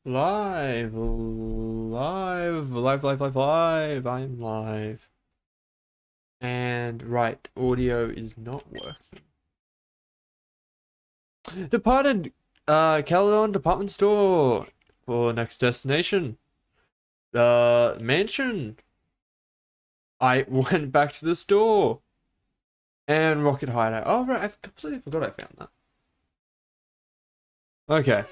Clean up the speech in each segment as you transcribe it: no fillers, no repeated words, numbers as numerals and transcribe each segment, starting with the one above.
Live, live, live, live, live, live. I'm live. And right, audio is not working. Departed, Caledon Department Store for next destination. The mansion. I went back to the store. And Rocket Hideout. Oh, right, I completely forgot I found that. Okay.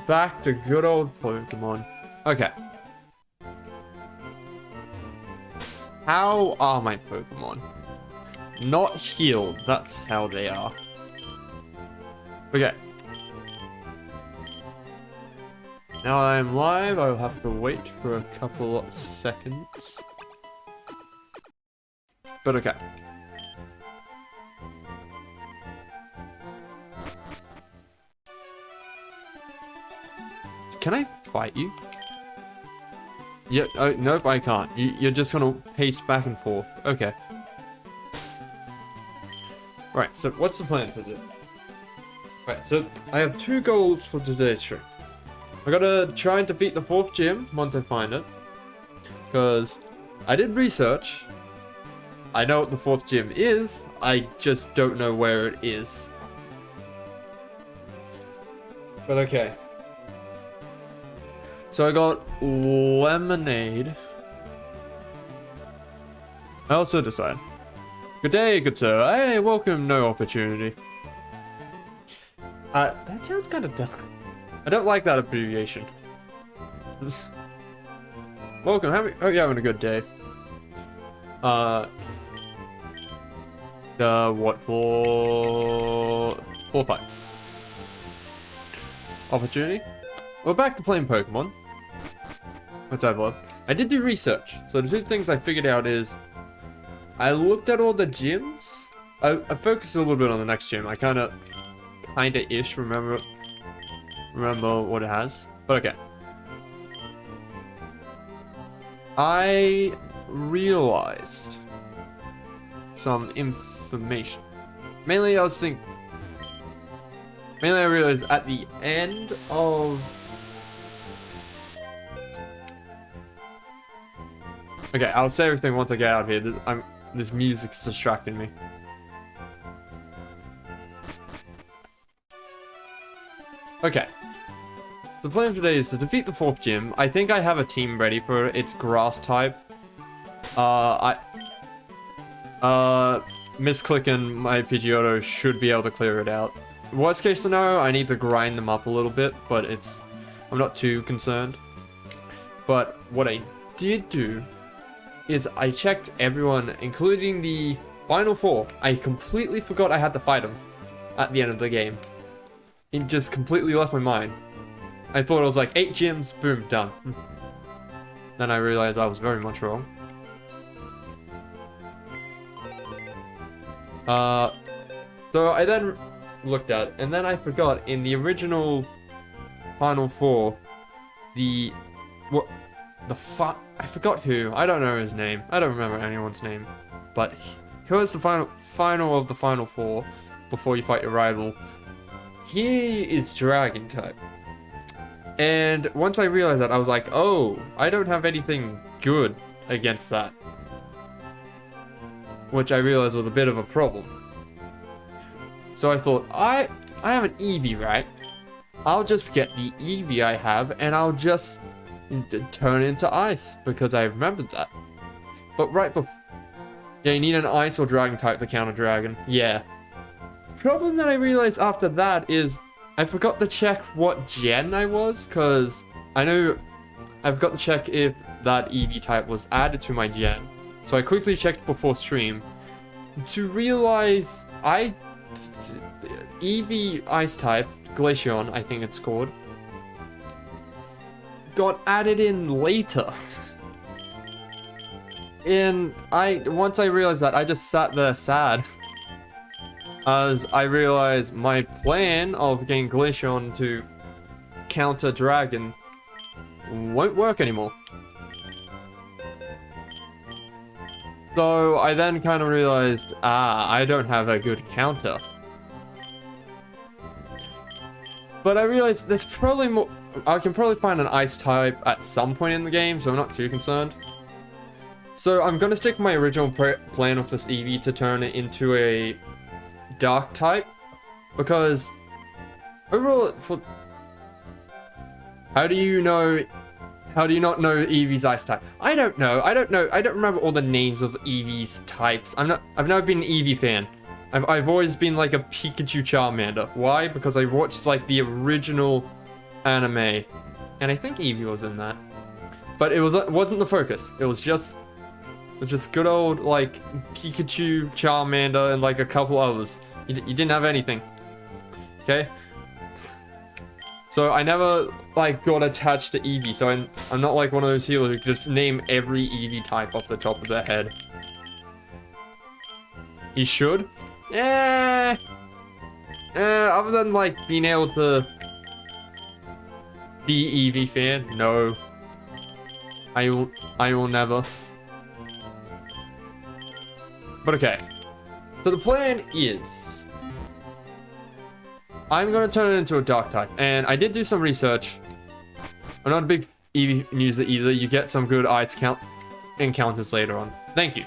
Back to good old Pokemon. Okay. How are my Pokemon? Not healed, that's how they are. Okay. Now I'm live, I'll have to wait for a couple of seconds. But okay. Can I fight you? Yeah, oh, nope, I can't. You're just gonna pace back and forth. Okay. Right, so what's the plan for this? Right, so I have two goals for today's stream. I gotta try and defeat the 4th gym once I find it. Because I did research. I know what the 4th gym is, I just don't know where it is. But okay. So I got lemonade. I also decided. Good day, good sir. Hey, welcome, no opportunity. That sounds kind of dumb. I don't like that abbreviation. Welcome, hope you're having a good day. What for? 4-5. Opportunity? We're back to playing Pokemon. Let's have a look. I did do research. So the two things I figured out is I looked at all the gyms. I focused a little bit on the next gym. I kinda ish remember what it has. But okay. I realized some information. Mainly I realized at the end of... Okay, I'll say everything once I get out of here. This music's distracting me. Okay. So the plan for today is to defeat the 4th gym. I think I have a team ready for it. It's grass type. Misclicking my Pidgeotto should be able to clear it out. Worst case scenario, I need to grind them up a little bit, but I'm not too concerned. But what I did do is I checked everyone, including the final 4. I completely forgot I had to fight them at the end of the game. It just completely left my mind. I thought it was like 8 gyms, boom, done. Then I realized I was very much wrong. So I then looked at, and then I forgot in the original final 4, I forgot who. I don't know his name. I don't remember anyone's name. But he was the final of the final 4 before you fight your rival. He is Dragon type. And once I realized that, I was like, oh, I don't have anything good against that. Which I realized was a bit of a problem. So I thought, I have an Eevee, right? I'll just get the Eevee I have, and I'll just turn it into ice, because I remembered that. But yeah, you need an ice or dragon type to counter dragon. Yeah. Problem that I realized after that is I forgot to check what gen I was, because I know I've got to check if that Eevee type was added to my gen. So I quickly checked before stream to realize Eevee ice type, Glaceon I think it's called, got added in later. And once I realized that, I just sat there sad. As I realized my plan of getting Glaceon to counter Dragon won't work anymore. So I then kind of realized, I don't have a good counter. But I realized there's probably more. I can probably find an ice type at some point in the game, so I'm not too concerned. So I'm gonna stick my original plan of this Eevee to turn it into a dark type, because overall, how do you not know Eevee's ice type? I don't know. I don't remember all the names of Eevee's types. I've never been an Eevee fan. I've always been like a Pikachu Charmander. Why? Because I watched like the original anime, and I think Eevee was in that. But it wasn't the focus. It was just good old like Pikachu, Charmander, and like a couple others. You didn't have anything. Okay. So I never like got attached to Eevee. So I'm not like one of those people who just name every Eevee type off the top of their head. You should. Yeah. Other than like being able to be Eevee fan, no. I will never. But okay. So the plan is I'm gonna turn it into a dark type, and I did do some research. I'm not a big Eevee user either. You get some good ice encounters later on. Thank you.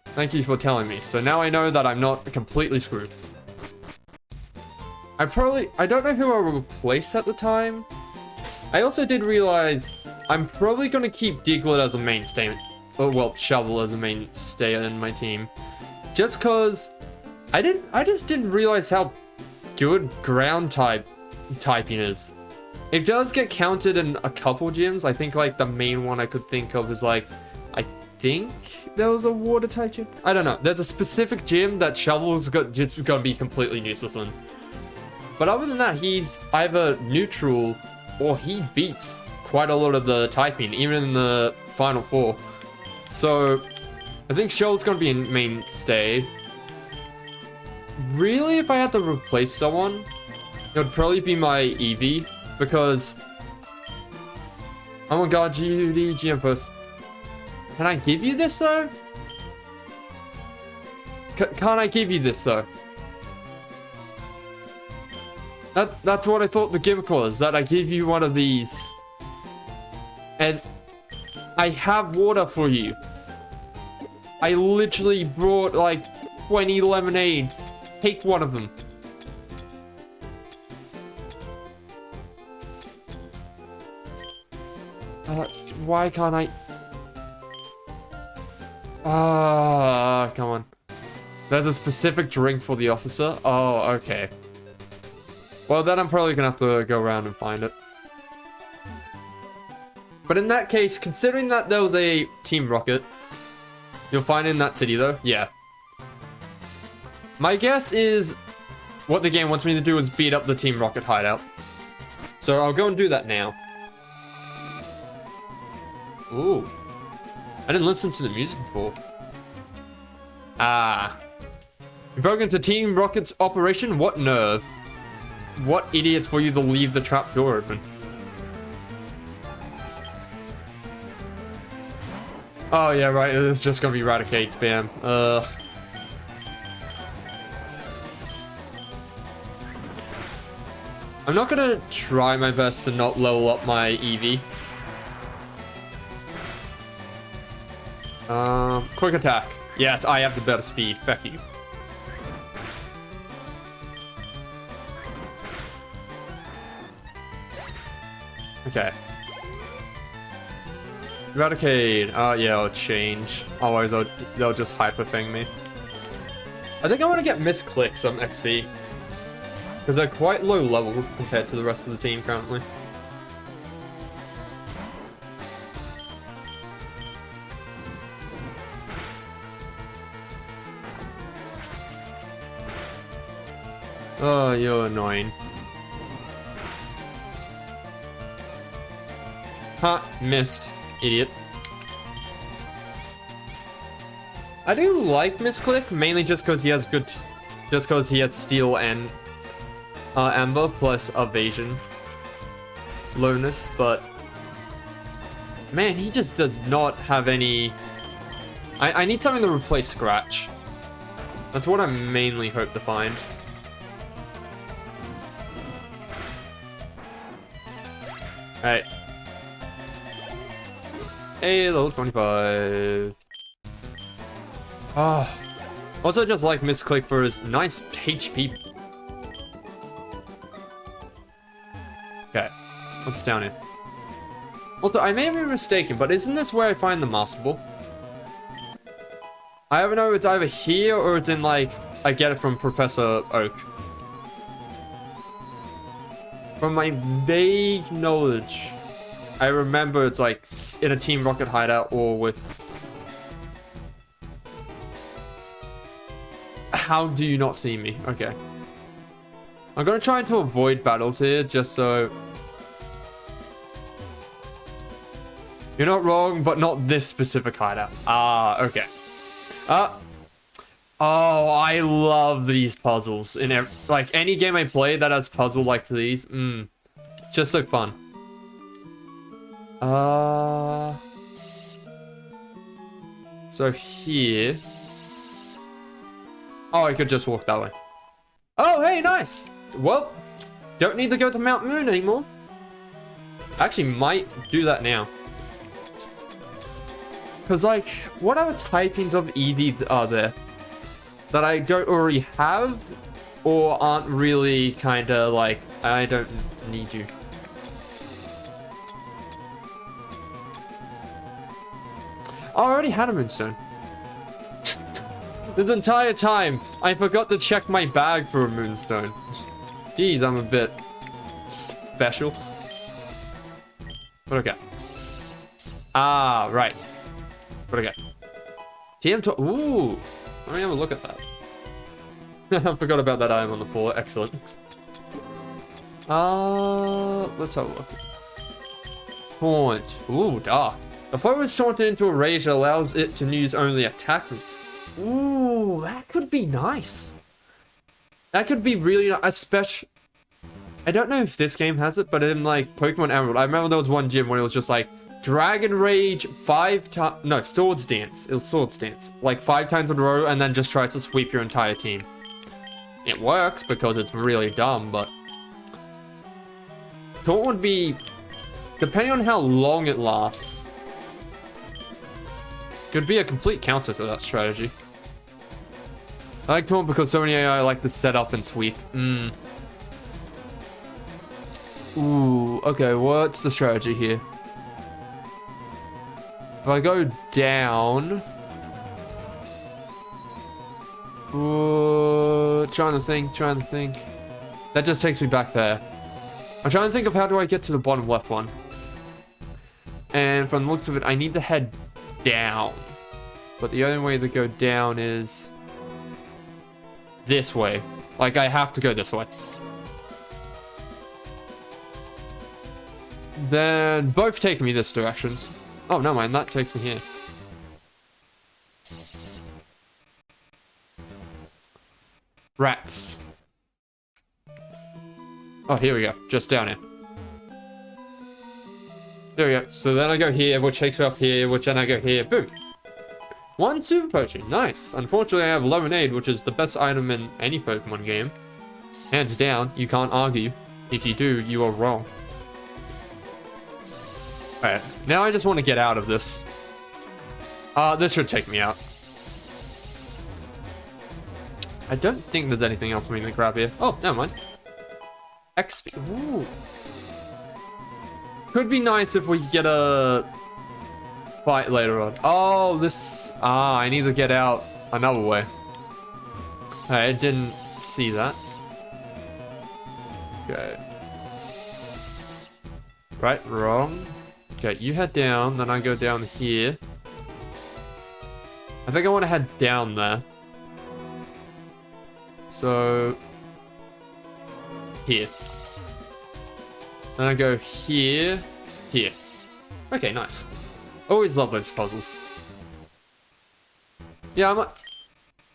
Thank you for telling me. So now I know that I'm not completely screwed. I don't know who I will replace at the time. I also did realize I'm probably going to keep Diglett as a mainstay. Well, Shovel as a mainstay in my team. Just because I just didn't realize how good ground typing is. It does get counted in a couple gyms. I think like the main one I could think of is like, I think there was a water type gym. I don't know. There's a specific gym that Shovel's just gonna be completely useless in. But other than that, he's either neutral or he beats quite a lot of the typing, even in the final four. So I think Shovel's gonna be a mainstay. Really, if I had to replace someone, it would probably be my Eevee, because I'm gonna guard you the GM first. Can I give you this though? Can't I give you this though? That's what I thought the gimmick was, that I give you one of these. And I have water for you. I literally brought like 20 lemonades. Take one of them. Why can't I? Come on. There's a specific drink for the officer? Oh, okay. Well, then I'm probably gonna have to go around and find it. But in that case, considering that there was a Team Rocket, you'll find it in that city though? Yeah. My guess is what the game wants me to do is beat up the Team Rocket hideout. So I'll go and do that now. Ooh. I didn't listen to the music before. You broke into Team Rocket's operation? What nerve? What idiots for you to leave the trap door open? Oh yeah, right, it's just gonna be Raticate spam. I'm not gonna try my best to not level up my Eevee. Quick attack. Yes, I have the better speed. Fuck you. Okay. Eradicate. Oh, yeah, I'll change. Otherwise, they'll just hyper thing me. I think I want to get Misclick some XP. Because they're quite low level compared to the rest of the team currently. Oh, you're annoying. Ha, missed. Idiot. I do like Misclick, mainly just because he has Steel and Amber plus Evasion. Lowness, but Man, he just does not have any... I need something to replace Scratch. That's what I mainly hope to find. Alright. Hey, level 25. Ah. Also just like Misclick for his nice HP. Okay. What's down here? Also, I may be mistaken, but isn't this where I find the Master Ball? I don't know if it's either here or it's in, like, I get it from Professor Oak. From my vague knowledge, I remember it's, like, in a Team Rocket hideout or with... How do you not see me? Okay. I'm gonna try to avoid battles here, just so... You're not wrong, but not this specific hideout. Ah, okay. Oh, I love these puzzles. In like any game I play that has puzzle like these, just so fun. So here. Oh, I could just walk that way. Oh, hey, nice. Well, don't need to go to Mount Moon anymore. Actually, might do that now. Because, like, what other typings of Eevee are there that I don't already have or aren't really kind of like, I don't need you? Oh, I already had a Moonstone. This entire time, I forgot to check my bag for a Moonstone. Jeez, I'm a bit special. But okay. Ah, right. What do I got? TM2. Ooh. Let me have a look at that. I forgot about that item on the floor. Excellent. Let's have a look. Taunt. Ooh, dark. The foe is taunted into a rage that allows it to use only attack. Ooh, that could be nice. That could be really nice. Especially, I don't know if this game has it, but in like Pokemon Emerald, I remember there was one gym where it was just like Dragon Rage 5 times. No, Swords Dance. It was Swords Dance. Like 5 times in a row, and then just tries to sweep your entire team. It works because it's really dumb, but Taunt would be, depending on how long it lasts, could be a complete counter to that strategy. I like Taunt because so many AI like to set up and sweep. Ooh, okay, what's the strategy here? If I go down... Ooh, trying to think. That just takes me back there. I'm trying to think of how do I get to the bottom left one. And from the looks of it, I need to head down. But the only way to go down is... this way. Like, I have to go this way. Then both take me this directions. Oh, no, man, that takes me here. Rats. Oh, here we go. Just down here. There we go. So then I go here, which takes me up here, which then I go here. Boom. 1 super potion. Nice. Unfortunately, I have lemonade, which is the best item in any Pokemon game. Hands down. You can't argue. If you do, you are wrong. Alright, now I just want to get out of this. This should take me out. I don't think there's anything else for me to grab here. Oh, never mind. XP. Ooh. Could be nice if we get a fight later on. Oh, this... I need to get out another way. I didn't see that. Okay. Right, wrong. Okay, you head down, then I go down here. I think I want to head down there. So... here. Then I go here, here. Okay, nice. Always love those puzzles. Yeah, I'm like...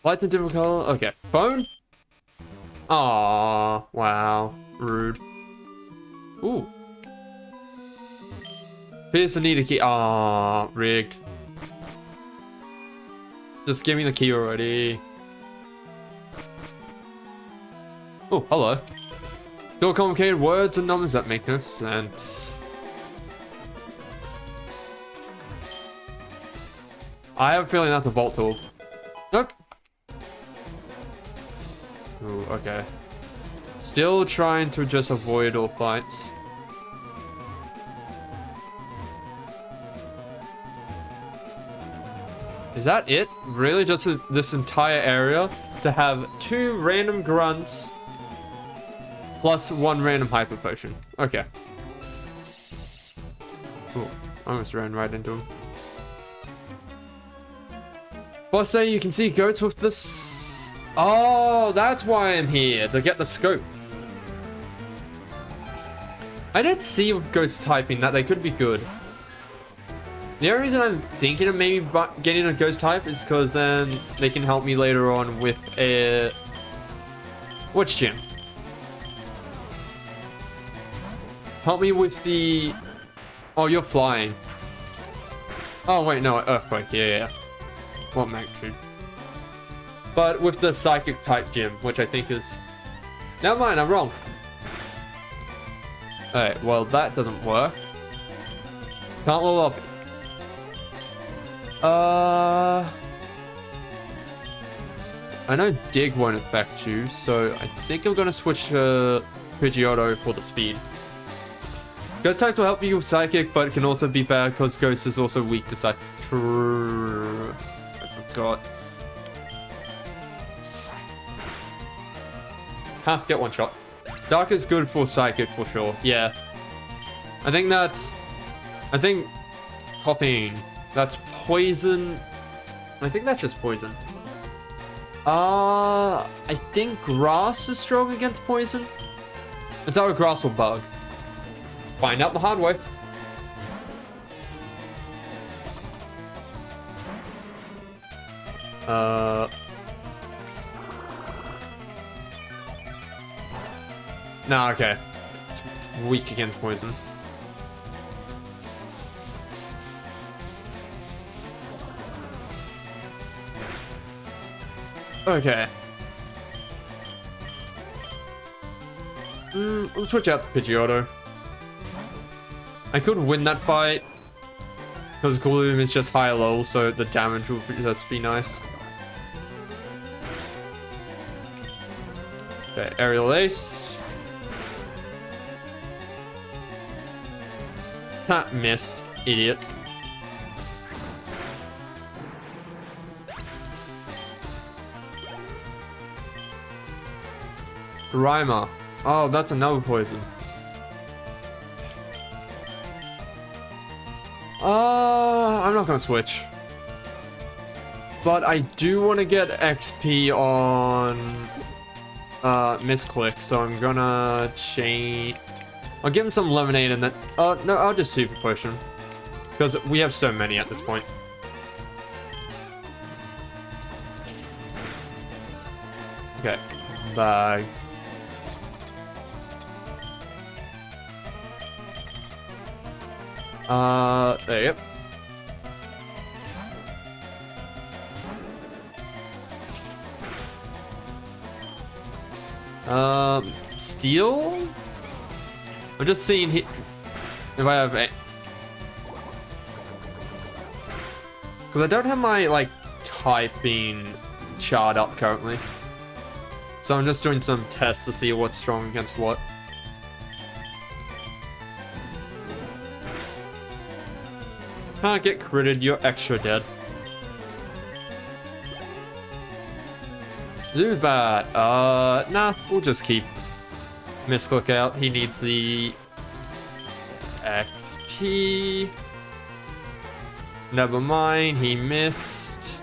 light and different color. Okay, phone? Aww, wow. Rude. Ooh. Appears to need a key. Ah, rigged. Just give me the key already. Oh, hello. Still complicated words and numbers that make no sense. I have a feeling that's a vault tool. Nope. Ooh, okay. Still trying to just avoid all fights. Is that it? Really? Just this entire area to have 2 random grunts plus 1 random hyper potion. Okay. Ooh, I almost ran right into him. Boss say you can see goats with this. Oh, that's why I'm here, to get the scope. I did see with ghost typing that they could be good. The only reason I'm thinking of maybe getting a ghost type is because then they can help me later on with a... Which gym? Help me with the... Oh, you're flying. Oh, wait, no, earthquake, yeah. What magnitude? But with the psychic type gym, which I think is... Never mind, I'm wrong. Alright, well, that doesn't work. Can't level up. I know dig won't affect you, so I think I'm gonna switch to Pidgeotto for the speed. Ghost type will help you with psychic, but it can also be bad because Ghost is also weak to psychic. I forgot. Huh, get one shot. Dark is good for psychic for sure. Yeah. I think coughing. That's poison. I think that's just poison. I think grass is strong against poison. It's our grass or bug. Find out the hard way. Nah, okay. It's weak against poison. Okay. We'll switch out the Pidgeotto. I could win that fight. Because Gloom is just higher level, so the damage will just be nice. Okay, Aerial Ace. Ha, missed. Idiot. Rhymer. Oh, that's another poison. I'm not gonna switch. But I do want to get XP on Misclick, so I'm gonna change. I'll give him some lemonade and then. No, I'll just super potion. Because we have so many at this point. Okay. Bye. There you go. Steel? I'm just seeing if I have a... Because I don't have my, like, typing charred up currently. So I'm just doing some tests to see what's strong against what. Can't get critted, you're extra dead. Zubat, nah, we'll just keep Misclick out. He needs the XP. Never mind, he missed.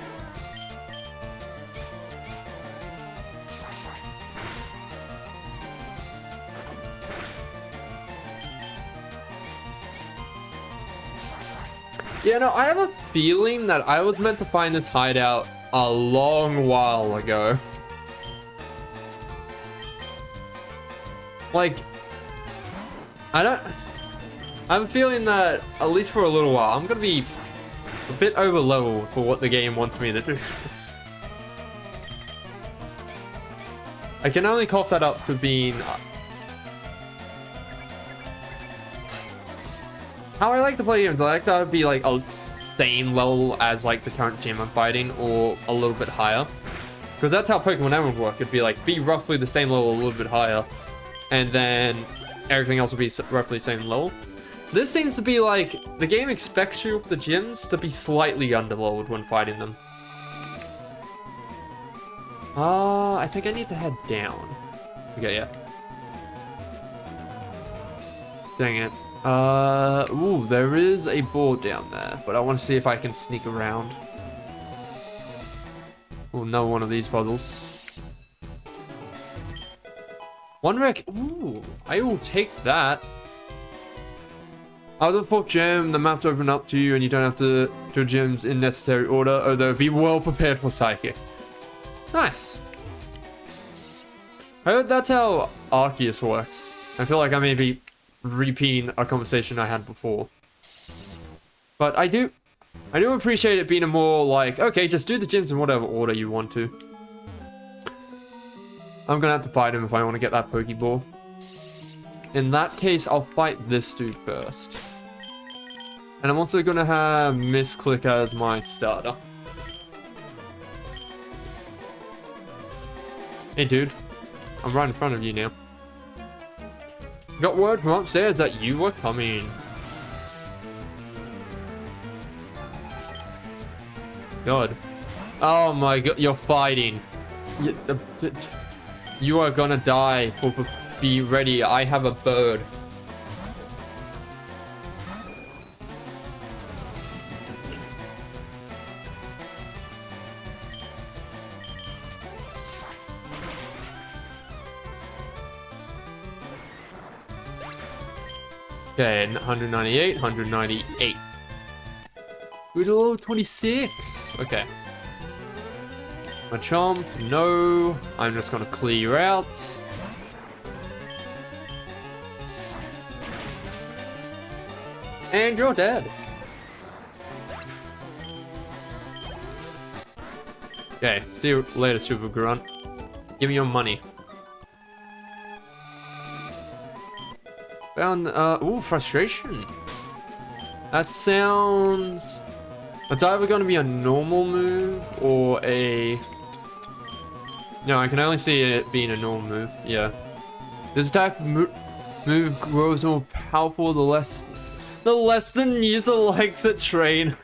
Yeah, no, I have a feeling that I was meant to find this hideout a long while ago. Like, I don't... I'm feeling that, at least for a little while, I'm gonna be a bit over leveled for what the game wants me to do. I can only cough that up to being... How I like to play games, I like to be like a same level as like the current gym I'm fighting, or a little bit higher. Because that's how Pokemon Ever work. It'd be like, be roughly the same level, a little bit higher. And then everything else will be roughly the same level. This seems to be like, the game expects you with the gyms to be slightly underleveled when fighting them. I think I need to head down. Okay, yeah. Dang it. Ooh, there is a board down there, but I want to see if I can sneak around. Oh, another one of these puzzles. One wreck. Ooh, I will take that. Out of the pop gym, the map's open up to you and you don't have to do gyms in necessary order, although be well prepared for Psychic. Nice. I heard that's how Arceus works. I feel like I may be repeating a conversation I had before. But I do appreciate it being a more like, okay, just do the gyms in whatever order you want to. I'm gonna have to fight him if I want to get that Pokeball. In that case, I'll fight this dude first. And I'm also gonna have Misclick as my starter. Hey dude, I'm right in front of you now. Got word from upstairs that you were coming. God. Oh my god, you're fighting. You are gonna die. Be ready, I have a bird. Okay, 198, 198. We're to level 26. Okay. Machamp, no. I'm just gonna clear out. And you're dead. Okay, see you later, Super Grunt. Give me your money. Found, ooh, frustration. That sounds... It's either going to be a normal move or a... No, I can only see it being a normal move, yeah. This attack move grows more powerful the less the user likes it train.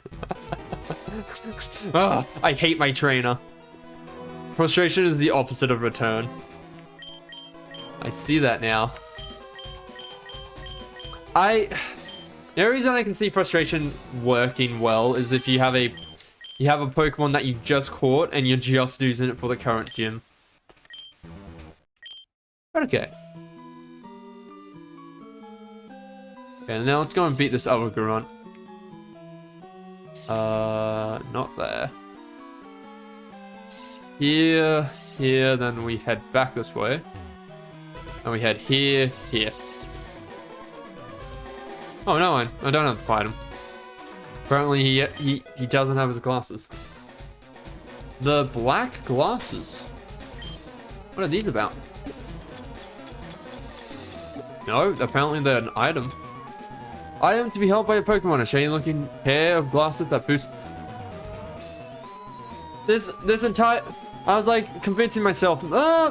Ugh, I hate my trainer. Frustration is the opposite of return. I see that now. The only reason I can see frustration working well is if you have a Pokemon that you just caught and you're just using it for the current gym. But okay. Okay, now let's go and beat this other Grunt. Not there. Here, then we head back this way. And we head here. Oh no, I don't have to fight him. Apparently he doesn't have his glasses. The black glasses. What are these about? No, apparently they're an item. Item to be held by a Pokemon, a shiny looking pair of glasses that boost. This entire... I was like convincing myself,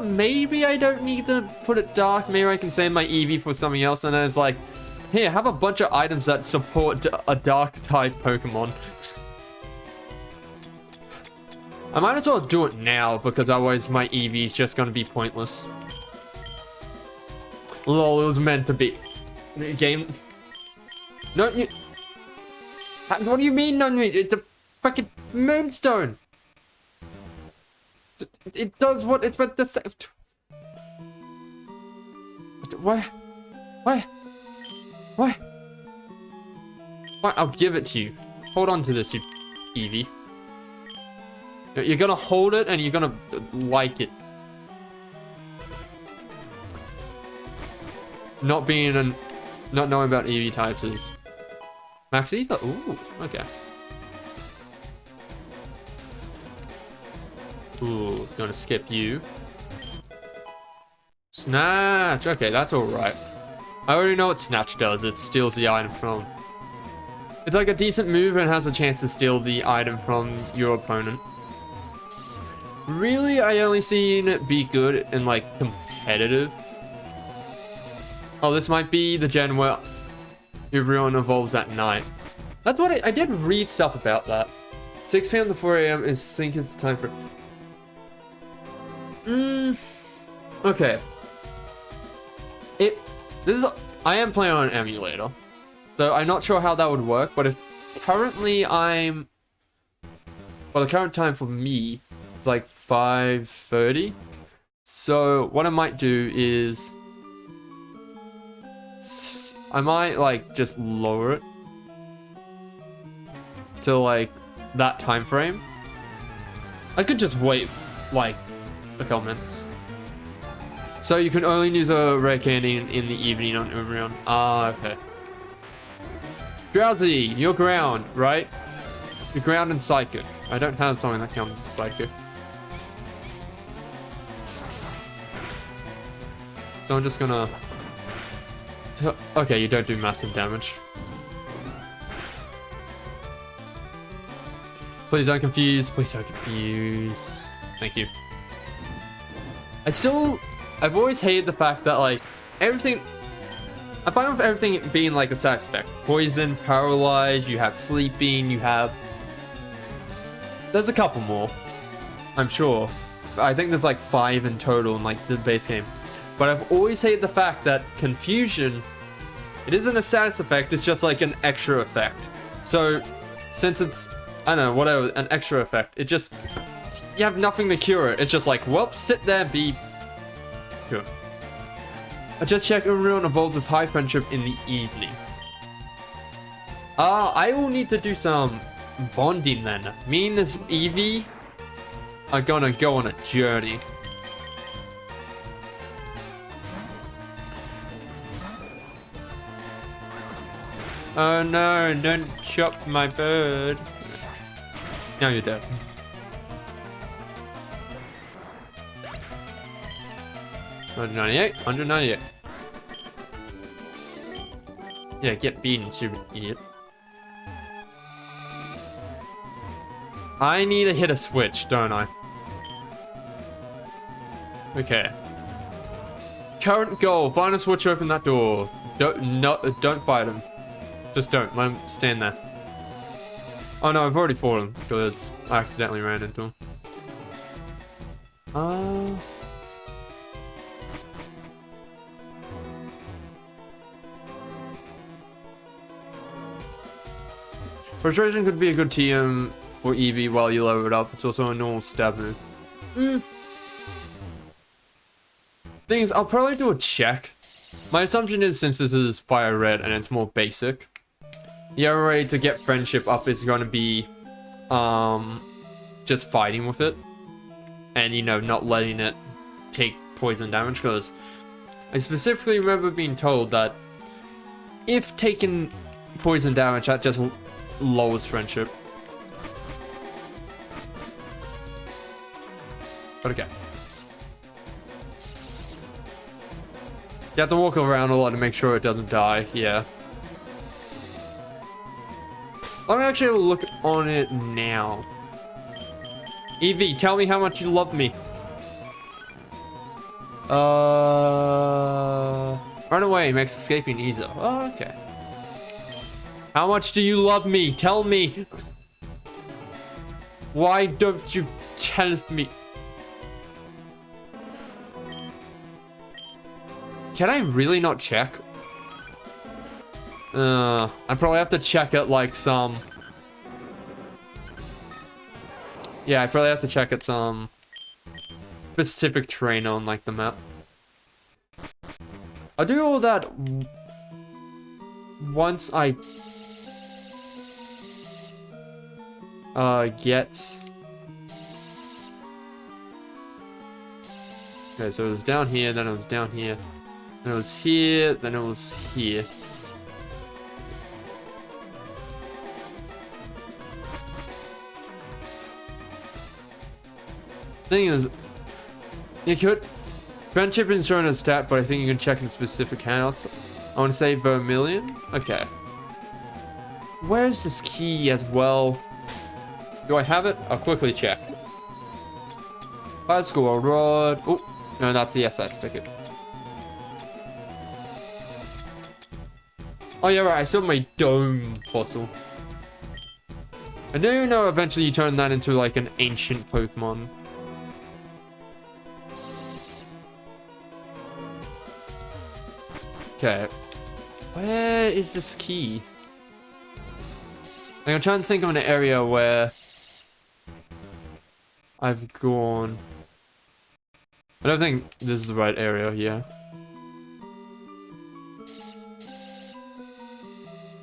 maybe I don't need to put it dark, maybe I can save my Eevee for something else, and then it's like, here, have a bunch of items that support a dark type Pokemon. I might as well do it now, because otherwise my Eevee is just going to be pointless. Lol, it was meant to be. Game... No, you... What do you mean, no, it's a fucking Moonstone! It does what it's meant to say. Why? I'll give it to you. Hold on to this, you Eevee. You're gonna hold it and you're gonna like it. Not being an not knowing about EV types is max ether. Ooh, okay. Ooh, gonna skip you. Snatch. Okay, that's all right. I already know what Snatch does. It steals the item from. It's like a decent move and has a chance to steal the item from your opponent. Really, I only seen it be good in like competitive. Oh, this might be the gen where everyone evolves at night. That's what I did read stuff about that. 6 p.m. to 4 a.m. is think is the time for. Okay. I am playing on an emulator, so I'm not sure how that would work. But if currently the current time for me is like 5:30. So what I might do is I might like just lower it to like that time frame. I could just wait like a couple minutes. So you can only use a rare candy in the evening on everyone. Ah, okay. Drowsy, you're ground, right? You're ground and psychic. I don't have something that counts as psychic. So I'm just gonna... Okay, you don't do massive damage. Please don't confuse. Please don't confuse. Thank you. I've always hated the fact that, like, everything... I'm fine with everything being, like, a side effect. Poison, paralyzed, you have sleeping, you have... There's a couple more. I'm sure. I think there's, like, 5 in total in, like, the base game. But I've always hated the fact that confusion... It isn't a status effect, it's just, like, an extra effect. So, since it's... I don't know, whatever, an extra effect. It just... You have nothing to cure it. It's just like, well, sit there and be... Sure. I just checked everyone evolved with high friendship in the evening. I will need to do some bonding then. Me and this Eevee are gonna go on a journey. Oh no, don't chop my bird. Now you're dead. 198, 198. Yeah, get beaten, stupid idiot. I need to hit a switch, don't I? Okay. Current goal, find a switch, open that door. Don't fight him. Just don't, let him stand there. Oh no, I've already fought him because I accidentally ran into him. Frustration could be a good TM for Eevee while you lower it up. It's also a normal stab move. Thing is, I'll probably do a check. My assumption is since this is FireRed and it's more basic, the other way to get friendship up is going to be just fighting with it. And, you know, not letting it take poison damage. Because I specifically remember being told that if taking poison damage, that just lowers friendship. But okay. You have to walk around a lot to make sure it doesn't die. Yeah. Let me actually look on it now. Eevee, tell me how much you love me. Run away makes escaping easier. Oh, okay. How much do you love me? Tell me. Why don't you tell me? Can I really not check? I probably have to check it like some... Yeah, I probably have to check it some specific terrain on like the map. I'll do all that once I get... Okay, so it was down here, then it was down here, then it was here, then it was here. Thing is, you could friendship is shown as stat, but I think you can check in specific house. I want to say Vermilion. Okay. Where's this key as well? Do I have it? I'll quickly check. High school rod. Oh, no, that's the SS ticket. Oh yeah, right. I still have my dome fossil. I do know eventually you turn that into like an ancient Pokemon. Okay. Where is this key? Like, I'm trying to think of an area where I've gone. I don't think this is the right area here.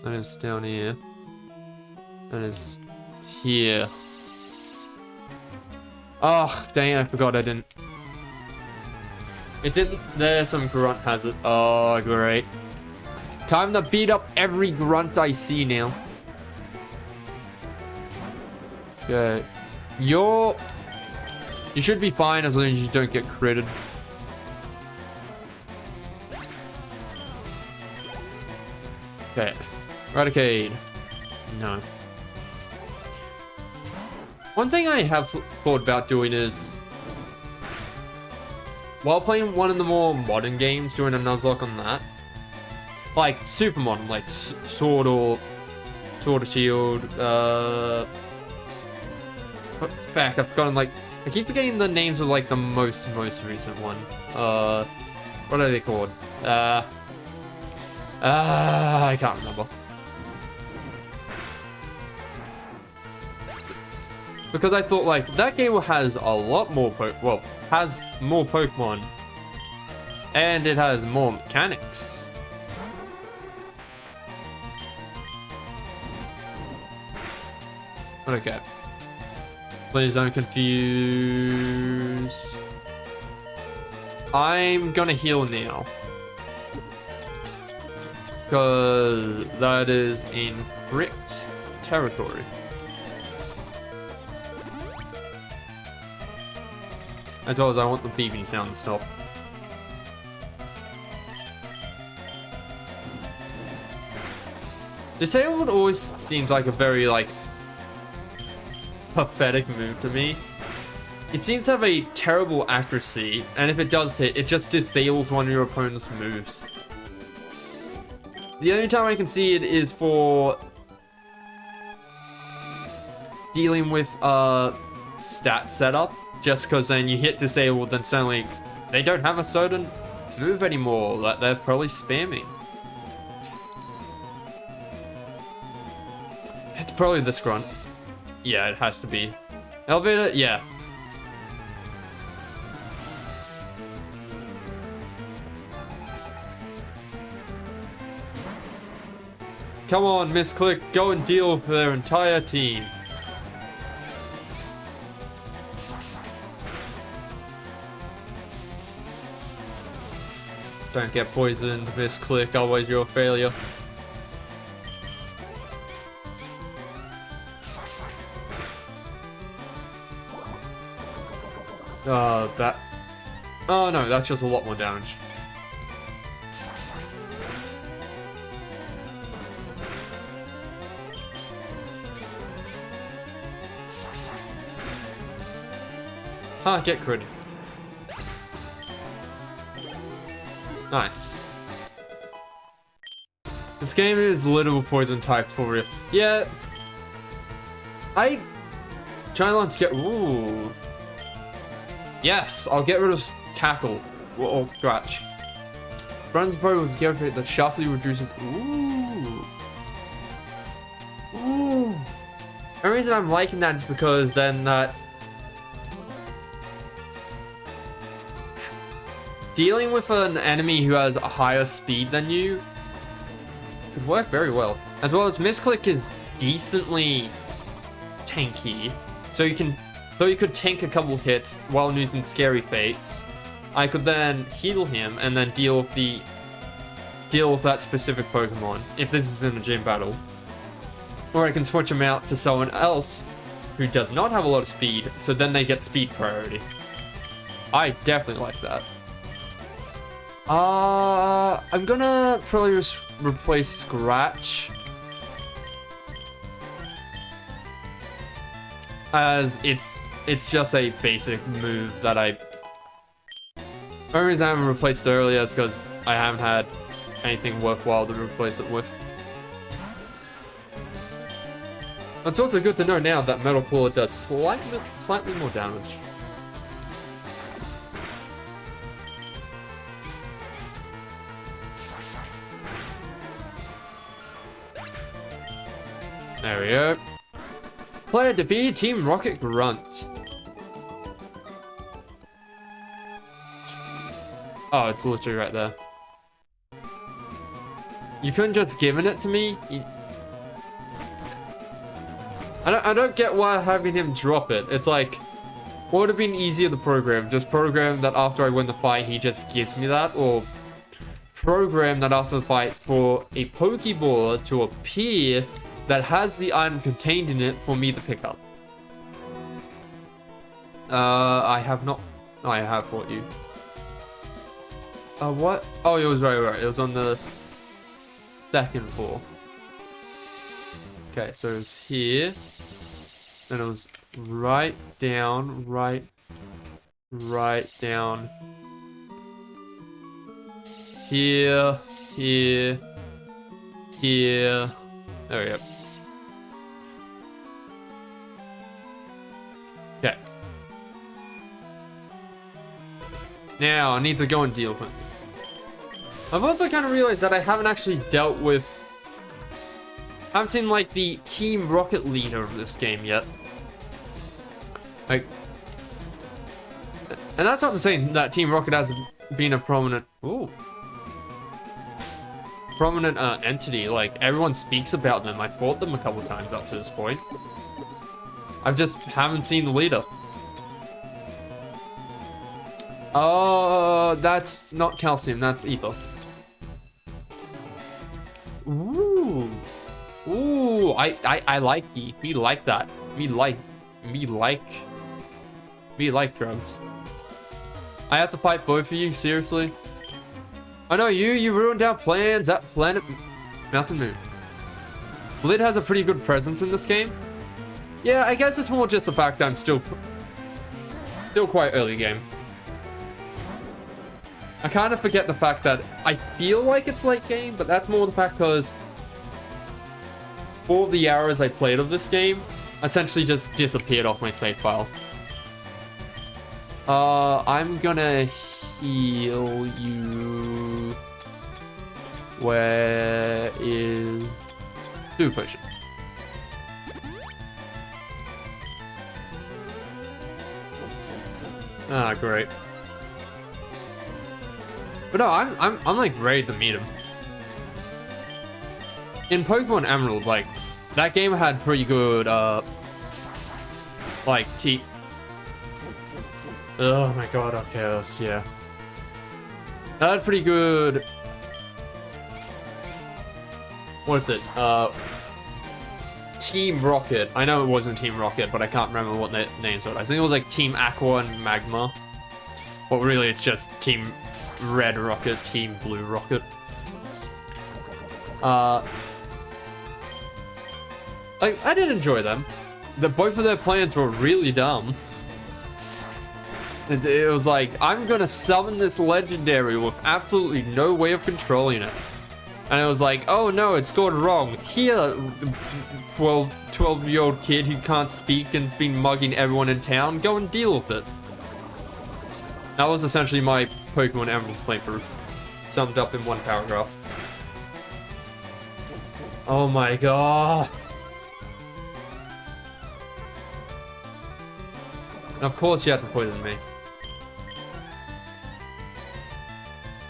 And it's down here. And it's here. Oh, dang it, I forgot I didn't. It's in there, some grunt has it. Oh, great. Time to beat up every grunt I see now. Okay. You should be fine as long as you don't get critted. Okay. Raticate. No. One thing I have thought about doing is, while playing one of the more modern games, doing a Nuzlocke on that. Like, super modern, like Sword or Shield, fact, I've forgotten, like, I keep forgetting the names of, like, the most recent one. What are they called? I can't remember. Because I thought, like, that game has a lot more has more Pokemon. And it has more mechanics. Okay. Please don't confuse. I'm gonna heal now. Because that is in correct territory. As well as I want the beeping sound to stop. Disabled always seems like a very, like, pathetic move to me. It seems to have a terrible accuracy, and if it does hit, it just disables one of your opponent's moves. The only time I can see it is for dealing with stat setup, just because then you hit disabled, then suddenly they don't have a certain move anymore that they're probably spamming. It's probably this grunt. Yeah, it has to be. Elevator, yeah. Come on, Misclick, go and deal with their entire team. Don't get poisoned, Misclick, otherwise you're a failure. That... Oh no, that's just a lot more damage. Huh, get crit. Nice. This game is literal poison type for real. Yeah. I try to get... Ooh. Yes, I'll get rid of tackle or scratch. Friends probably will get rid of that sharply reduces. Ooh. Ooh. The reason I'm liking that is because then that dealing with an enemy who has a higher speed than you could work very well. As well as Misclick is decently tanky, so you could tank a couple hits while using Scary Fates. I could then heal him and then deal with that specific Pokemon if this is in a gym battle. Or I can switch him out to someone else who does not have a lot of speed, so then they get speed priority. I definitely like that. I'm gonna probably just replace Scratch, as it's just a basic move that the only reason I haven't replaced it earlier is because I haven't had anything worthwhile to replace it with. It's also good to know now that Metal Claw does slightly more damage. There we go. Player defeated Team Rocket Grunts. Oh, it's literally right there. You couldn't just given it to me? I don't get why having him drop it. It's like, what would have been easier to program? Just program that after I win the fight, he just gives me that? Or program that after the fight for a Pokeball to appear that has the item contained in it for me to pick up? I have not... Oh, I have fought you. What? Oh, it was right. It was on the second floor. Okay, so it was here. Then it was right down, right down. Here. There we go. Okay. Now, I need to go and deal with it. I've also kind of realized that I haven't actually dealt with... I haven't seen, like, the Team Rocket leader of this game yet. Like... And that's not to say that Team Rocket has been a prominent... Ooh. Prominent entity. Like, everyone speaks about them. I fought them a couple times up to this point. I just haven't seen the leader. Oh, that's not calcium, that's ether. Ooh. Ooh, I like you. We like that. We like drugs. I have to fight both of you, seriously? I know you ruined our plans at Planet Mountain Moon. Blid has a pretty good presence in this game. Yeah, I guess it's more just the fact that I'm still quite early game. I kind of forget the fact that I feel like it's late game, but that's more the fact because all the hours I played of this game essentially just disappeared off my save file. I'm gonna heal you. Where is Super Potion? Ah, great. But no, I'm like ready to meet him. In Pokemon Emerald, like, that game had pretty good, like, oh my god, okay, yeah. That had pretty good... What is it? Team Rocket. I know it wasn't Team Rocket, but I can't remember what the names were. I think it was like Team Aqua and Magma. But really, it's just Team Red Rocket, Team Blue Rocket. Like, I did enjoy them. Both of their plans were really dumb. It was like, I'm gonna summon this legendary with absolutely no way of controlling it. And it was like, oh no, it's gone wrong. Here, 12-year-old kid who can't speak and's been mugging everyone in town, go and deal with it. That was essentially my Pokemon Emerald playthrough, summed up in one paragraph. Oh my god. And of course you had to poison me.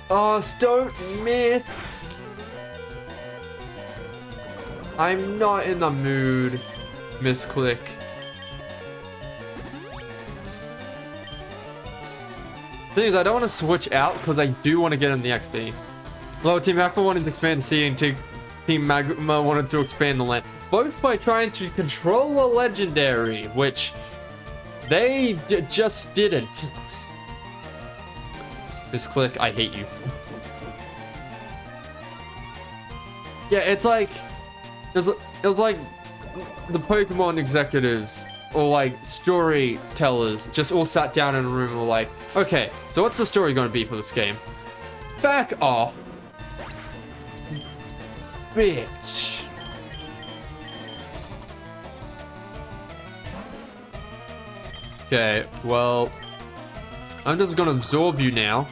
Oh, don't miss. I'm not in the mood, misclick. Thing is, I don't want to switch out because I do want to get in the XP. Hello, Team Aqua wanted to expand the sea and Team Magma wanted to expand the land. both by trying to control a legendary, which they just didn't. This click, I hate you. Yeah, it's like it was like the Pokemon executives or like storytellers just all sat down in a room and were like, okay, so what's the story going to be for this game? Back off, bitch. Okay, well, I'm just gonna absorb you now.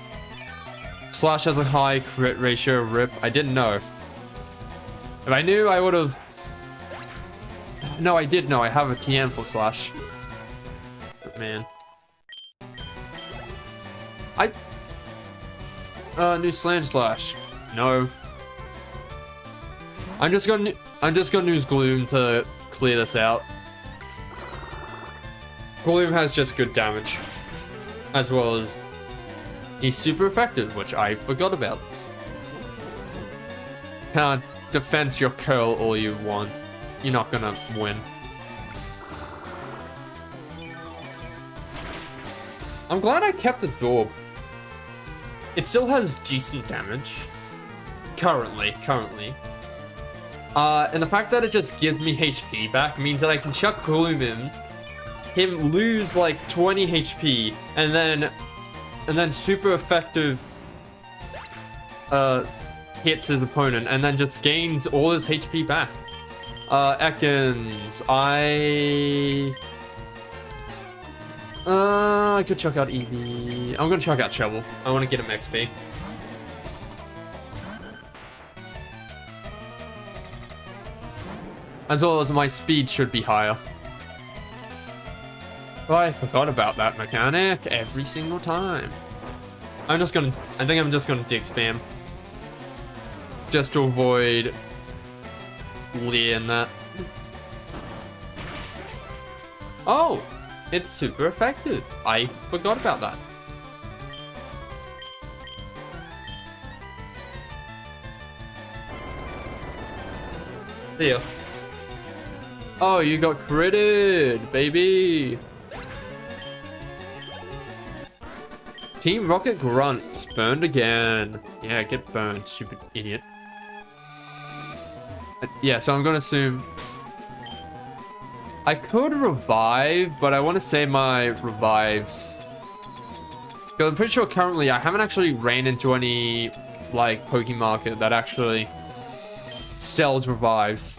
Slash has a high crit ratio, rip. I didn't know. If I knew, I would have... No, I did know. I have a TM for Slash. But man. New Slam Slash. No. I'm just gonna use Gloom to clear this out. Gloom has just good damage. As well as... He's super effective, which I forgot about. Can't defense your curl all you want. You're not gonna win. I'm glad I kept Absorb. It still has decent damage. Currently. And the fact that it just gives me HP back means that I can chuck Gloom in, him lose like 20 HP, and then super effective hits his opponent, and then just gains all his HP back. Ekans, I could chuck out Eevee. I'm gonna chuck out Shovel. I want to get him XP. As well as my speed should be higher. Oh, I forgot about that mechanic every single time. I think I'm just gonna dig spam. Just to avoid Lee in that. Oh, it's super effective. I forgot about that. There. Oh, you got critted, baby. Team Rocket Grunts burned again. Yeah, get burned, stupid idiot. Yeah, so I'm gonna assume I could revive, but I want to save my revives. Because I'm pretty sure currently I haven't actually ran into any like Pokemarket that actually sells revives.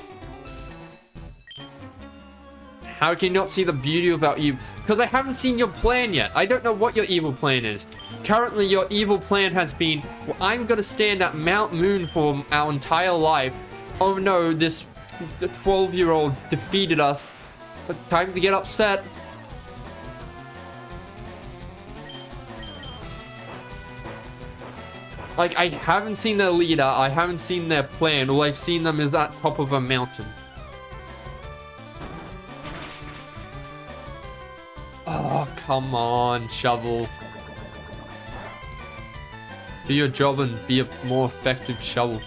How can you not see the beauty about you? Because I haven't seen your plan yet. I don't know what your evil plan is. Currently, your evil plan has been, well, I'm going to stand at Mount Moon for our entire life. Oh no, this 12-year-old defeated us. Time to get upset. Like, I haven't seen their leader. I haven't seen their plan. All I've seen them is at top of a mountain. Oh, come on, Shovel. Do your job and be a more effective Shovel.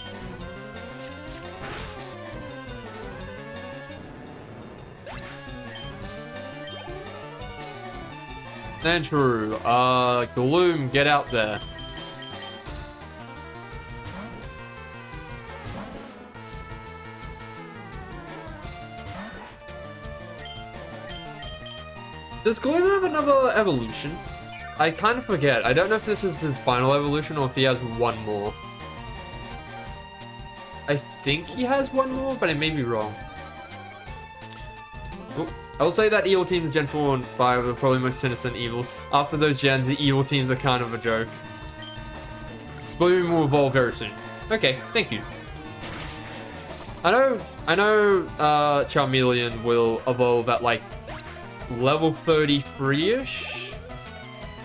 Andrew, Gloom, get out there. Does Gloom have another evolution? I kind of forget. I don't know if this is his final evolution or if he has one more. I think he has one more, but I may be wrong. Oh, I will say that evil teams Gen 4 and 5 are probably most sinister and evil. After those gens, the evil teams are kind of a joke. Gloom will evolve very soon. Okay, thank you. I know Charmeleon will evolve at like level 33-ish.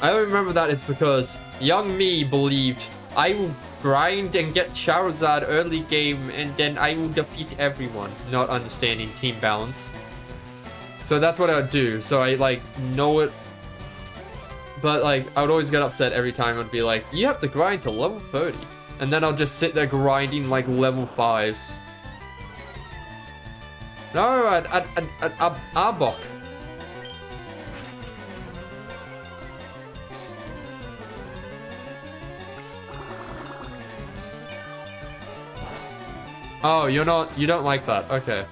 I only remember that is because young me believed I will grind and get Charizard early game and then I will defeat everyone, not understanding team balance. So that's what I would do. So I like know it, but like I would always get upset every time. I'd be like, you have to grind to level 30, and then I'll just sit there grinding like level 5s. No, Arbok. Oh, you don't like that. Okay.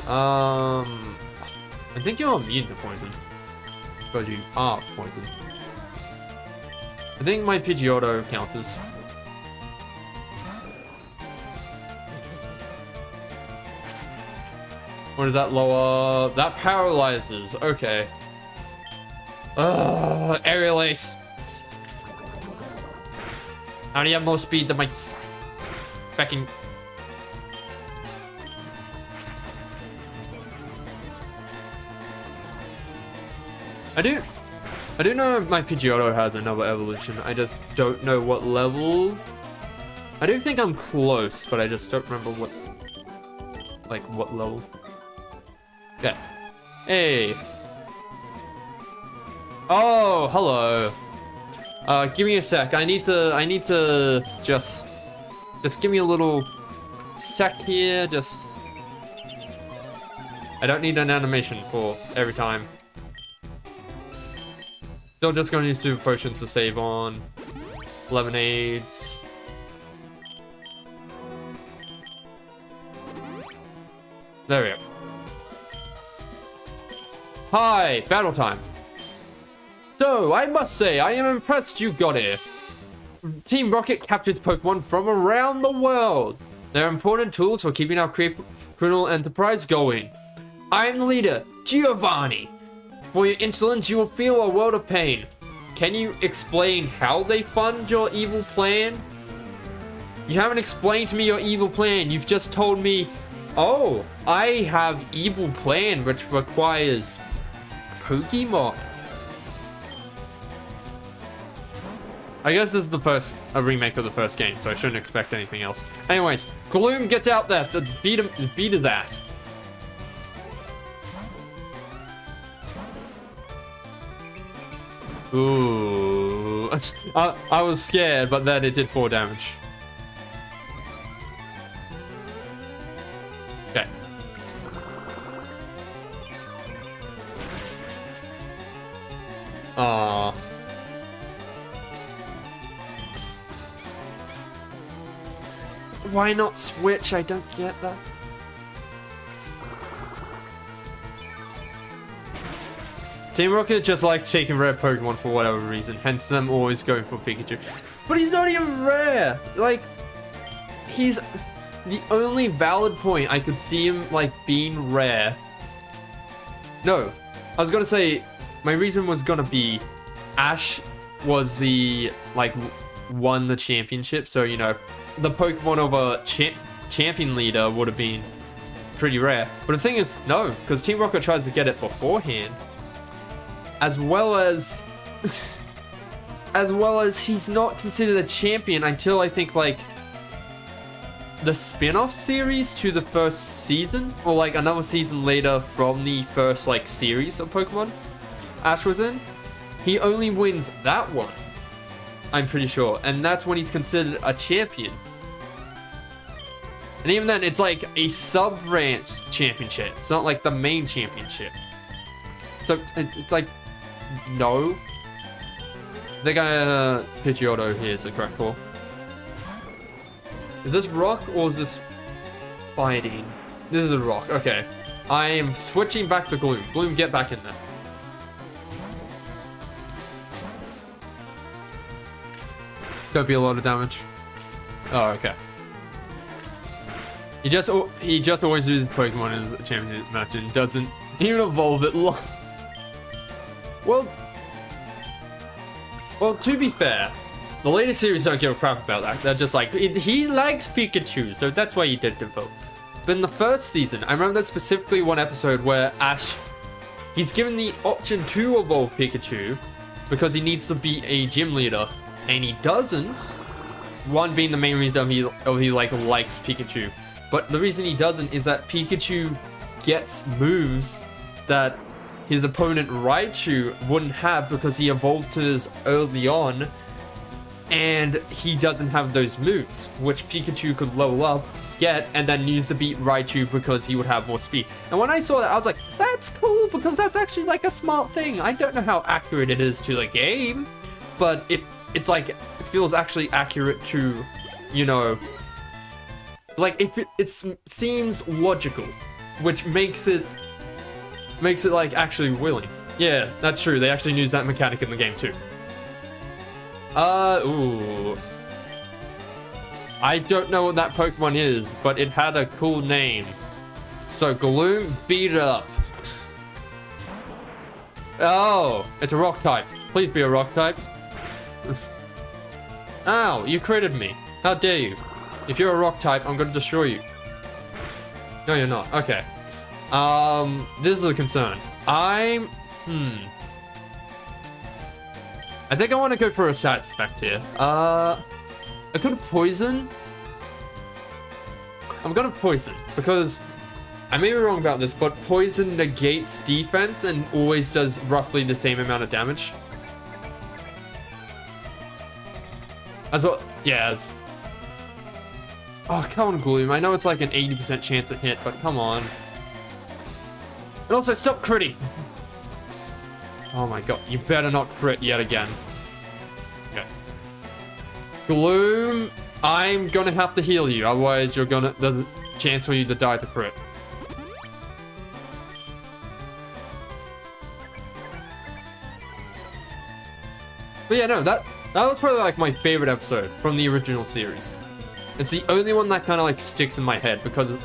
I think you're immune to poison. But you are poison. I think my Pidgeotto counters. What does that lower? That paralyzes. Okay. Aerial Ace. How do you have more speed than my fucking... I do know my Pidgeotto has another evolution. I just don't know what level. I do think I'm close, but I just don't remember what, like, what level. Okay. Hey. Oh, hello. Give me a sec. I need to just give me a little sec here. I don't need an animation for every time. Still just gonna use super potions to save on lemonades. There we go. Hi, battle time. So, I must say, I am impressed you got here. Team Rocket captures Pokemon from around the world. They're important tools for keeping our criminal enterprise going. I am the leader, Giovanni. For your insolence, you will feel a world of pain. Can you explain how they fund your evil plan? You haven't explained to me your evil plan. You've just told me, oh, I have evil plan which requires Pokemon. I guess this is a remake of the first game, so I shouldn't expect anything else. Anyways, Gloom gets out there to beat his ass. Ooh. I was scared, but then it did 4 damage. Okay. Aww. Why not switch? I don't get that. Team Rocket just likes taking rare Pokemon for whatever reason, hence them always going for Pikachu. But he's not even rare! Like, he's the only valid point I could see him, like, being rare. No, I was gonna say, my reason was gonna be Ash was the, like, won the championship, so, you know, the Pokemon of a champion leader would have been pretty rare. But the thing is, no, because Team Rocket tries to get it beforehand. As well as he's not considered a champion until I think like the spin-off series to the first season, or like another season later from the first like series of Pokemon Ash was in. He only wins that one, I'm pretty sure, and that's when he's considered a champion. And even then, it's like a sub-branch championship. It's not like the main championship. So it's like, no. I think Pidgeotto here is the correct call. Is this rock or is this fighting? This is a rock. Okay. I am switching back to Gloom. Gloom, get back in there. Don't be a lot of damage. Oh, okay. He just always uses Pokemon as a champion match and doesn't even evolve it. Well, to be fair, the latest series don't give a crap about that. They're just like, he likes Pikachu, so that's why he did evolve. But in the first season, I remember specifically one episode where Ash, he's given the option to evolve Pikachu because he needs to be a gym leader, and he doesn't. One being the main reason he likes Pikachu. But the reason he doesn't is that Pikachu gets moves that his opponent Raichu wouldn't have because he evolved to this early on, and he doesn't have those moves, which Pikachu could level up get, and then use the beat Raichu because he would have more speed. And when I saw that, I was like, that's cool, because that's actually like a smart thing. I don't know how accurate it is to the game, but it's like, it feels actually accurate to, you know, like if it seems logical, which makes it like actually willing. Yeah, that's true. They actually use that mechanic in the game too. Ooh. I don't know what that Pokemon is, but it had a cool name. So, Gloom, beat it up. Oh, it's a rock type. Please be a rock type. Ow, you critted me. How dare you? If you're a rock type, I'm gonna destroy you. No, you're not. Okay. This is a concern. I think I want to go for a stat spec here. I could poison. I'm gonna poison because I may be wrong about this, but poison negates defense and always does roughly the same amount of damage. As well, yeah. Oh, come on, Gloom. I know it's like an 80% chance to hit, but come on. And also, stop critting. Oh my god, you better not crit yet again. Okay. Gloom, I'm gonna have to heal you, otherwise there's a chance for you to die to crit. But yeah, no, that was probably like my favorite episode from the original series. It's the only one that kind of like sticks in my head because of...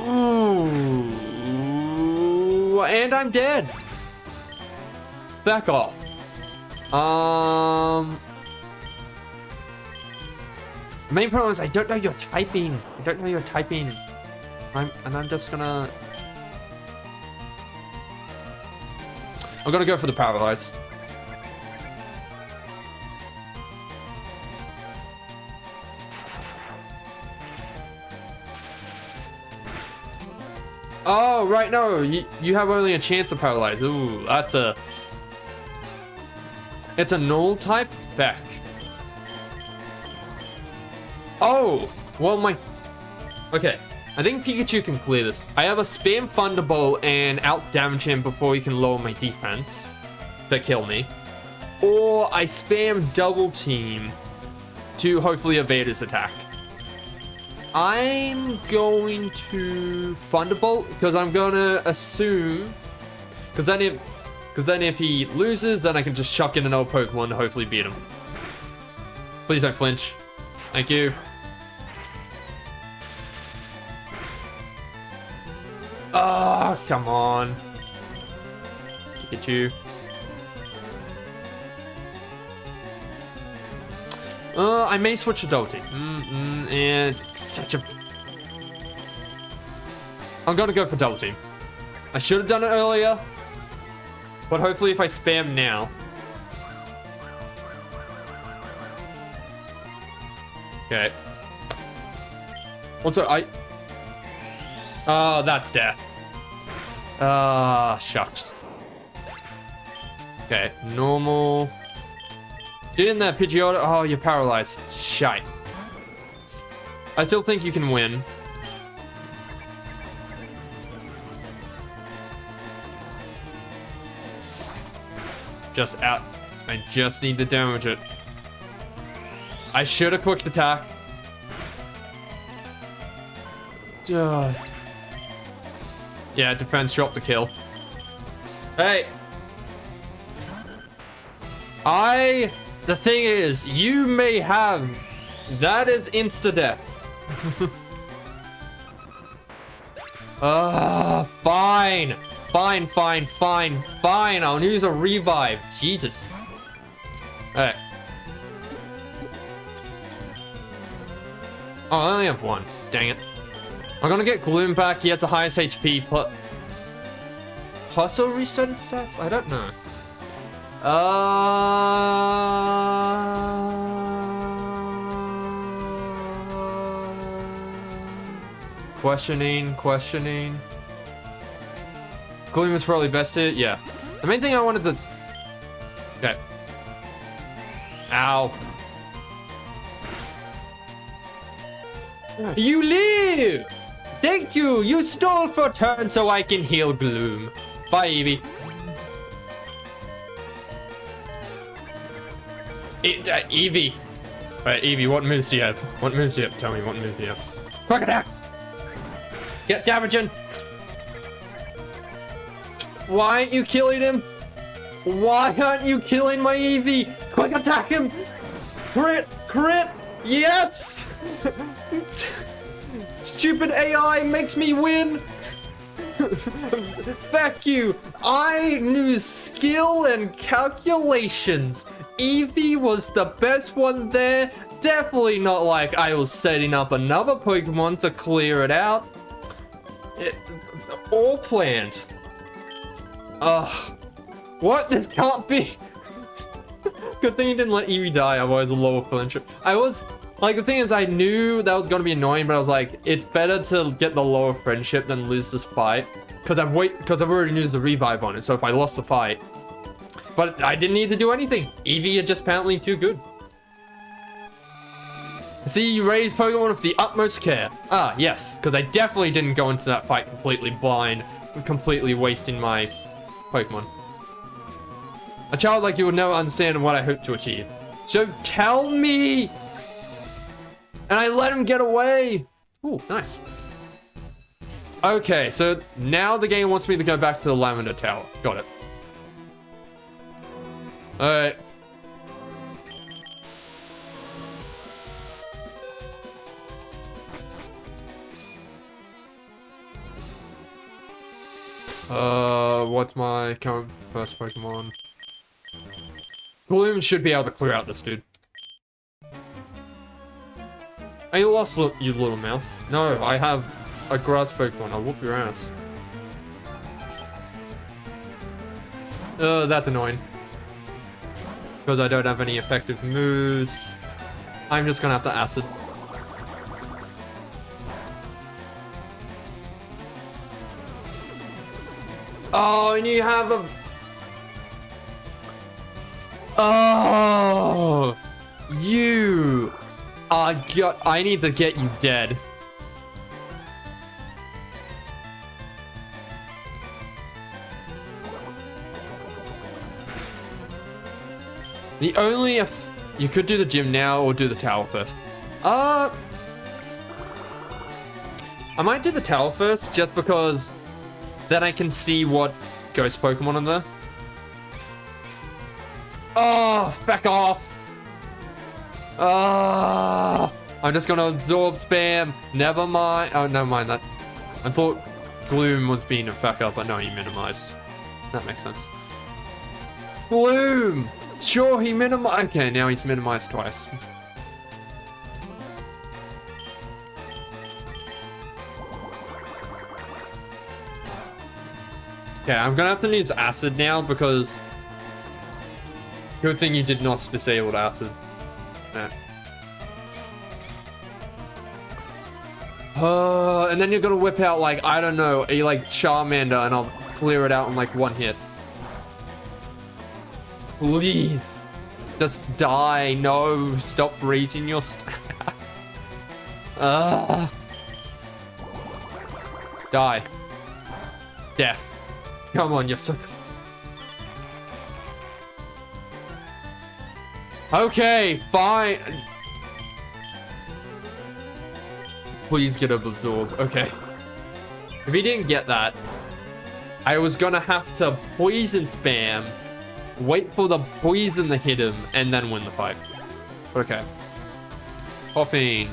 Ooh, and I'm dead. Back off. Main problem is I don't know your typing. I'm just gonna... I'm gonna go for the Paralyze. Oh, right, no. You have only a chance to Paralyze. Ooh, that's a... It's a null type? Feck. Oh! Well, my... Okay. I think Pikachu can clear this. I have a spam Thunderbolt and out-damage him before he can lower my defense to kill me. Or I spam Double Team to hopefully evade his attack. I'm going to Thunderbolt because I'm gonna assume... Because then if he loses, then I can just chuck in an old Pokemon to hopefully beat him. Please don't flinch. Thank you. Oh, come on. Pikachu. I may switch to Double Team. And such a... I'm gonna go for Double Team. I should have done it earlier. But hopefully if I spam now... Okay. Also, oh, that's death. Ah, shucks. Okay, normal. Get in there, Pidgeotto. Oh, you're paralyzed. Shite. I still think you can win. Just out. I just need to damage it. I should have quick attack. Yeah, defense drop the kill. Hey. The thing is, you may have... That is insta-death. Fine. Fine. I'll use a revive. Jesus. Alright. Oh, I only have one. Dang it. I'm gonna get Gloom back. He has the highest HP. Plus, he'll reset his stats? I don't know. Questioning. Gloom is probably best here. Yeah. The main thing I wanted to... Okay. Ow. You live! Thank you! You stole for a turn so I can heal Gloom. Bye, Eevee. Eevee. Alright, Eevee, what moves do you have? What moves do you have? Tell me, what moves do you have? Quick attack! Get damaging! Why aren't you killing him? Why aren't you killing my Eevee? Quick attack him! Crit! Crit! Yes! Stupid AI makes me win! Fuck you! I knew skill and calculations. Eevee was the best one there. Definitely not like I was setting up another Pokemon to clear it out. All planned. Ugh. What? This can't be. Good thing you didn't let Eevee die, otherwise a lower friendship. I was, like, the thing is, I knew that was gonna be annoying, but I was like, it's better to get the lower friendship than lose this fight. Because I've already used the revive on it, so if I lost the fight. But I didn't need to do anything. Eevee is just apparently too good. See, you raise Pokemon with the utmost care. Ah, yes, because I definitely didn't go into that fight completely blind, completely wasting my Pokemon. A child like you would never understand what I hope to achieve. So tell me! And I let him get away! Ooh, nice. Okay, so now the game wants me to go back to the Lavender Tower. Got it. Alright. What's my current first Pokemon? Gloom should be able to clear out this dude. I lost you little mouse. No, I have a grass Pokemon. I'll whoop your ass. That's annoying. Because I don't have any effective moves. I'm just gonna have to acid. Oh, and you have a... Oh, you are I need to get you dead. The only if you could do the gym now or do the tower first. I might do the tower first just because then I can see what ghost Pokemon are there. Oh, back off. I'm just gonna absorb spam. Never mind. Oh, never mind that. I thought Gloom was being a fuck up, but no, he minimized. That makes sense. Gloom! Sure, he minimized. Okay, now he's minimized twice. Okay, I'm gonna have to use acid now because... Good thing you did not disable acid. Yeah. And then you're gonna whip out, like, I don't know, a, like, Charmander, and I'll clear it out in, like, one hit. Please. Just die. No. Stop raising your stats. Die. Death. Come on, you're so close. Okay, fine. Please get absorb. Okay. If he didn't get that, I was gonna have to poison spam, wait for the poison to hit him, and then win the fight. Okay. Popping.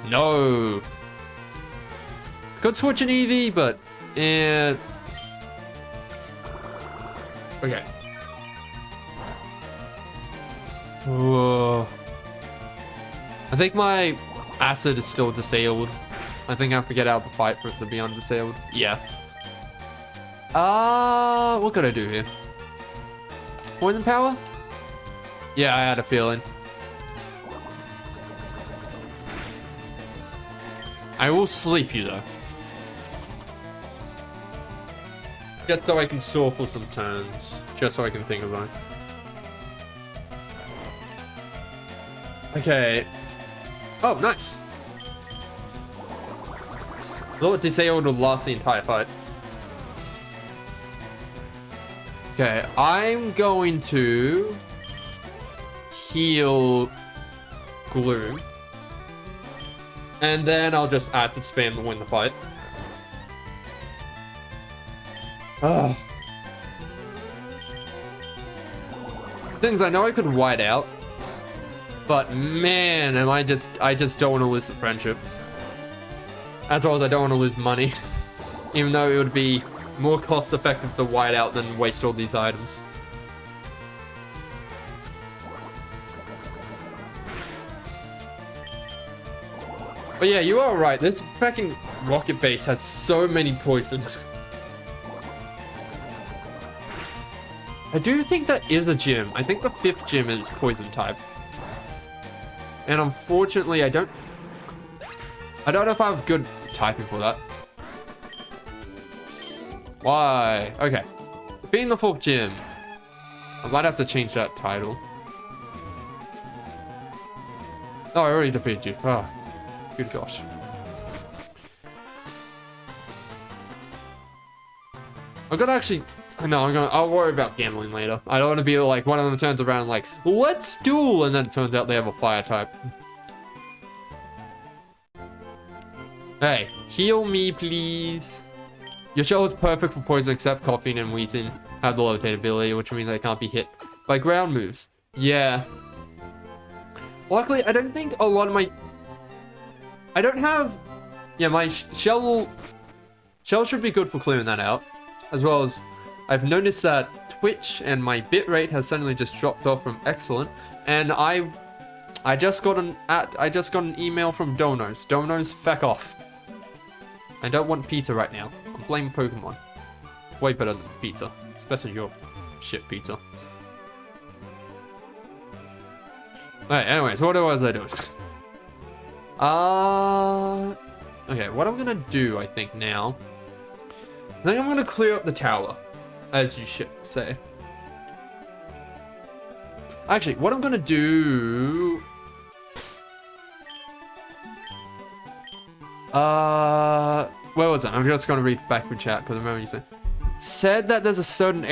No. Could switch an EV, but okay. Whoa. I think my acid is still disabled. I think I have to get out of the fight for it to be undisabled. Yeah. What could I do here? Poison power? Yeah, I had a feeling. I will sleep you though. Just so I can soar for some turns. Just so I can think of that. Okay. Oh, nice. Thought disabled would last the entire fight. Okay, I'm going to heal Gloom. And then I'll just add to spam to win the fight. Ugh. Things I know I could white out. But man, I just don't want to lose the friendship. As well as I don't want to lose money. Even though it would be more cost effective to white out than waste all these items. But yeah, you are right. This fucking rocket base has so many poisons. I do think that is a gym. I think the 5th gym is poison type. And unfortunately, I don't know if I have good typing for that. Why? Okay. Being the 4th gym. I might have to change that title. Oh, I already defeated you. Oh, good gosh. I'm gonna actually... No, I'll worry about gambling later. I don't want to be like, one of them turns around like, let's duel, and then it turns out they have a fire type. Hey, heal me, please. Your shell is perfect for poison except Coughing and Wheezing have the levitate ability, which means they can't be hit by ground moves. Yeah. Luckily, I don't think a lot of my... I don't have... Yeah, my shell should be good for clearing that out. As well as... I've noticed that Twitch and my bitrate has suddenly just dropped off from excellent, and I just got an email from Donos. Donos, feck off. I don't want pizza right now. I'm playing Pokemon. Way better than pizza, especially your shit pizza. Alright, anyways, what was I doing? Okay, what I'm gonna do, I think now. I think I'm gonna clear up the tower. As you should say. Actually, what I'm gonna do... Where was it? I'm just gonna read back from chat because I remember you said that there's a certain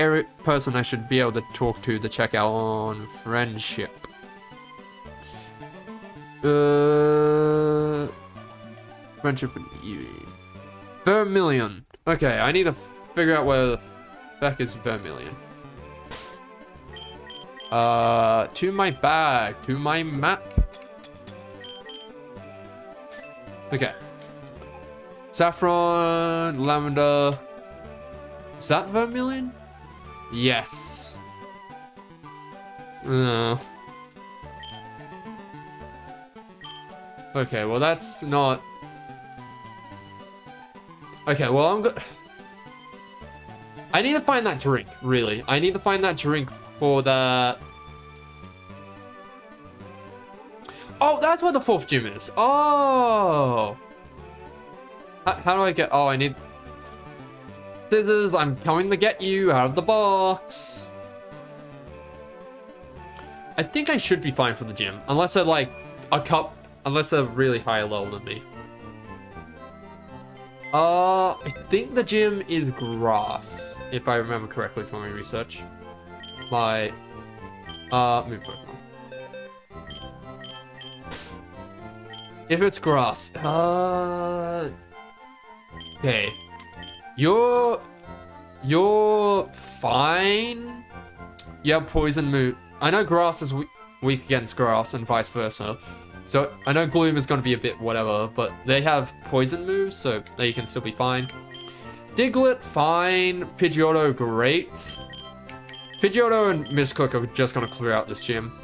person I should be able to talk to check out on friendship. Friendship with you. Vermilion. Okay, I need to figure out where the back is Vermilion. To my bag, to my map. Okay. Saffron, lavender. Is that Vermilion? Yes. Okay, well that's not... Okay, well I'm good. I need to find that drink, really. I need to find that drink for the... Oh, that's what the 4th gym is. Oh! How do I get... Oh, I need... Scissors, I'm coming to get you out of the box. I think I should be fine for the gym. Unless they're like a cup... Unless they're really higher level than me. I think the gym is grass, if I remember correctly from my research. My, move Pokemon. If it's grass, okay. You're fine. You have poison move. I know grass is weak against grass and vice versa. So, I know Gloom is going to be a bit whatever, but they have poison moves, so they can still be fine. Diglett, fine. Pidgeotto, great. Pidgeotto and Mistclick are just going to clear out this gym.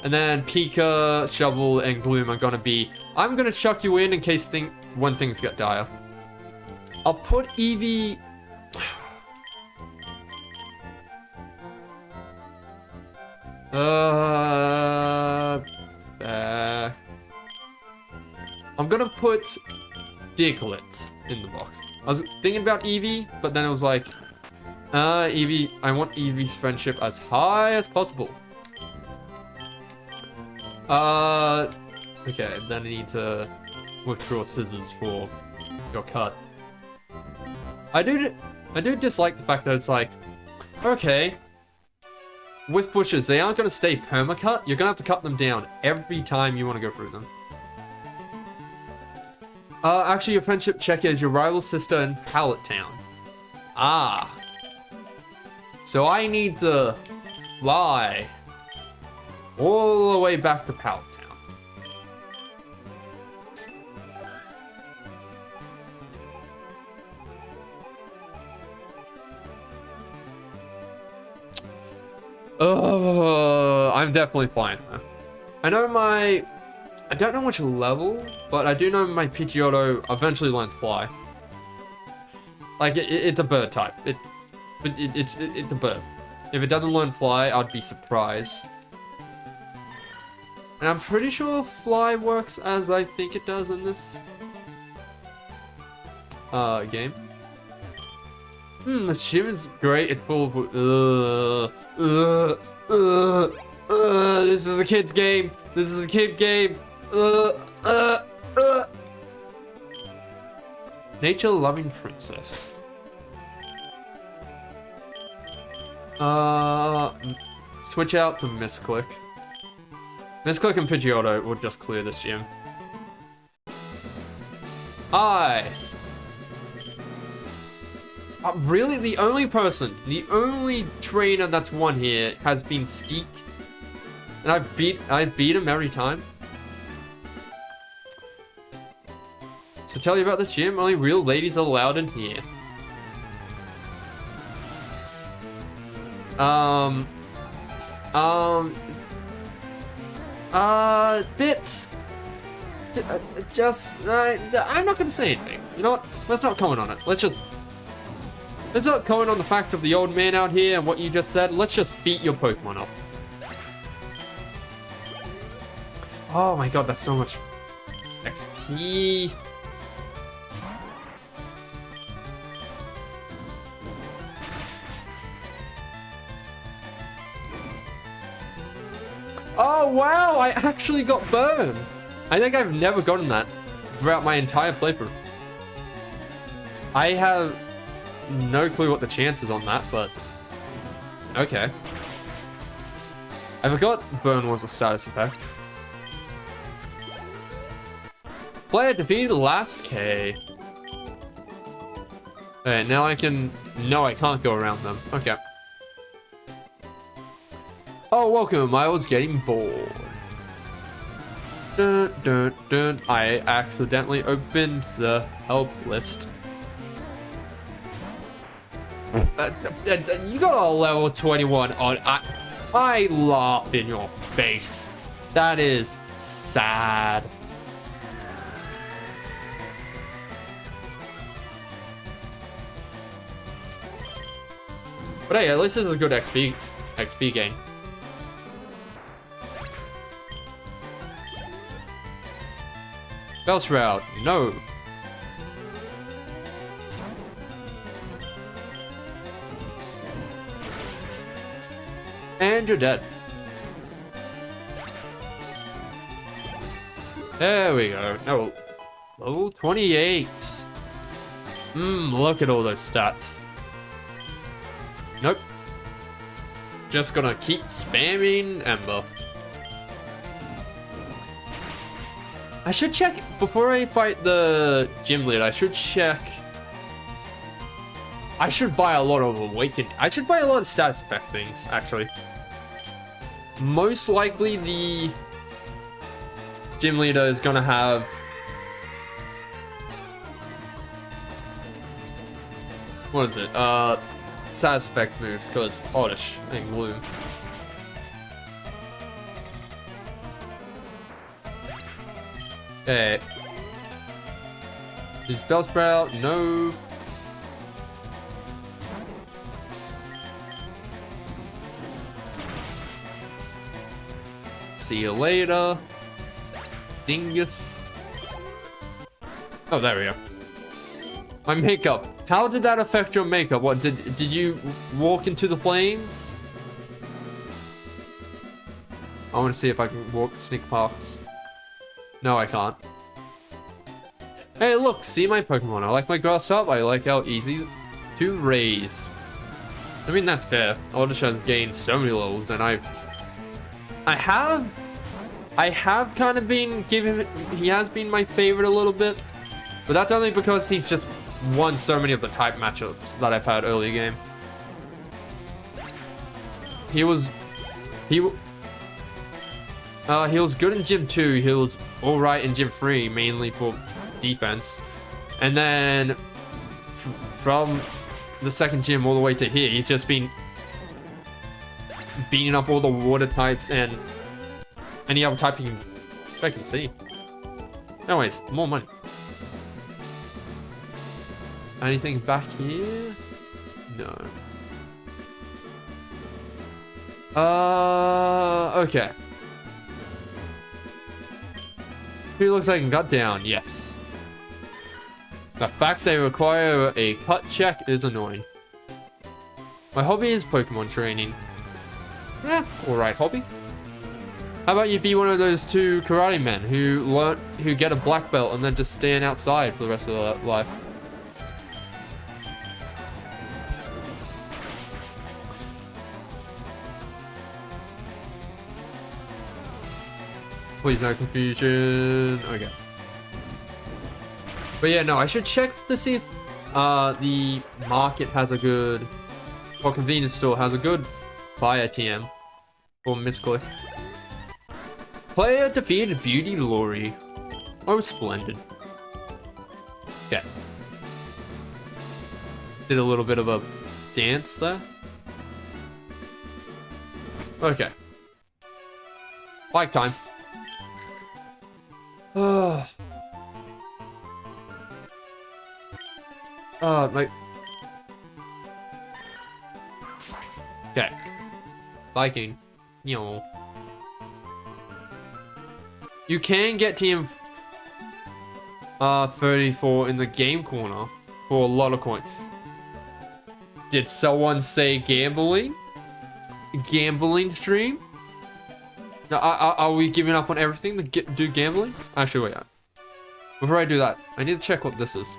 And then Pika, Shovel, and Gloom are going to be... I'm going to chuck you in case when things get dire. I'll put Eevee... I'm gonna put Diglett in the box. I was thinking about Eevee, but then it was like, Eevee, I want Eevee's friendship as high as possible. Okay, then I need to withdraw scissors for your cut. I do dislike the fact that it's like, okay, with bushes, they aren't going to stay permacut. You're going to have to cut them down every time you want to go through them. Actually, your friendship check is your rival sister in Pallet Town. Ah. So I need to fly all the way back to Pallet Town. I'm definitely flying there. I don't know which level, but I do know my Pidgeotto eventually learns to fly. Like, it's a bird type. It's a bird. If it doesn't learn fly, I'd be surprised. And I'm pretty sure fly works as I think it does in this game. This gym is great. It's full of this is a kid's game. This is a kid game. Nature-loving princess. Switch out to Misclick. Misclick and Pidgeotto will just clear this gym. Really? The only trainer that's won here has been Steak. And I've beat him every time. So tell you about this gym, only real ladies are allowed in here. Bits. I'm not gonna say anything. You know what? Let's not comment on it. Let's not comment on the fact of the old man out here and what you just said. Let's just beat your Pokemon up. Oh my god, that's so much XP. Oh wow, I actually got burned. I think I've never gotten that throughout my entire playthrough. I have no clue what the chances on that, but okay. I forgot burn was a status effect. Player defeated last K. Okay, now I can... No, I can't go around them. Okay. Oh, welcome. I was getting bored. Dun, dun, dun. I accidentally opened the help list. You got a level 21 on... I laugh in your face. That is sad. But hey, at least this is a good XP gain. Bellsprout, no. And you're dead. There we go. No, level 28. Look at all those stats. Nope. Just gonna keep spamming Ember. I should check before I fight the gym leader. I should check. I should buy a lot of awakening. I should buy a lot of status effect things, actually. Most likely the gym leader is gonna have what is it? Status effect moves, because Oddish and Gloom. Okay. Is Bellsprout? No. See you later. Dingus. Oh, there we go. My makeup. How did that affect your makeup? What did you walk into the flames? I want to see if I can walk sneak past. No, I can't. Hey, look, see my Pokemon. I like my grass type. I like how easy to raise. I mean, that's fair. Oddish has gained so many levels, and I have kind of been giving. He has been my favorite a little bit, but that's only because he's just won so many of the type matchups that I've had early game. He was good in Gym 2. He was all right in Gym 3, mainly for defense, and then from the second gym all the way to here, he's just been beating up all the water types and any other type I can see. Anyways, more money. Anything back here? No. Okay. Who looks like a gut down? Yes. The fact they require a cut check is annoying. My hobby is Pokemon training. Eh, alright hobby. How about you be one of those two karate men who get a black belt and then just stand outside for the rest of their life? Please no confusion. Okay. But yeah, no, I should check to see if the market has a good, or convenience store has a good fire TM for misclick. Player defeated Beauty Lori. Oh, splendid. Okay. Did a little bit of a dance there. Okay. Bike time. Like. Okay. Viking. You know. You can get TM 34 in the game corner for a lot of coins. Did someone say gambling? Gambling stream? Now, are we giving up on everything to do gambling? Actually, wait. Before I do that, I need to check what this is.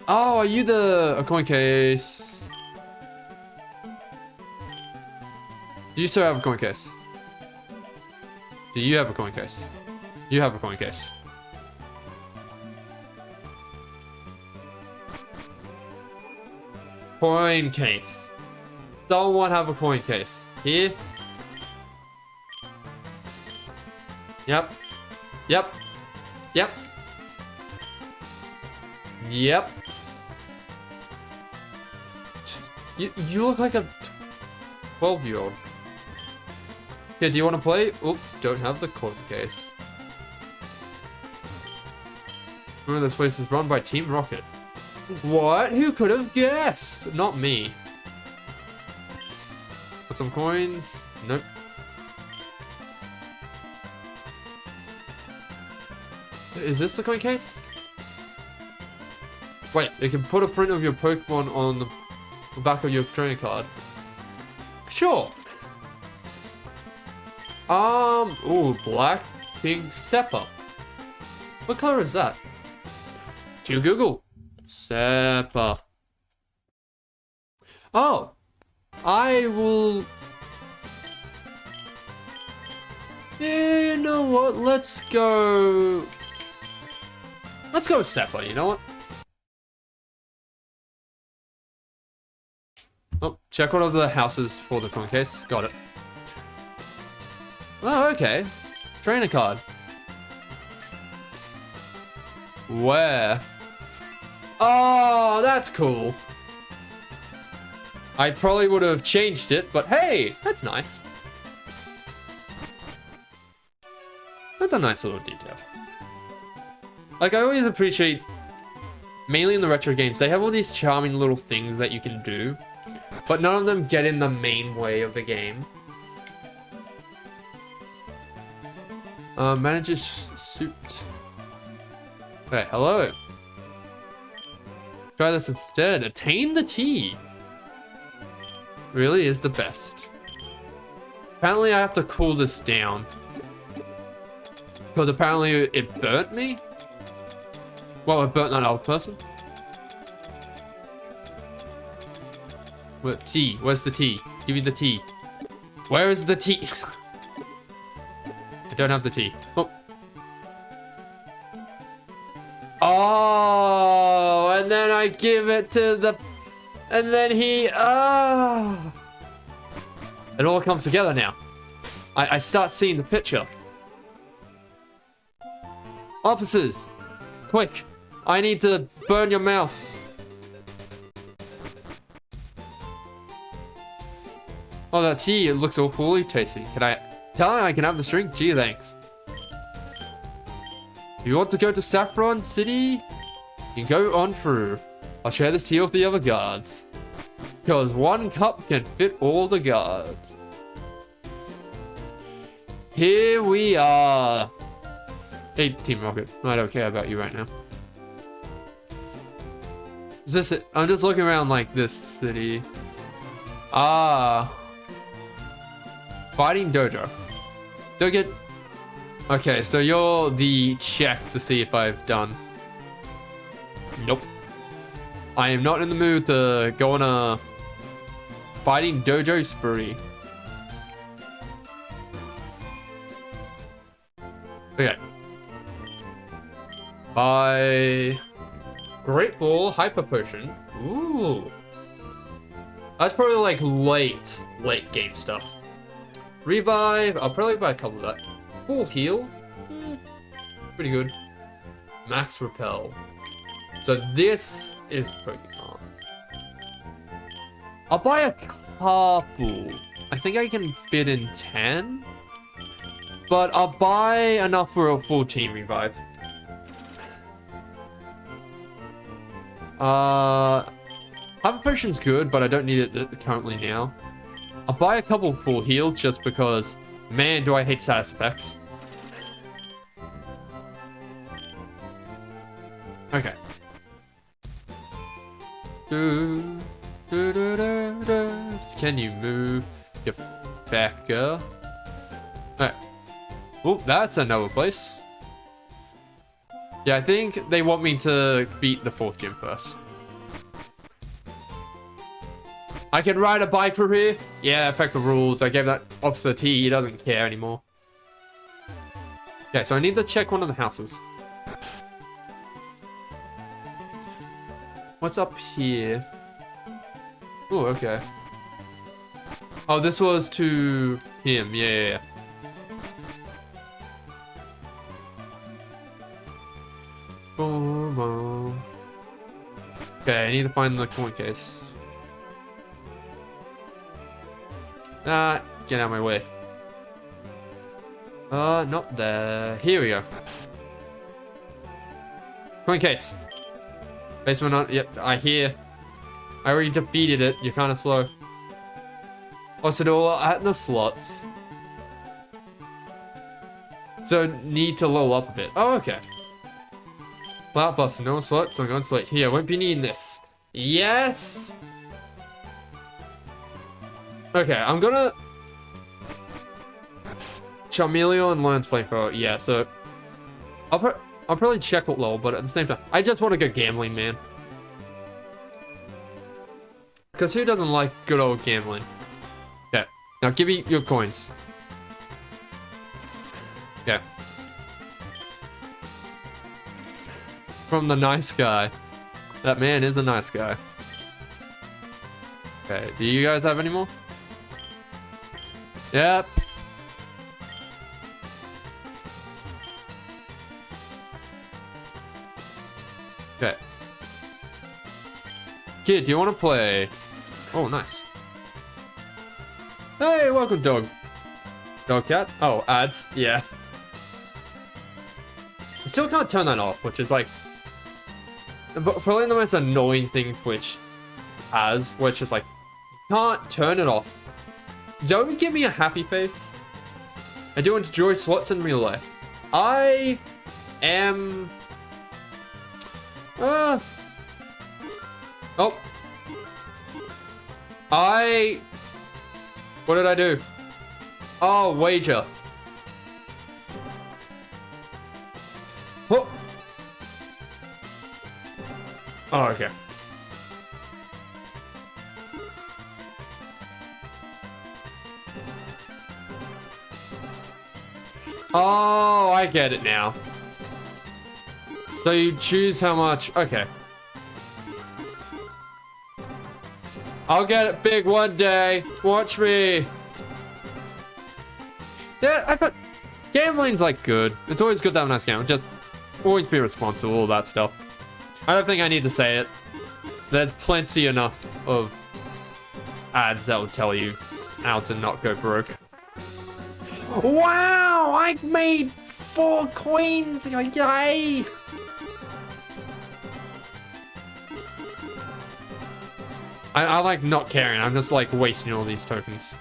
Oh, are you a coin case? Do you still have a coin case? Do you have a coin case? You have a coin case. Coin case. Someone have a coin case. Here. Yep. Yep. Yep. Yep. You look like a 12-year-old. Okay, do you want to play? Oops, don't have the coin case. Remember, this place is run by Team Rocket. What? Who could have guessed? Not me. Put some coins. Nope. Is this the coin case? Wait, you can put a print of your Pokemon on the back of your trainer card. Sure. Ooh, black pink Seppa. What color is that? To Google. Seppa. Oh, I will. Yeah, you know what? Let's go. Let's go with Seppa. You know what? Oh, check one of the houses for the coin case. Got it. Oh, okay. Trainer card. Where? Oh, that's cool. I probably would have changed it, but hey, that's nice. That's a nice little detail. Like, I always appreciate, mainly in the retro games, they have all these charming little things that you can do, but none of them get in the main way of the game. Manager's suit. Hey, hello. Try this instead. Attain the tea. Really is the best. Apparently I have to cool this down. Because apparently it burnt me. Well, it burnt that other person. What, tea? Where's the tea? Give me the tea. Where is the tea? I don't have the tea. Oh. Oh, and then I give it to the... And then he... It all comes together now. I start seeing the picture. Officers, quick. I need to burn your mouth. Oh, that tea, it looks awfully tasty. Can I... Tell him I can have the drink? Gee, thanks. You want to go to Saffron City? You can go on through. I'll share this tea with the other guards. Because one cup can fit all the guards. Here we are. Hey, Team Rocket. I don't care about you right now. Is this it? I'm just looking around like this city. Ah. Fighting Dojo. Don't get... Okay, so you're the check to see if I've done. Nope. I am not in the mood to go on a fighting dojo spree. Okay. By Great Ball Hyper Potion. Ooh. That's probably like late game stuff. Revive. I'll probably buy a couple of that. Full heal. Pretty good. Max Repel. So this is Pokemon. I'll buy a couple. I think I can fit in 10. But I'll buy enough for a full team revive. Hyper Potion's good, but I don't need it currently now. I'll buy a couple full heals just because, man, do I hate status effects. Okay. Can you move your fecker? Alright. Oh, that's another place. Yeah, I think they want me to beat the 4th gym first. I can ride a bike for here. Yeah, affect the rules. I gave that officer T. He doesn't care anymore. Okay, so I need to check one of the houses. What's up here? Oh, okay. Oh, this was to him. Yeah. Okay, I need to find the coin case. Ah, get out of my way. Not there. Here we go. Coin case. Basement on. Yep, I hear. I already defeated it. You're kind of slow. Also, they're at the slots. So, need to level up a bit. Oh, okay. Flat Buster, no slots. I'm going to like here. I won't be needing this. Yes. Okay, I'm gonna Charmeleon learns Flamethrower. Yeah, so I'll probably check what level, but at the same time, I just want to go gambling, man. Because who doesn't like good old gambling? Okay, now give me your coins. Okay. From the nice guy. That man is a nice guy. Okay, do you guys have any more? Yep. Okay. Kid, do you want to play? Oh, nice. Hey, welcome, dog. Dog cat? Oh, ads. Yeah. I still can't turn that off, which is like probably the most annoying thing Twitch has, which is like, you can't turn it off. Don't give me a happy face. I do enjoy slots in real life. I am... Oh. What did I do? Oh, wager. Oh. Oh, okay. Oh, I get it now. So you choose how much. Okay. I'll get it big one day. Watch me. Yeah, I thought gambling's like good. It's always good to have a nice gamble. Just always be responsible, all that stuff. I don't think I need to say it. There's plenty enough of ads that will tell you how to not go broke. Wow, I made 4 coins. Yay. I like not caring. I'm just like wasting all these tokens.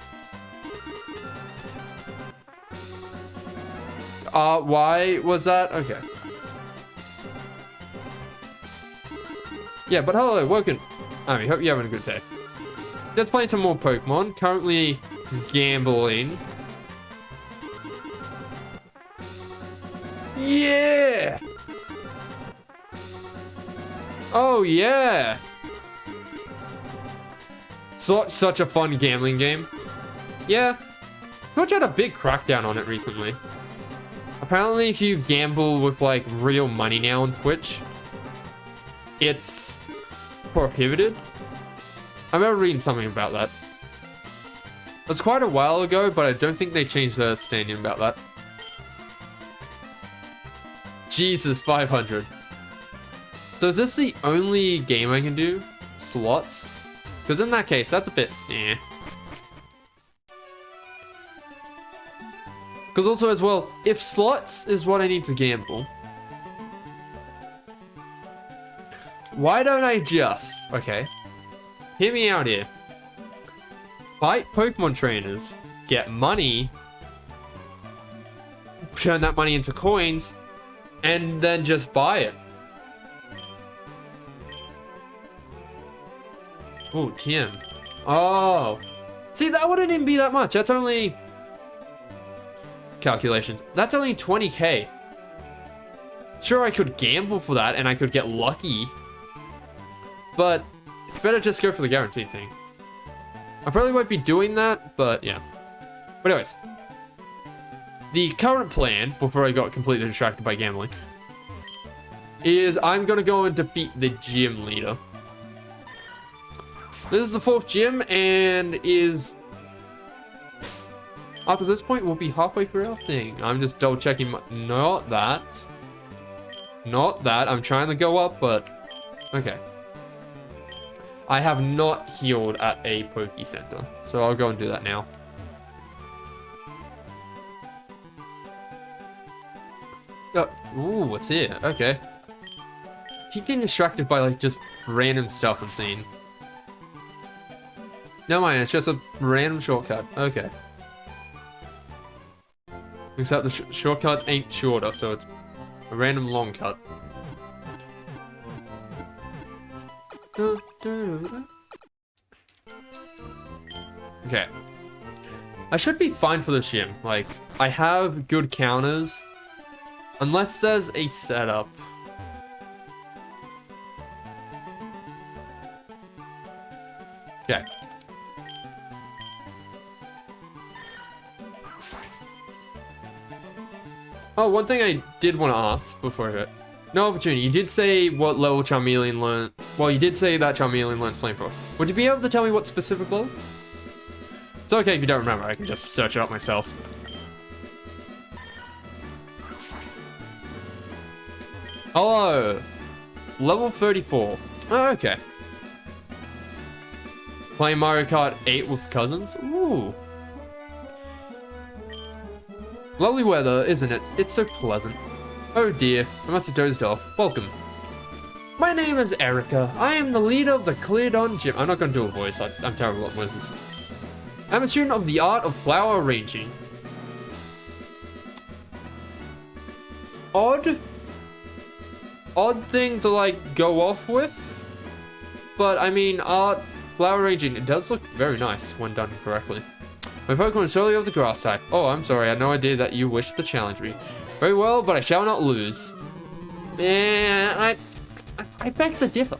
Why was that? Okay. Yeah, but hello, welcome. I hope you're having a good day. Let's play some more Pokemon. Currently gambling. Yeah! Oh, yeah! Such a fun gambling game. Yeah. Twitch had a big crackdown on it recently. Apparently, if you gamble with, like, real money now on Twitch, it's prohibited. I remember reading something about that. It was quite a while ago, but I don't think they changed their standing about that. Jesus, 500. So is this the only game I can do? Slots? Because in that case, that's a bit eh. Because also as well, if slots is what I need to gamble, why don't I just, okay, hear me out here. Fight Pokemon trainers, get money, turn that money into coins, and then just buy it. Oh, Tim. Oh. See, that wouldn't even be that much. That's only... Calculations. That's only 20k. Sure, I could gamble for that and I could get lucky. But it's better just go for the guaranteed thing. I probably won't be doing that, but yeah. But anyways. The current plan, before I got completely distracted by gambling, is I'm going to go and defeat the gym leader. This is the 4th gym, and is... After this point, we'll be halfway through our thing. I'm just double checking my... Not that. Not that. I'm trying to go up, but... Okay. I have not healed at a Poke Center, so I'll go and do that now. Ooh, what's here? Okay. Keep getting distracted by, like, just random stuff I'm seeing. Never mind, it's just a random shortcut. Okay. Except the shortcut ain't shorter, so it's a random long cut. Okay. I should be fine for this gym. Like, I have good counters. Unless there's a setup. Okay. Oh, one thing I did want to ask before I... No opportunity. You did say what level Charmeleon learned. Well, you did say that Charmeleon learns Flamethrower. Would you be able to tell me what specific level? It's okay if you don't remember. I can just search it up myself. Hello. Level 34. Oh, okay. Playing Mario Kart 8 with cousins? Ooh. Lovely weather, isn't it? It's so pleasant. Oh dear, I must have dozed off. Welcome. My name is Erica. I am the leader of the Cleardon Gym. I'm not going to do a voice. I'm terrible at voices. I'm a student of the art of flower arranging. Odd thing to, like, go off with. But, I mean, flower arranging, it does look very nice when done correctly. My Pokemon is solely of the grass type. Oh, I'm sorry. I had no idea that you wished to challenge me. Very well, but I shall not lose. Yeah, I beg to differ.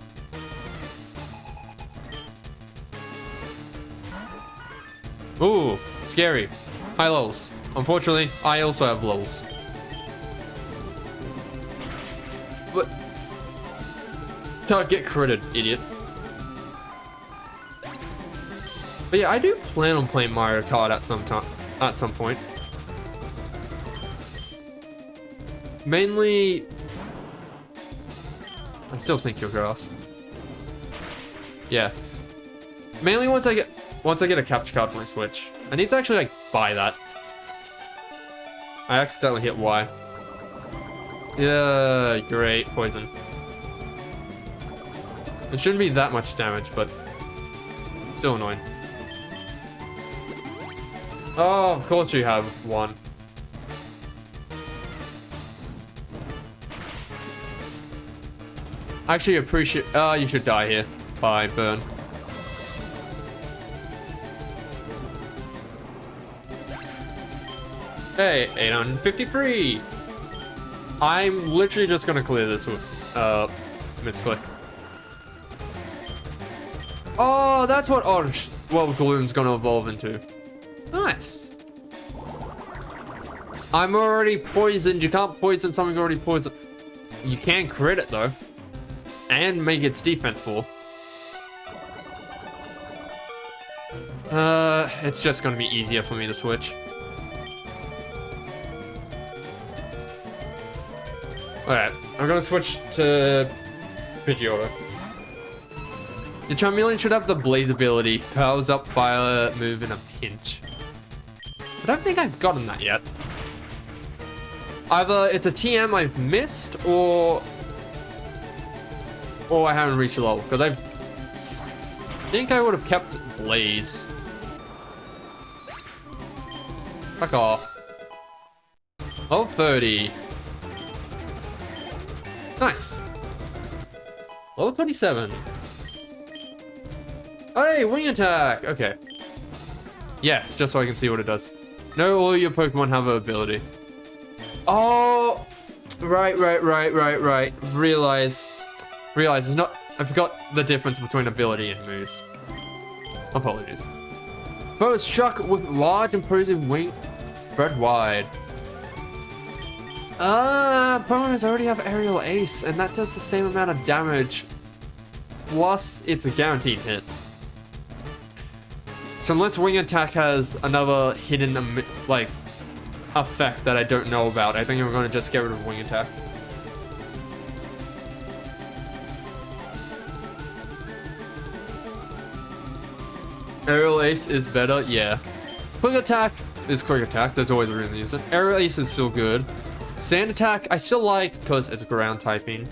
Ooh, scary. High levels. Unfortunately, I also have levels. But can't get critted, idiot. But yeah, I do plan on playing Mario Kart at some point. Mainly, I still think you're grass. Yeah. Mainly once I get a capture card for my Switch. I need to actually like buy that. I accidentally hit Y. Yeah, great poison. It shouldn't be that much damage, but still annoying. Oh, of course you have one. Actually appreciate. You should die here. Bye, burn. Hey, 853. I'm literally just gonna clear this with misclick. Oh, that's what orange. What Gloom's gonna evolve into. Nice. I'm already poisoned. You can't poison something already poisoned. You can crit it though, and make its defense full. It's just gonna be easier for me to switch. Alright, I'm gonna switch to Pidgeotto. The Charmeleon should have the Blaze ability, powers up fire move in a pinch. I don't think I've gotten that yet. Either it's a TM I've missed, or I haven't reached the level, because I think I would have kept Blaze. Fuck off. Oh, 30. Nice. Level 27. Hey, wing attack. Okay. Yes, just so I can see what it does. No, all your Pokemon have an ability. Oh, right. Realize it's not. I forgot the difference between ability and moves. Apologies. Both struck with large imposing wing, spread wide. Pokemon already have Aerial Ace, and that does the same amount of damage. Plus, it's a guaranteed hit. So unless Wing Attack has another hidden, like, effect that I don't know about, I think I'm going to just get rid of Wing Attack. Aerial Ace is better, yeah. Quick Attack is Quick Attack, there's always a reason to use it. Aerial Ace is still good. Sand Attack, I still like because it's ground typing.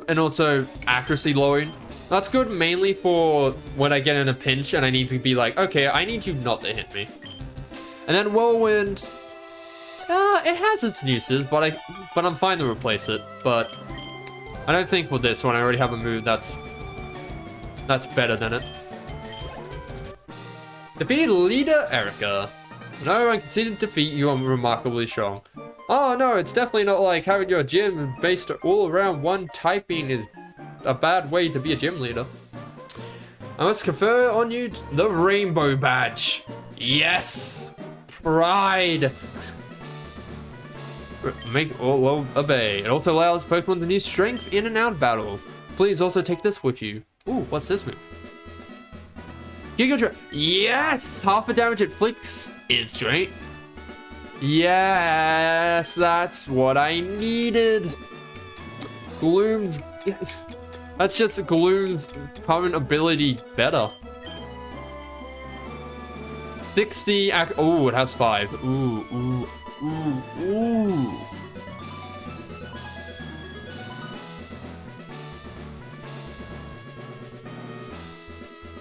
And also accuracy lowering. That's good mainly for when I get in a pinch and I need to be like, okay, I need you not to hit me. And then Whirlwind, it has its uses, but I'm fine to replace it. But I don't think for this one I already have a move that's better than it. Defeated leader Erica. No, I conceded defeat. You are remarkably strong. Oh no, it's definitely not like having your gym based all around one typing is a bad way to be a gym leader. I must confer on you the rainbow badge. Yes! Pride! Make all obey. It also allows Pokemon to use strength in and out of battle. Please also take this with you. Ooh, what's this move? Giga Drop. Yes! Half the damage it flicks is straight. Yes, that's what I needed. Gloom's... That's just Gloom's current ability better. 60... Oh, it has 5. Ooh.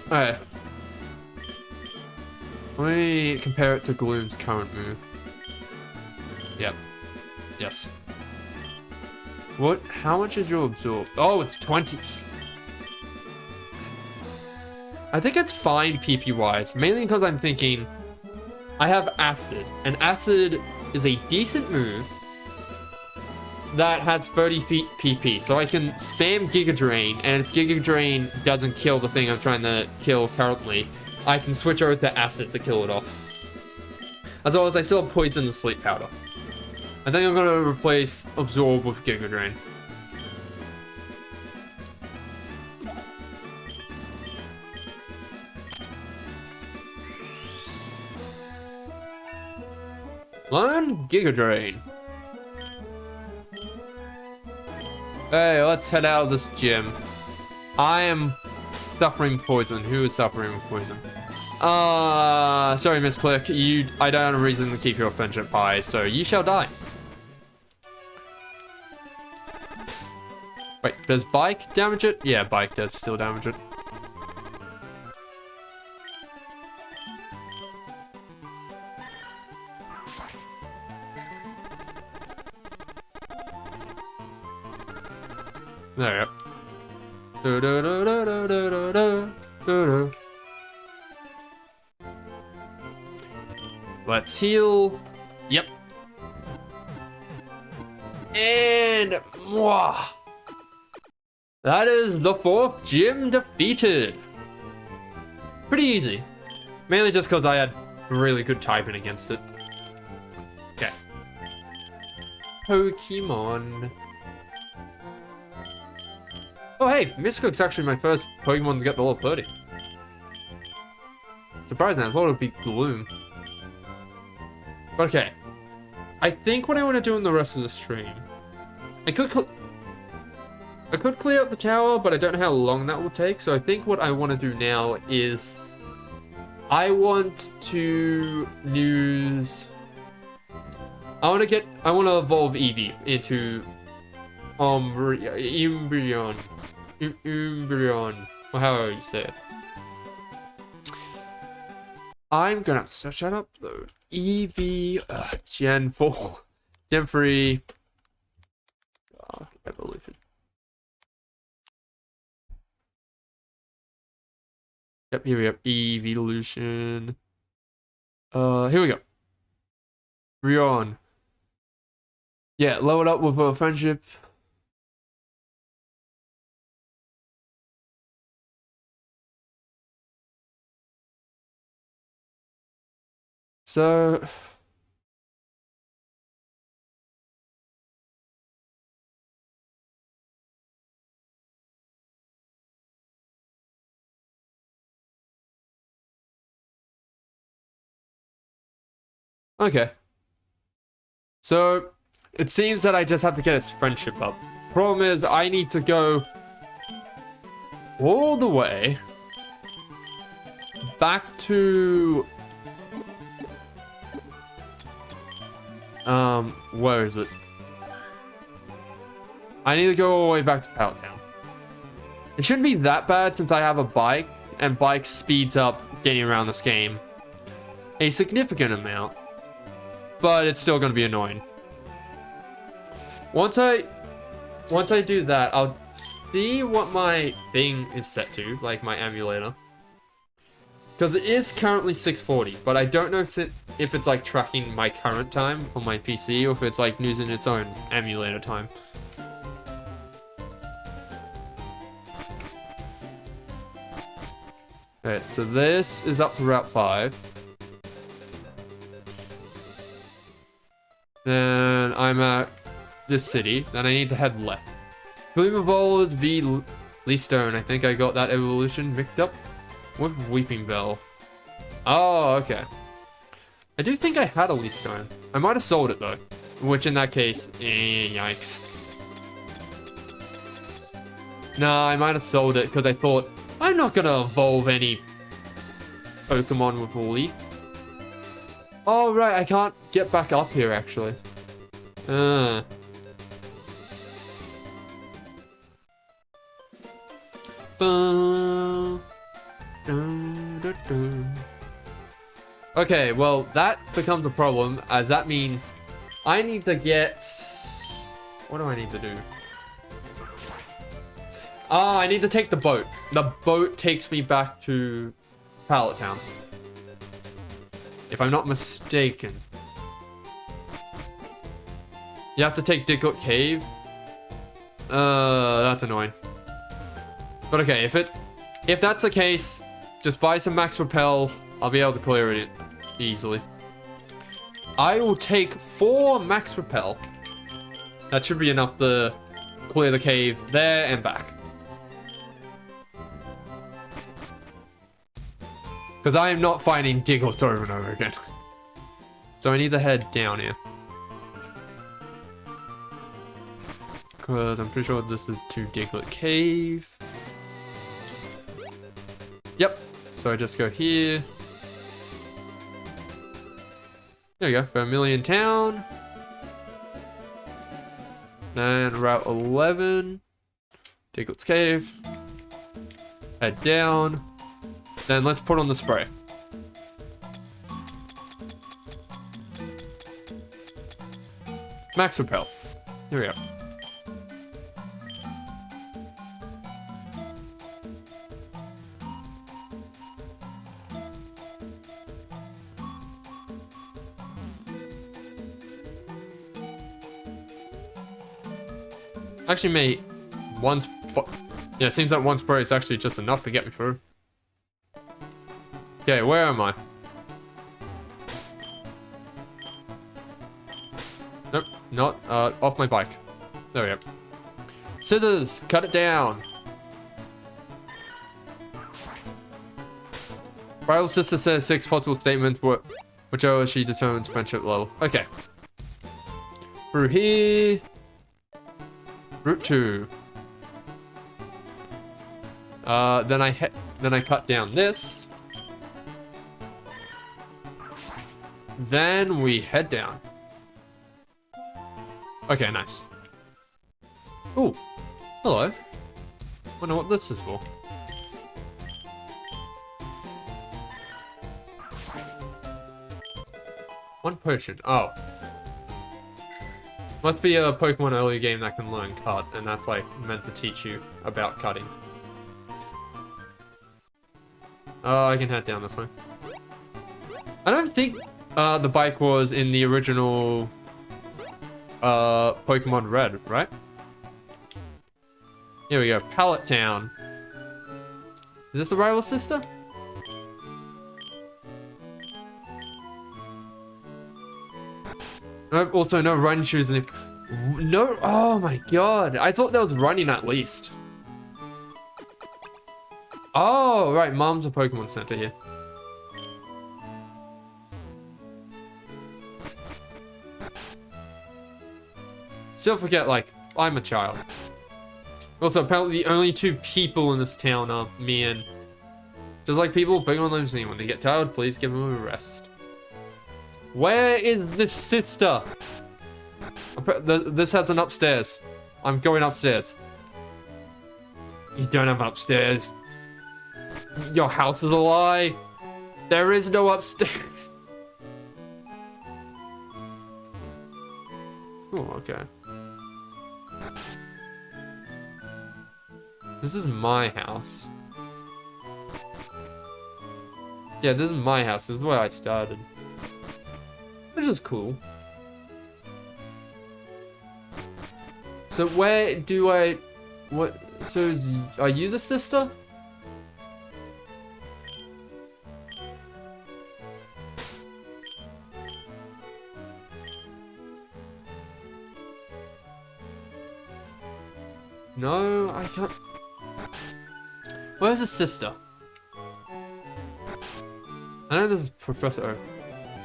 Alright. Let me compare it to Gloom's current move. Yep. Yes. What? How much is your absorb? Oh, it's 20. I think it's fine PP wise, mainly because I'm thinking I have Acid, and Acid is a decent move, that has 30 feet PP, so I can spam Giga Drain, and if Giga Drain doesn't kill the thing I'm trying to kill currently, I can switch over to Acid to kill it off. As well as I still have Poison and Sleep Powder. I think I'm gonna replace Absorb with Giga Drain. Learn Giga Drain. Hey, let's head out of this gym. I am suffering poison. Who is suffering with poison? Sorry, Miss Click. I don't have a reason to keep your friendship high, so you shall die. Wait, does Bike damage it? Yeah, Bike does still damage it. There we go. Let's heal. Yep. And mwah. That is the 4th gym defeated. Pretty easy. Mainly just because I had really good typing against it. Okay. Pokemon. Oh hey, Mysticook's actually my first Pokemon to get the level 30. Surprising, I thought it would be Gloom. Okay. I think what I want to do in the rest of the stream... I could clear up the tower, but I don't know how long that will take, so I think what I want to do now is... I want to use... I want to evolve Eevee into... Umbreon. Umbreon. Or however you say it. I'm gonna have to search that up though. Eevee, Gen 4. Gen 3. Evolution. Yep, here we have Evolution. Here we go. Rion. Yeah, leveled up with a friendship. So okay. So it seems that I just have to get its friendship up. Problem is I need to go all the way back to where is it? I need to go all the way back to Pallet Town. It shouldn't be that bad since I have a bike, and bike speeds up getting around this game a significant amount, but it's still going to be annoying. Once I do that, I'll see what my thing is set to, like my emulator. Because it is currently 6:40, but I don't know if it's like tracking my current time on my PC or if it's like using its own emulator time. Alright, so this is up to Route 5. Then I'm at this city, then I need to head left. Gleam of Balls v Leastone. I think I got that evolution mixed up with Weeping Bell. Oh, okay. I do think I had a Leastone. I might have sold it though. Which in that case, yikes. Nah, I might have sold it because I thought, I'm not gonna evolve any Pokemon with a leaf. Oh right, I can't get back up here actually. Okay, well, that becomes a problem, as that means I need to get... What do I need to do? Ah, I need to take the boat. The boat takes me back to Pallet Town, if I'm not mistaken. You have to take Diglett Cave. That's annoying. But okay, if that's the case, just buy some max repel. I'll be able to clear it easily. I will take 4 max repel. That should be enough to clear the cave there and back. Because I am not finding Diglett over and over again. So I need to head down here. Because I'm pretty sure this is to Diglett Cave. Yep. So I just go here. There we go. Vermilion Town. Then Route 11. Diglett's Cave. Head down. Then let's put on the spray. Max repel. Here we go. Actually, mate, yeah, it seems like one spray is actually just enough to get me through. Okay, where am I? Nope, not, off my bike. There we go. Scissors, cut it down. Rival sister says 6 possible statements, whichever she determines friendship level. Okay. Through here. Route 2. Then I cut down this. Then we head down. Okay, nice. Ooh, hello. Wonder what this is for. One potion. Oh. Must be a Pokemon early game that can learn cut, and that's like meant to teach you about cutting. Oh, I can head down this way. I don't think the bike was in the original Pokemon Red, right? Here we go, Pallet Town. Is this a rival sister? Also, no running shoes. No, oh my god. I thought there was running at least. Oh, right. Mom's a Pokemon Center here. Still forget, like, I'm a child. Also, apparently the only 2 people in this town are me and... Just like people, Pokemon lives me. When they get tired, please give them a rest. Where is this sister? This has an upstairs. I'm going upstairs. You don't have an upstairs. Your house is a lie. There is no upstairs. Oh, okay. This is my house. Yeah, this is my house. This is where I started. Which is cool. So where do I... What... So are you the sister? No, I can't... Where's the sister? I know this is Professor O.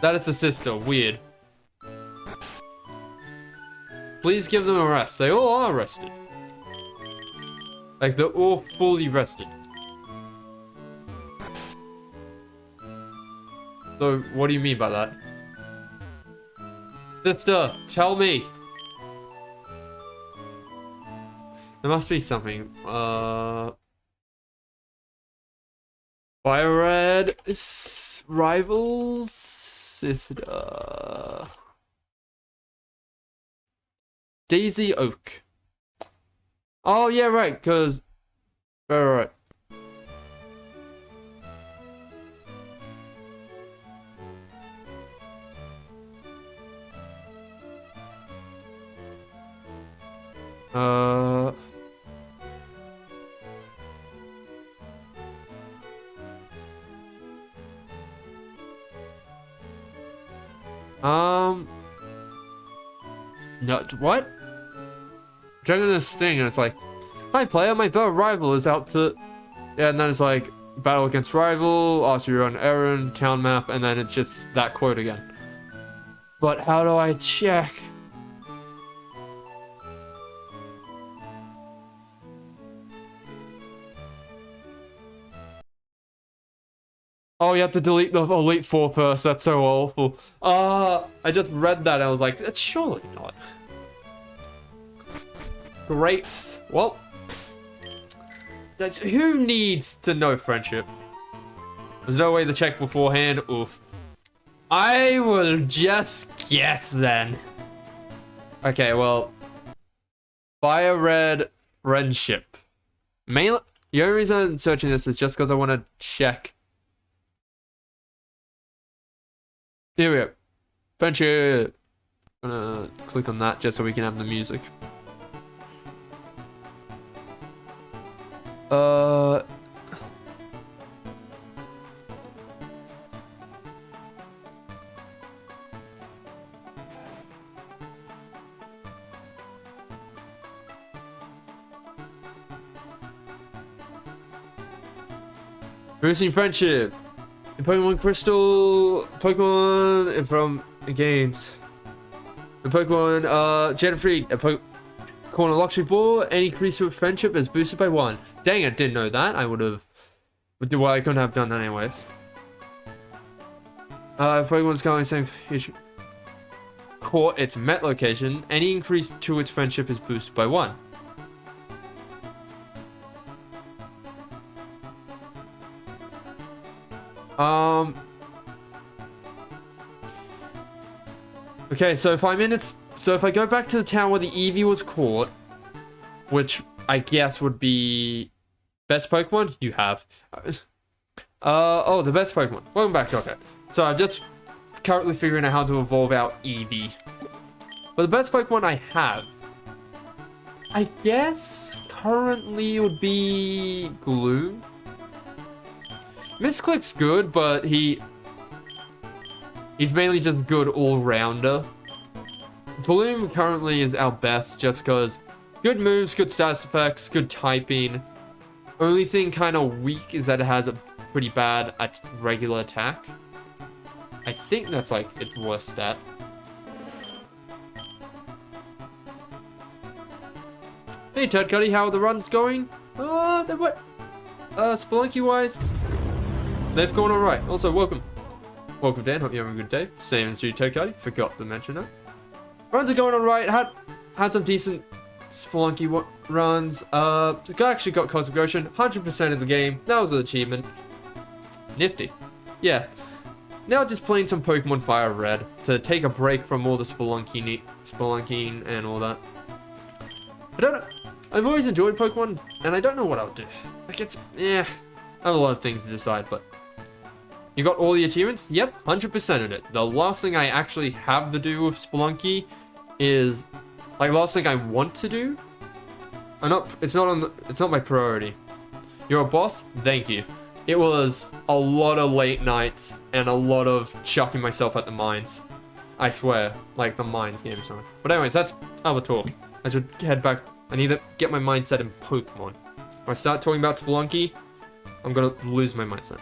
That is the sister. Weird. Please give them a rest. They all are rested. Like, they're all fully rested. So, what do you mean by that? Sister, tell me. There must be something. FireRed rivals sister. Daisy Oak. Oh yeah, right. Cause right. Uh... No, what? Checking this thing and it's like, hi player, my battle rival is out to... Yeah, and then it's like, battle against rival, after your own errand, town map, and then it's just that quote again. But how do I check? Oh, you have to delete the Elite Four first. That's so awful. I just read that and I was like, that's surely not. Great. Well, who needs to know friendship? There's no way to check beforehand. Oof. I will just guess then. Okay, well, FireRed friendship. Mainly, the only reason I'm searching this is just because I want to check. Here we go. Friendship. I'm gonna click on that just so we can have the music. Boosting friendship. In Pokemon Crystal, Pokemon from games. In Pokemon Gen 3, a Pokemon Luxury Ball, any increase with friendship is boosted by 1. Dang, I didn't know that. I would have. Well, I couldn't have done that anyways. Pokemon's going same issue. Caught its Met location, any increase to its friendship is boosted by 1. Okay, so if I'm in its... So if I go back to the town where the Eevee was caught, which I guess would be... Best Pokemon? You have. Oh, the best Pokemon. Welcome back, okay. So I'm just currently figuring out how to evolve out Eevee. But the best Pokemon I have... I guess currently would be Gloom. Misclick's good, but he's mainly just good all-rounder. Bloom currently is our best just because good moves, good status effects, good typing. Only thing kind of weak is that it has a pretty bad regular attack. I think that's like its worst stat. Hey Ted Cuddy, how are the runs going? Spelunky-wise, they've gone alright. Also, welcome. Welcome, Dan. Hope you're having a good day. Same as you, Ted Cuddy. Forgot to mention that. Runs are going alright. Had some decent Spelunky runs. Actually got Cosmic Ocean. 100% of the game. That was an achievement. Nifty. Yeah. Now just playing some Pokemon Fire Red to take a break from all the spelunking and all that. I don't know. I've always enjoyed Pokemon, and I don't know what I would do. Like, I have a lot of things to decide, but... You got all the achievements? Yep, 100% of it. The last thing I actually have to do with Spelunky is... Like, last thing I want to do? It's not my priority. You're a boss? Thank you. It was a lot of late nights and a lot of chucking myself at the mines. I swear. Like, the mines game so much. But anyways, that's other talk. I should head back. I need to get my mindset in Pokemon. If I start talking about Spelunky, I'm gonna lose my mindset.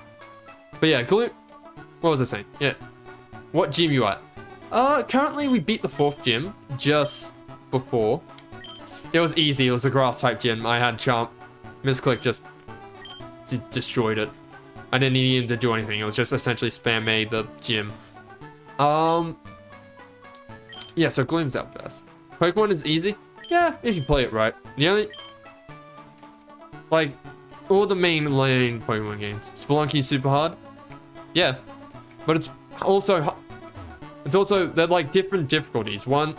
But yeah, what was I saying? Yeah. What gym you at? Currently we beat the 4th gym just before. It was easy. It was a grass type gym. I had Charm. Misclick just destroyed it. I didn't need him to do anything. It was just essentially spam made the gym. Yeah, so Gloom's out best. Pokemon is easy. Yeah, if you play it right. The only... Like, all the main lane Pokemon games. Spelunky's super hard. Yeah. But it's also... They're like different difficulties. One,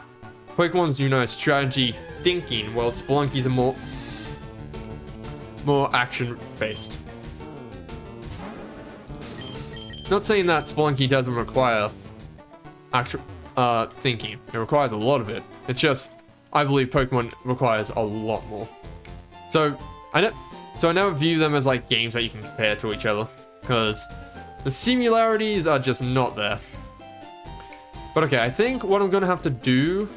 Pokemon's, strategy thinking, while Spelunky's are more action-based. Not saying that Spelunky doesn't require actual thinking. It requires a lot of it. It's just I believe Pokemon requires a lot more. So I never view them as like games that you can compare to each other, because the similarities are just not there. But okay, I think what I'm gonna have to do,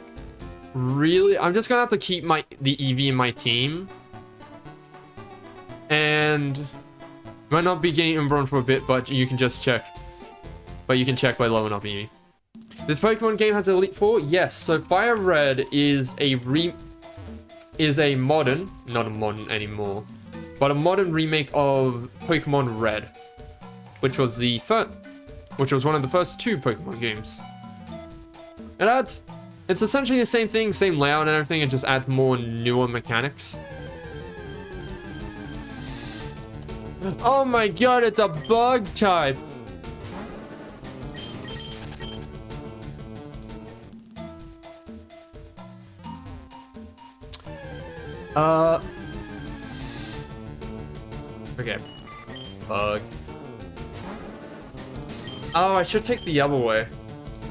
really, I'm just gonna have to keep the Eevee in my team, and might not be getting Umbreon for a bit, but you can just check. But you can check by leveling up Eevee. This Pokemon game has Elite Four, yes. So FireRed is a modern, not a modern anymore, but a modern remake of Pokemon Red, which was one of the first 2 Pokemon games. It's essentially the same thing, same layout and everything, it just adds more newer mechanics. Oh my god, it's a bug type! Okay. Bug. Oh, I should take the other way.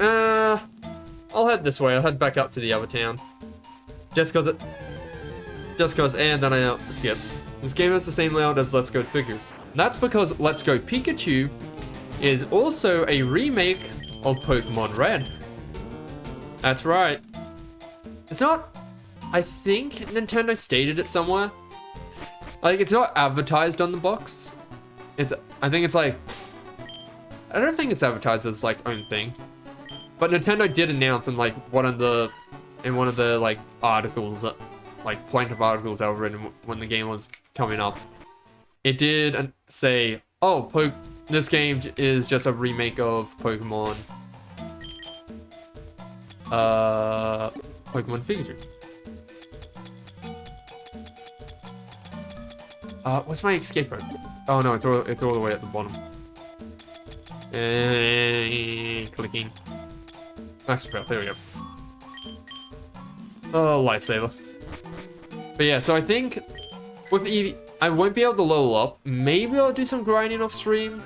I'll head this way. I'll head back up to the other town. Just cause, and then I skip. This game has the same layout as Let's Go Pikachu. That's because Let's Go Pikachu is also a remake of Pokemon Red. That's right. It's not, I think Nintendo stated it somewhere. Like, it's not advertised on the box. I think it's like, I don't think it's advertised as like own thing. But Nintendo did announce in like one of the like articles, like plenty of articles that were written when the game was coming up. It did say, oh, this game is just a remake of Pokemon Pikachu. What's my escape rope? Oh no, it's all the way at the bottom. Clicking. Max Spell, there we go. Oh, lifesaver. But yeah, so I think with Eevee, I won't be able to level up. Maybe I'll do some grinding off stream.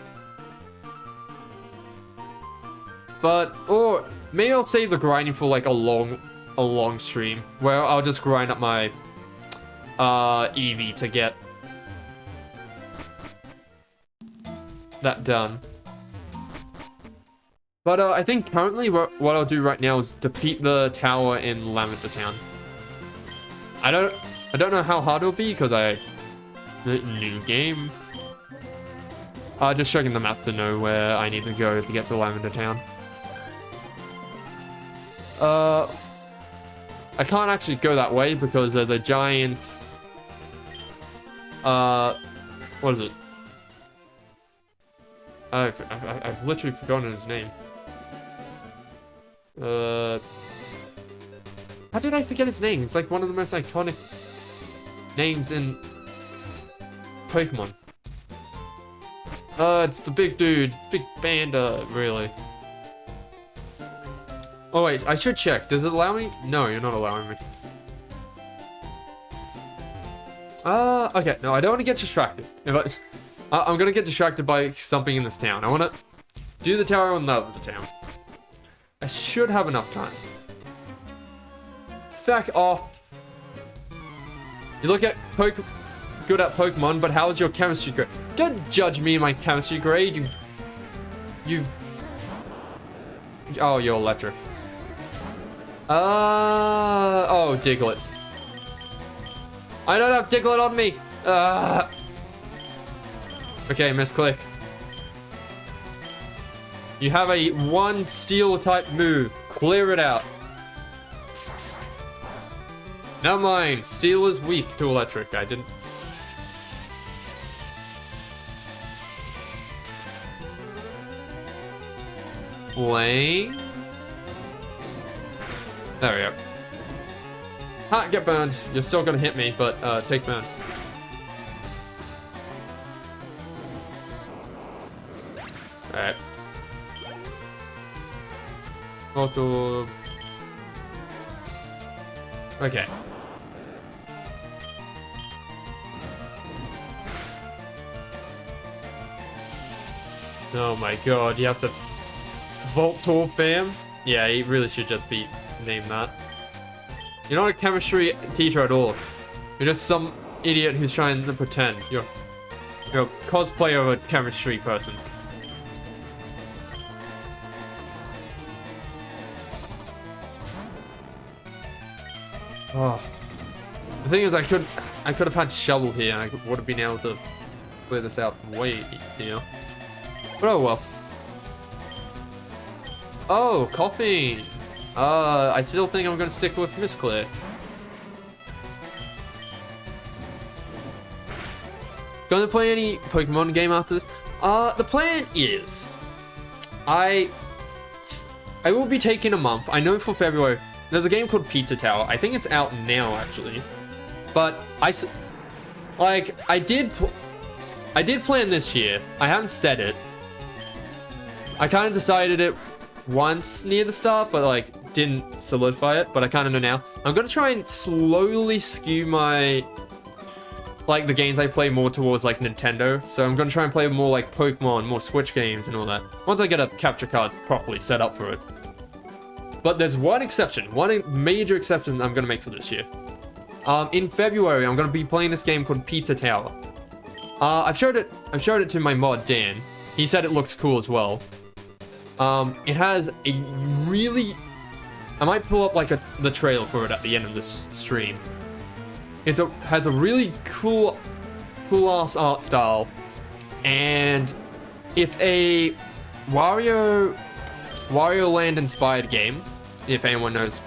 Or maybe I'll save the grinding for like a long stream where I'll just grind up my Eevee to get that done. But I think currently what I'll do right now is defeat the tower in Lavender Town. I don't know how hard it'll be because new game. Just checking the map to know where I need to go to get to Lavender Town. I can't actually go that way because of the giant. What is it? I've literally forgotten his name. How did I forget his name? It's like one of the most iconic names in Pokemon. It's the big dude. It's Big Panda, really. Oh wait, I should check. Does it allow me? No, you're not allowing me. Okay. No, I don't want to get distracted. I'm gonna get distracted by something in this town. I wanna do the tower and love the town. I should have enough time. Fuck off. You look at good at Pokemon, but how is your chemistry grade? Don't judge me in my chemistry grade, you... Oh, you're electric. Oh, Diglett. I don't have Diglett on me. Okay, misclick. You have a 1 steel type move. Clear it out. Never mind. Steel is weak to electric. I didn't. Flame. There we go. Ha, get burned. You're still gonna hit me, but take burn. Alright. Auto. Okay. Oh my god, you have to Volt Torp Bam? Yeah, he really should just be named that. You're not a chemistry teacher at all. You're just some idiot who's trying to pretend. You're a cosplayer of a chemistry person. Oh. The thing is, I could have had shovel here, and I would have been able to clear this out way easier. But oh well. Oh, coughing. I still think I'm gonna stick with Miss Claire. Gonna play any Pokemon game after this? The plan is, I will be taking a month. I know for February, there's a game called Pizza Tower. I think it's out now, actually. But I did plan this year. I haven't said it. I kind of decided it once near the start, but like didn't solidify it. But I kind of know now. I'm gonna try and slowly skew my the games I play more towards like Nintendo. So I'm gonna try and play more like Pokemon, more Switch games and all that. Once I get a capture card properly set up for it. But there's one exception, one major exception I'm gonna make for this year. In February, I'm gonna be playing this game called Pizza Tower. I've showed it to my mod Dan. He said it looked cool as well. It has a really, I might pull up like the trailer for it at the end of this stream. Has a really cool ass art style, and it's a Wario Land inspired game. If anyone knows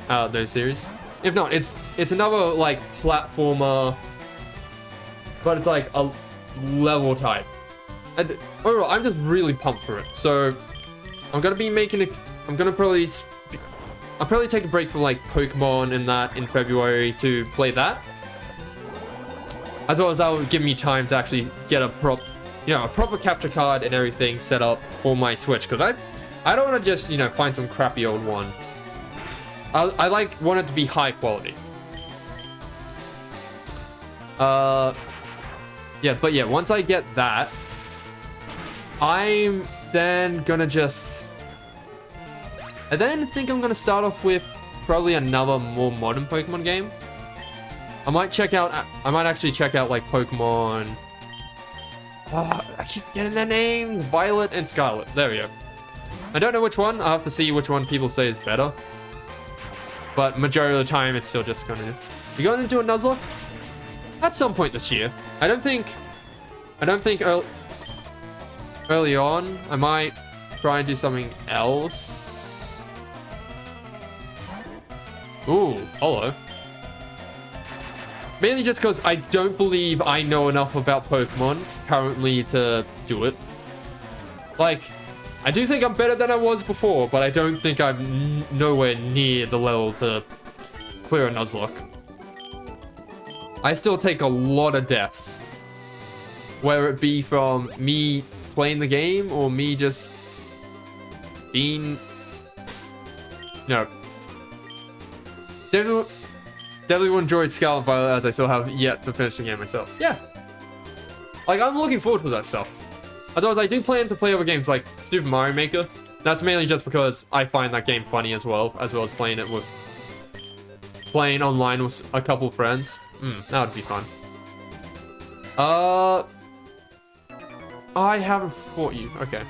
those series. If not, it's another like platformer, but it's like a level type. And overall, I'm just really pumped for it. So I'm gonna be making I'll probably take a break from like Pokemon and that in February to play that, as well as that will give me time to actually get a proper capture card and everything set up for my Switch, because I don't want to just find some crappy old one. I want it to be high quality. Yeah, but yeah, once I get that, I'm then gonna I then think I'm gonna start off with probably another more modern Pokemon game. I might actually check out like Pokemon. I keep getting their names. Violet and Scarlet. There we go. I don't know which one. I'll have to see which one people say is better. But majority of the time, it's still just gonna. You gonna do a Nuzlocke? At some point this year. I don't think early on. I might try and do something else. Ooh, hello. Mainly just because I don't believe I know enough about Pokemon currently to do it. Like, I do think I'm better than I was before, but I don't think I'm nowhere near the level to clear a Nuzlocke. I still take a lot of deaths. Whether it be from me playing the game or me just being... No. Definitely enjoyed Scarlet Violet, as I still have yet to finish the game myself. Yeah. Like, I'm looking forward to that stuff. Otherwise, I do plan to play other games like Super Mario Maker. That's mainly just because I find that game funny as well as playing online with a couple friends. That would be fun. I haven't fought you. Okay.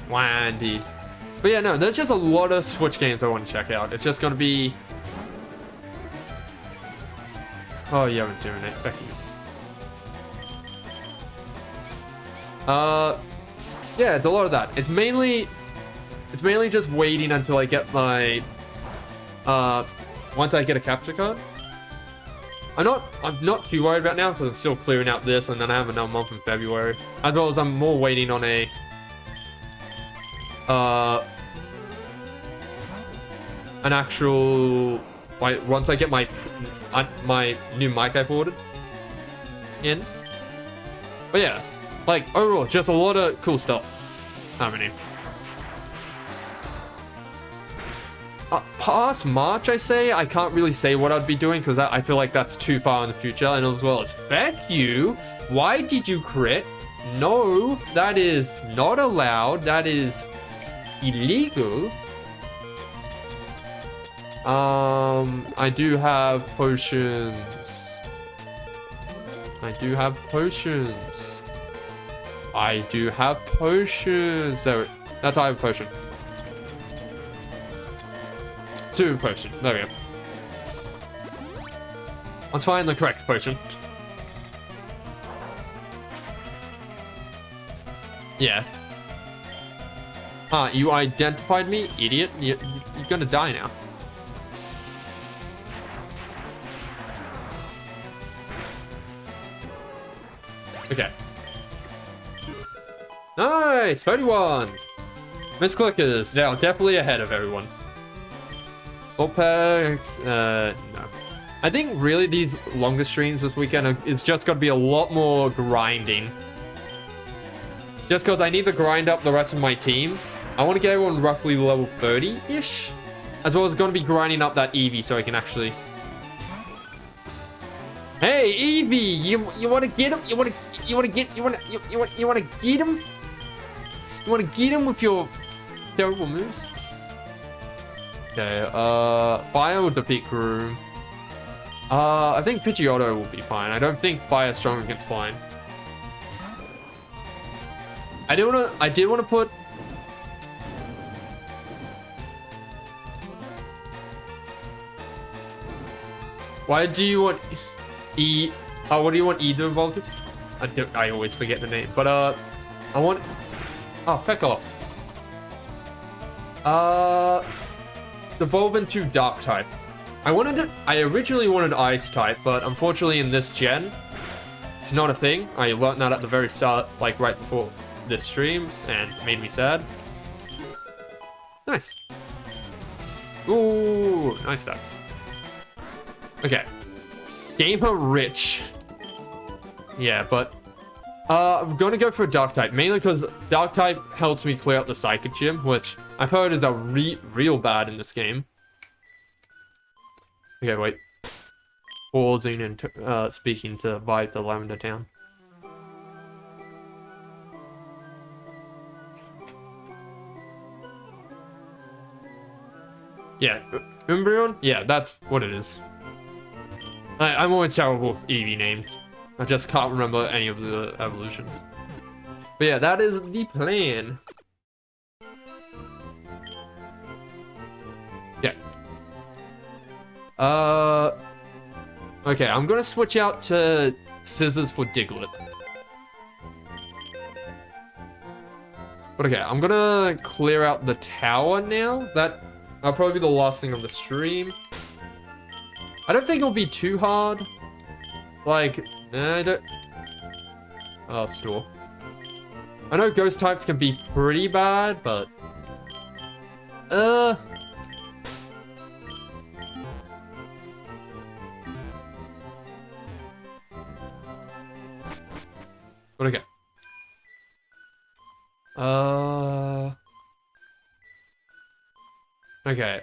Wow, indeed. But yeah, no, there's just a lot of Switch games I want to check out. It's just gonna be... Oh, you haven't doing it. Thank you. Yeah, it's a lot of that. It's mainly just waiting until I get my once I get a capture card. I'm not too worried about now because I'm still clearing out this, and then I have another month in February, as well as I'm more waiting on a an actual once I get my new mic I've ordered in. But yeah, like overall, just a lot of cool stuff happening. Past March, I say, I can't really say what I'd be doing because I feel like that's too far in the future. And as well as, feck you, why did you crit? No, that is not allowed. That is illegal. I do have potions. I do have potions. I do have potions. There, that's I have a potion. 2 potion. There we go. Let's find the correct potion. Yeah. Ah, you identified me, idiot. You're gonna die now. Okay. Nice! 31! Miss Clickers, now definitely ahead of everyone. OPEX, no. I think really these longer streams this weekend, it's just gonna be a lot more grinding. Just because I need to grind up the rest of my team. I want to get everyone roughly level 30-ish. As well as going to be grinding up that Eevee so I can actually... Hey, Eevee! You want to get him? You want to get him? You want to get him with your terrible moves? Okay, Fire with the Peak Room. I think Pidgeotto will be fine. I don't think Fire is strong against Flying. I did want to put... Why do you want E... what do you want E to evolve to? I always forget the name. But, I want... Oh, feck off. Evolve into Dark type. I originally wanted Ice type, but unfortunately in this gen, it's not a thing. I learned that at the very start, like right before this stream, and it made me sad. Nice. Ooh, nice stats. Okay. Gamer Rich. Yeah, but I'm gonna go for a Dark type, mainly because Dark type helps me clear out the Psychic Gym, which I've heard is a real bad in this game. Okay, wait. Pausing and speaking to Vibe the Lavender Town. Yeah, Umbreon? Yeah, that's what it is. I'm always terrible Eevee names. I just can't remember any of the evolutions. But yeah, that is the plan. Yeah. Okay, I'm gonna switch out to Scissors for Diglett. But okay, I'm gonna clear out the tower now. That'll probably be the last thing on the stream. I don't think it'll be too hard. Like, nah, I don't... Oh, store. I know ghost types can be pretty bad, but... But okay. Okay.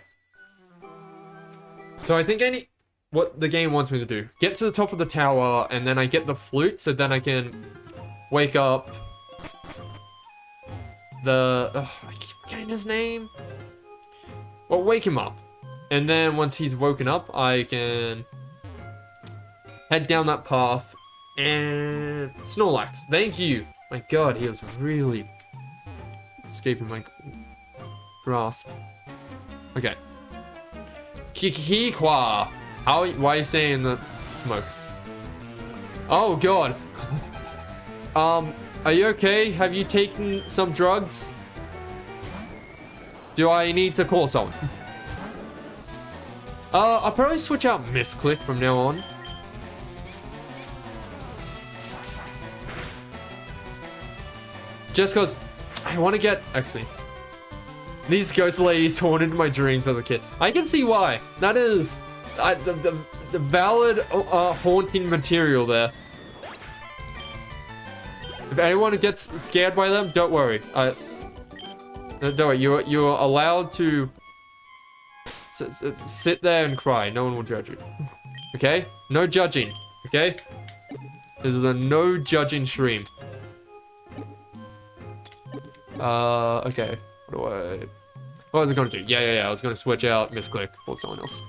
So I think what the game wants me to do. Get to the top of the tower, and then I get the flute, so then I can wake up the... I keep forgetting his name. Well, wake him up. And then once he's woken up, I can head down that path and... Snorlax, thank you. My god, he was really escaping my grasp. Okay. Kikikwa. Why are you saying the smoke? Oh god. Are you okay? Have you taken some drugs? Do I need to call someone? I'll probably switch out Misclick from now on. Just cause I want to get XP. These ghost ladies haunted my dreams as a kid. I can see why. That is the valid haunting material there. If anyone gets scared by them, don't worry. Don't worry. You're allowed to sit there and cry. No one will judge you. Okay? No judging. Okay? This is a no judging stream. Okay. What was I gonna do? Yeah. I was gonna switch out misclick for someone else.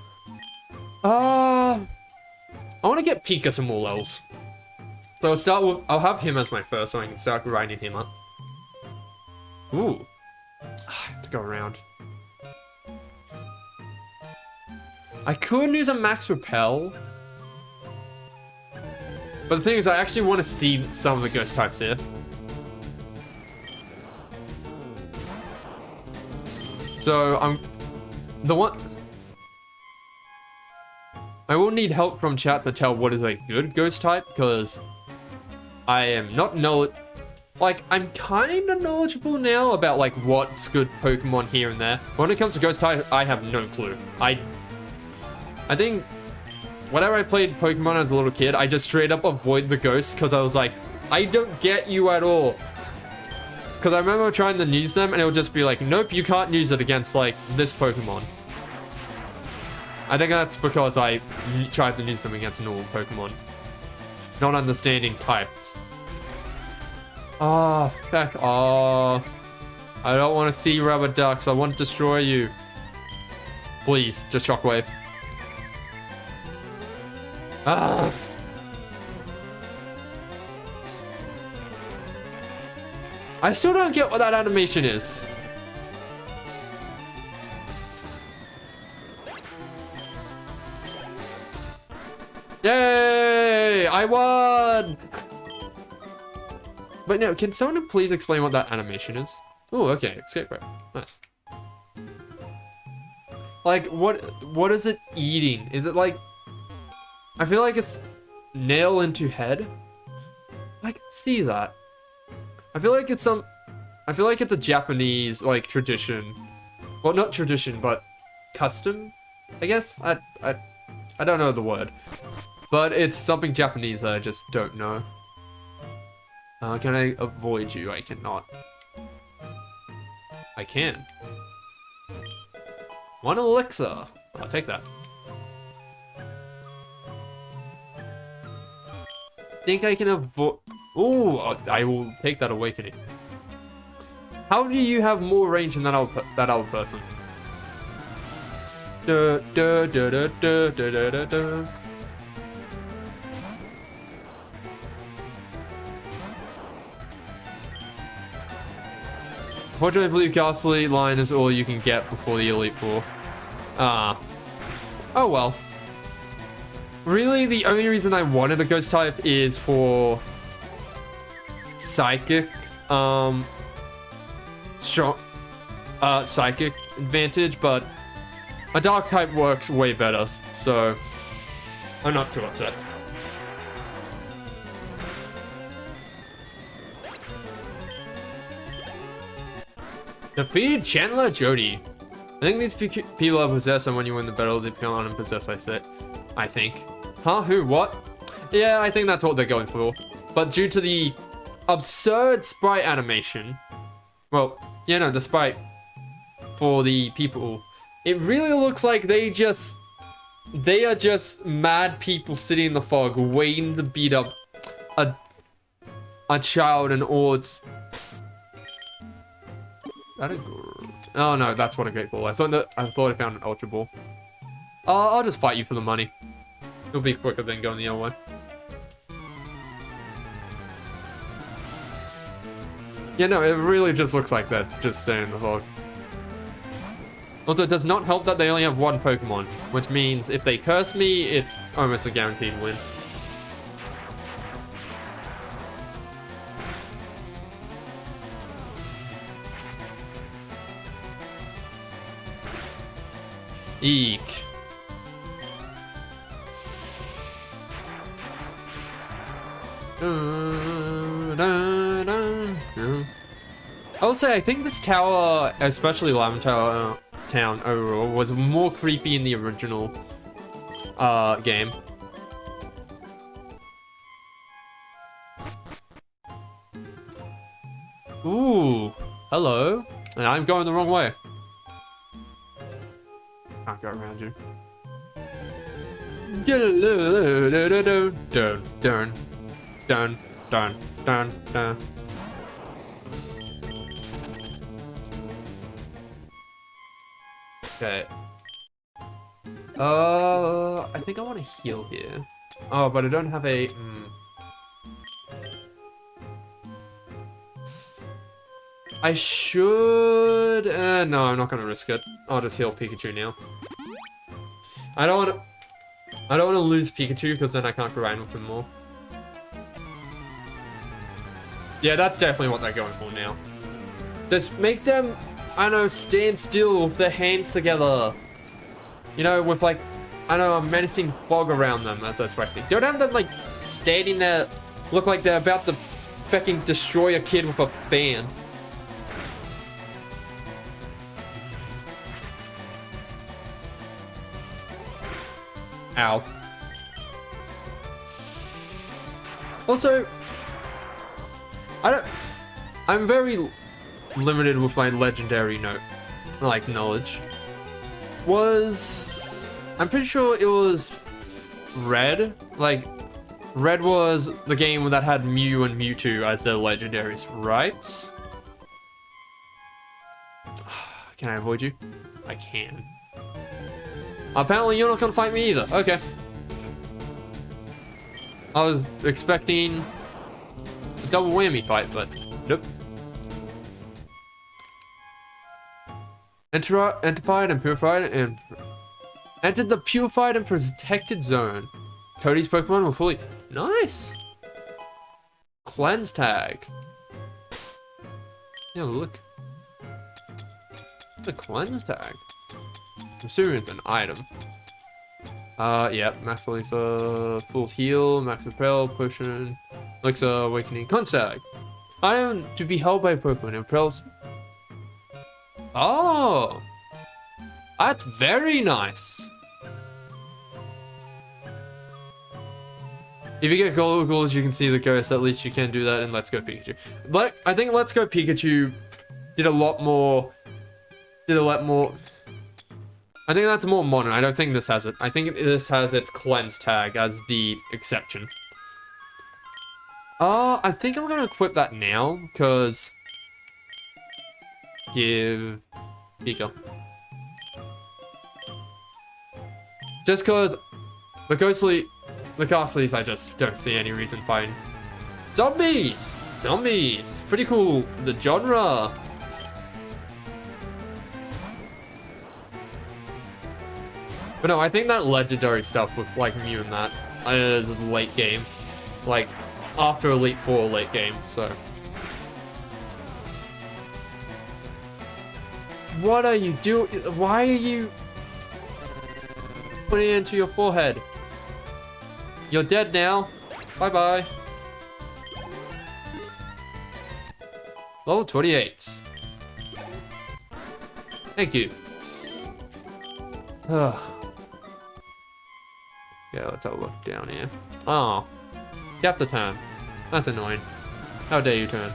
I want to get Pika some more levels. So I'll have him as my first, so I can start grinding him up. Ooh. I have to go around. I could use a max repel. But the thing is, I actually want to see some of the ghost types here. So I will need help from chat to tell what is a good ghost type, because I am not I'm kind of knowledgeable now about like what's good Pokemon here and there. But when it comes to ghost type, I have no clue. I think whenever I played Pokemon as a little kid, I just straight up avoid the ghosts because I was like, I don't get you at all. Because I remember trying to use them and it would just be like, nope, you can't use it against like this Pokemon. I think that's because I tried to use them against normal Pokemon. Not understanding types. Ah, feck off. I don't want to see rubber ducks. I want to destroy you. Please, just shockwave. Ah. I still don't get what that animation is. Yay! I won! But no, can someone please explain what that animation is? Oh, okay. Escape rope. Nice. Like, what is it eating? Is it like... I feel like it's nail into head. I can see that. I feel like it's a Japanese, like, tradition. Well, not tradition, but custom, I guess? I don't know the word. But it's something Japanese that I just don't know. Can I avoid you? I cannot. I can. One elixir. I'll take that. Think I can avoid... Ooh, I will take that awakening. How do you have more range than that other person? Fortunately, I believe Ghastly line is all you can get before the Elite Four. Oh well. Really, the only reason I wanted a ghost type is for psychic, psychic advantage, but a dark type works way better, so I'm not too upset. Defeated Chandler Jody. I think these people are possessed, and when you win the battle, they become unpossessed, I think. Huh? Who? What? Yeah, I think that's what they're going for. But due to the absurd sprite animation, well, yeah, no, the sprite for the people, it really looks like they are just mad people sitting in the fog waiting to beat up a child and all its... Oh no, that's what a great ball. I thought I found an ultra ball. I'll just fight you for the money. It'll be quicker than going the other way. Yeah, no, it really just looks like that, just staying in the fog. Also, it does not help that they only have one Pokemon, which means if they curse me, it's almost a guaranteed win. Eek. I'll say, I think this tower, especially Lavender Town overall, was more creepy in the original game. Ooh, hello. And I'm going the wrong way. Can't go around you. Dun. Okay. I think I want to heal here. Oh, but I don't have a... I should... no, I'm not going to risk it. I'll just heal Pikachu now. I don't want to lose Pikachu, because then I can't grind with him more. Yeah, that's definitely what they're going for now. Just make them, I don't know, stand still with their hands together. You know, with like, I don't know, a menacing fog around them, as they're supposed to be. Don't have them like standing there, look like they're about to fucking destroy a kid with a fan. Ow. Also, I'm very limited with my legendary knowledge. I'm pretty sure it was Red. Like, Red was the game that had Mew and Mewtwo as their legendaries, right? Can I avoid you? I can. Apparently you're not gonna fight me either. Okay. I was expecting a double whammy fight, but nope. Entered and purified and entered the purified and protected zone. Cody's Pokemon were fully nice. Cleanse tag. Yeah, look. The cleanse tag. I'm assuming it's an item. Yep. Max Leaf, full heal, max repel, potion, Elixir, awakening, cleanse tag. Item to be held by Pokemon. Repels. Oh, that's very nice. If you get goggles, you can see the ghost. At least you can do that in Let's Go Pikachu. But I think Let's Go Pikachu did a lot more. I think that's more modern. I don't think this has it. I think this has its cleanse tag as the exception. I think I'm gonna equip that now because give Pika. Just cause the ghastlies, I just don't see any reason fighting. Zombies! Zombies! Pretty cool, the genre. But no, I think that legendary stuff with like Mew and that late game. Like after Elite Four late game, so. What are you doing? Why are you putting it into your forehead? You're dead now. Bye-bye. Level 28. Thank you. Yeah, let's have a look down here. Oh. You have to turn. That's annoying. How dare you turn?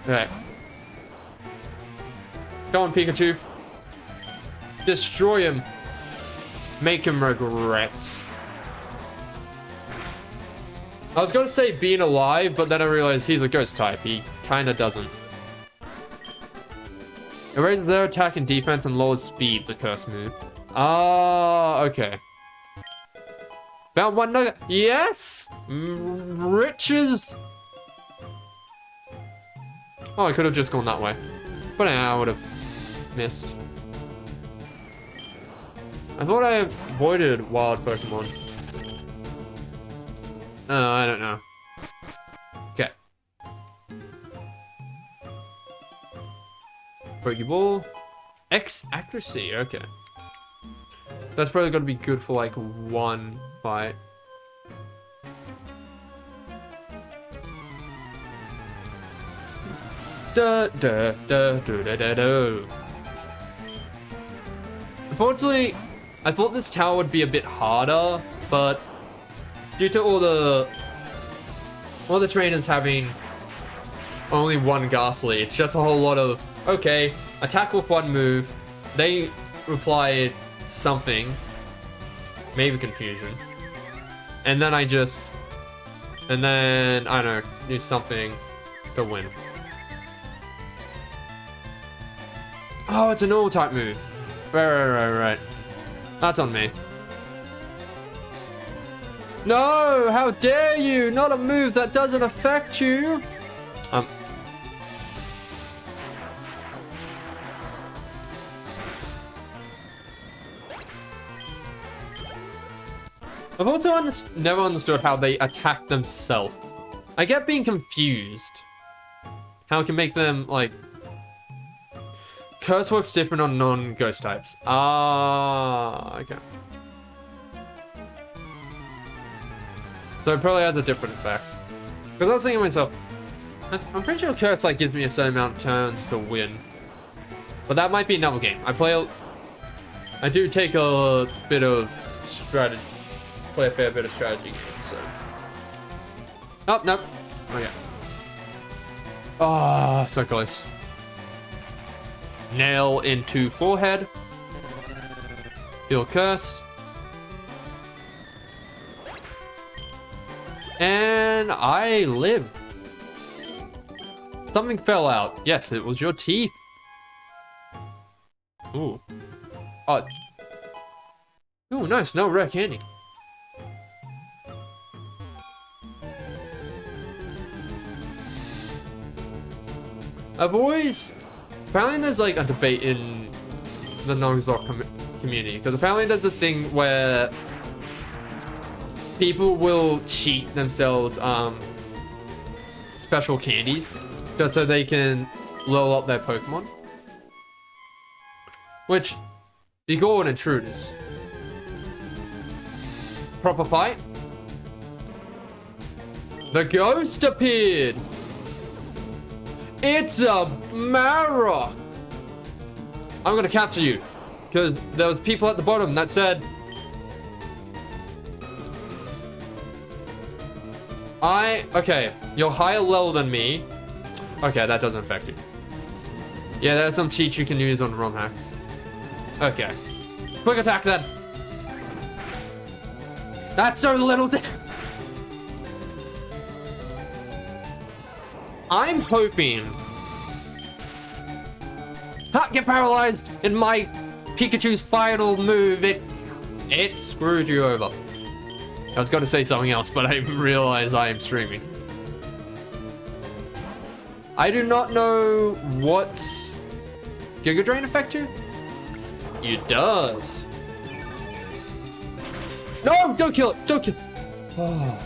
Okay. Go on, Pikachu. Destroy him. Make him regret. I was gonna say being alive, but then I realized he's a ghost type. He kinda doesn't. It raises their attack and defense and lowers speed, the curse move. Ah, okay. Found one nugget. Yes! Riches! Oh, I could have just gone that way. But I would have missed. I thought I avoided wild Pokemon. Oh, I don't know. Okay. Pokeball. X accuracy, okay. That's probably gonna be good for like one fight. Da da da da da da da. Unfortunately, I thought this tower would be a bit harder, but due to all the trainers having only one Ghastly, it's just a whole lot of, okay, attack with one move, they reply something, maybe confusion, and then I don't know, do something to win. Oh, it's a normal type move. Right. That's on me. No, how dare you? Not a move that doesn't affect you. I've also never understood how they attack themselves. I get being confused. How it can make them, like... Curse works different on non-ghost types. Ah, okay. So it probably has a different effect. Because I was thinking to myself, I'm pretty sure Curse, like, gives me a certain amount of turns to win. But that might be another game. I do take a bit of strategy. Play a fair bit of strategy games, so. Oh, no. Okay. Ah, so close. Nail into forehead. Feel cursed. And I live. Something fell out. Yes, it was your teeth. Ooh. Oh. Ooh, nice. No rare candy. I've always... Apparently there's like a debate in the Nuzlocke community. Because apparently there's this thing where people will cheat themselves special candies just so they can level up their Pokemon. Which, you call it intruders. Proper fight. The ghost appeared. It's a Marok. I'm gonna capture you. Because there was people at the bottom that said... Okay, you're higher level than me. Okay, that doesn't affect you. Yeah, there's some cheats you can use on ROM hacks. Okay. Quick attack then. That's so little. I'm hoping... Ha! Get paralyzed! In my Pikachu's final move, it screwed you over. I was going to say something else, but I realize I am streaming. I do not know what... Giga Drain affect you? It does. No! Don't kill it! Don't kill it! Oh.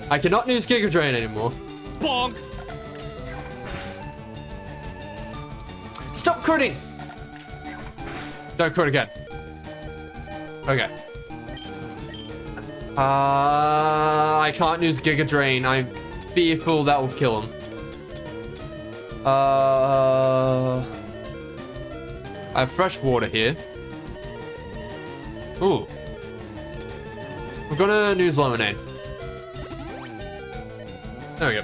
I cannot use Giga Drain anymore. Bonk! Stop critting! Don't crit again. Okay. I can't use Giga Drain. I'm fearful that will kill him. I have fresh water here. Ooh. We're gonna use lemonade. There we go.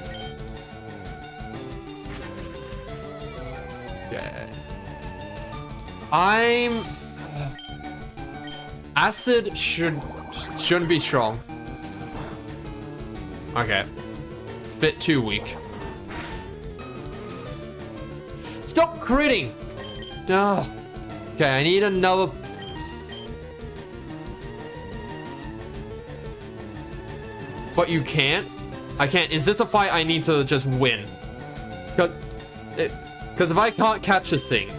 Okay. Acid shouldn't be strong. Okay. Bit too weak. Stop critting! Ugh. Okay, I need another... But you can't? I can't. Is this a fight I need to just win? Because if I can't catch this thing...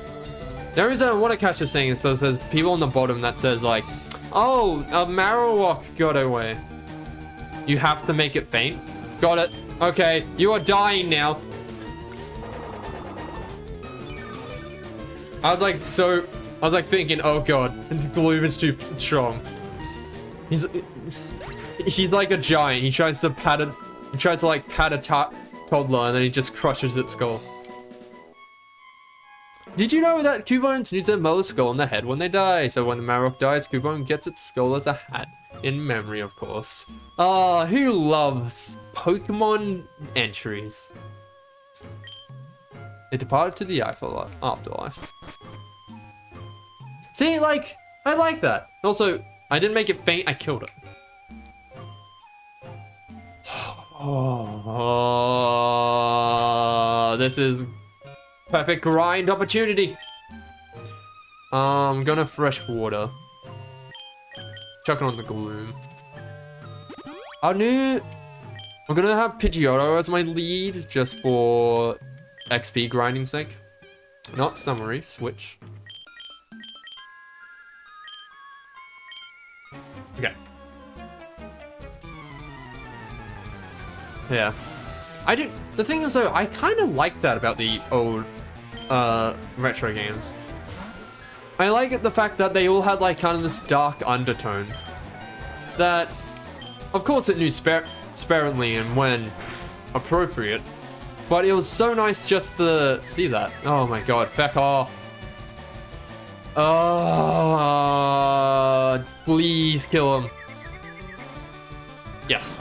The only reason I want to catch this thing is so there's people on the bottom that says like, oh, a Marowak got away. You have to make it faint. Got it. Okay, you are dying now. I was like thinking, oh god, Gloom is too strong. He's like a giant. He tries to pat a toddler and then he just crushes its skull. Did you know that Cubone needs their mother's skull on their head when they die? So when the Marok dies, Cubone gets its skull as a hat. In memory, of course. Ah, who loves Pokemon entries? It departed to the afterlife. See, like, I like that. Also, I didn't make it faint, I killed it. Oh, this is perfect grind opportunity. I'm gonna fresh water. Chuck it on the gloom. I'm gonna have Pidgeotto as my lead just for XP grinding sake. Not summary, switch. Okay. Yeah. The thing is though, I kind of like that about the old retro games. I like it, the fact that they all had like kind of this dark undertone. That, of course it knew sparingly and when appropriate, but it was so nice just to see that. Oh my god, feck off. Oh, please kill him. Yes.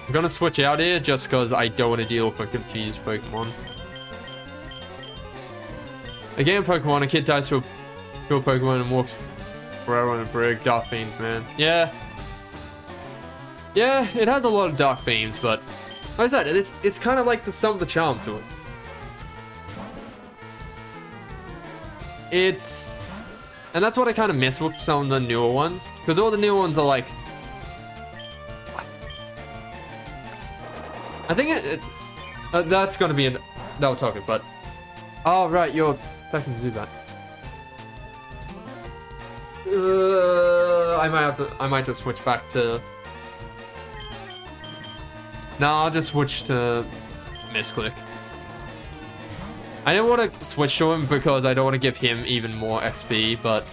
I'm gonna switch out here just because I don't want to deal with a confused Pokemon. Again, Pokemon, a kid dies to a Pokemon and walks forever in a brig. Dark themes, man. Yeah. Yeah, it has a lot of dark themes, but like I said, it's kind of like some of the charm to it. And that's what I kind of miss with some of the newer ones, because all the newer ones are like, I think that's gonna be another topic, but oh right, you're fucking Zubat. I might just switch back to. No, I'll just switch to Misclick. I didn't want to switch to him because I don't want to give him even more XP, but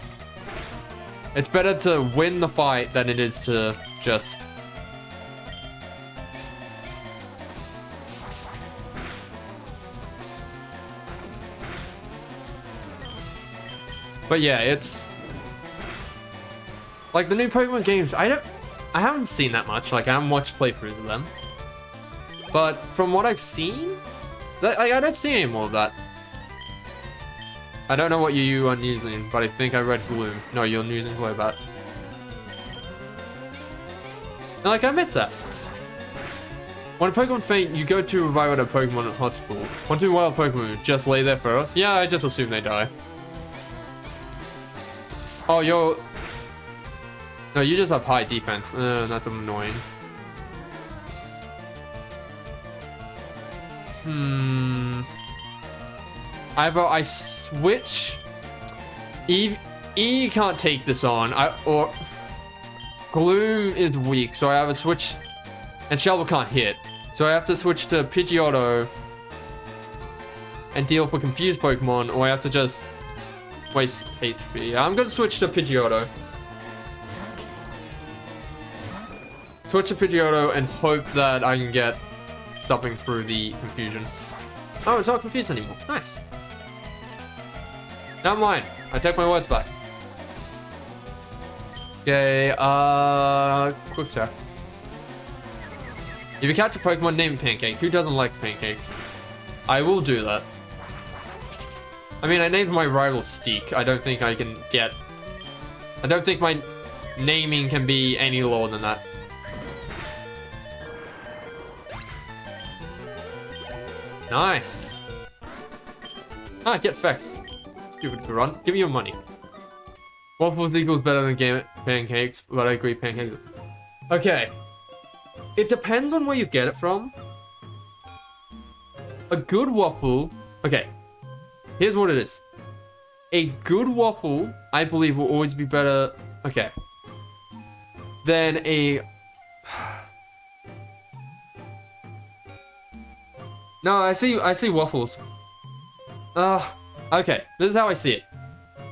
it's better to win the fight than it is to just. But yeah, it's like the new Pokemon games. I haven't seen that much. Like I haven't watched playthroughs of them. But from what I've seen, I don't see any more of that. I don't know what you are using, but I think I read Gloom. No, you're using Glowbat. And like I missed that. When a Pokemon faint, you go to revive a Pokemon at hospital. Want to wild Pokemon just lay there forever? Yeah, I just assume they die. Oh, no, you just have high defense. That's annoying. Either I switch. Eve can't take this on. Or Gloom is weak, so I have a switch. And Shovel can't hit, so I have to switch to Pidgeotto and deal with confused Pokemon, or I have to just waste HP. I'm gonna switch to Pidgeotto. Switch to Pidgeotto and hope that I can get stopping through the confusion. Oh, it's not confused anymore. Nice. Never mind. I take my words back. Okay, quick check. If you catch a Pokemon named Pancake, who doesn't like pancakes? I will do that. I mean, I named my rival Steak. I don't think I can get. I don't think my naming can be any lower than that. Nice. Ah, get fecked. Stupid grunt. Give me your money. Waffles equals better than pancakes, but I agree pancakes. Okay. It depends on where you get it from. A good waffle. Okay. Here's what it is. A good waffle, I believe, will always be better. Okay. Than a. No, I see waffles. Okay. This is how I see it.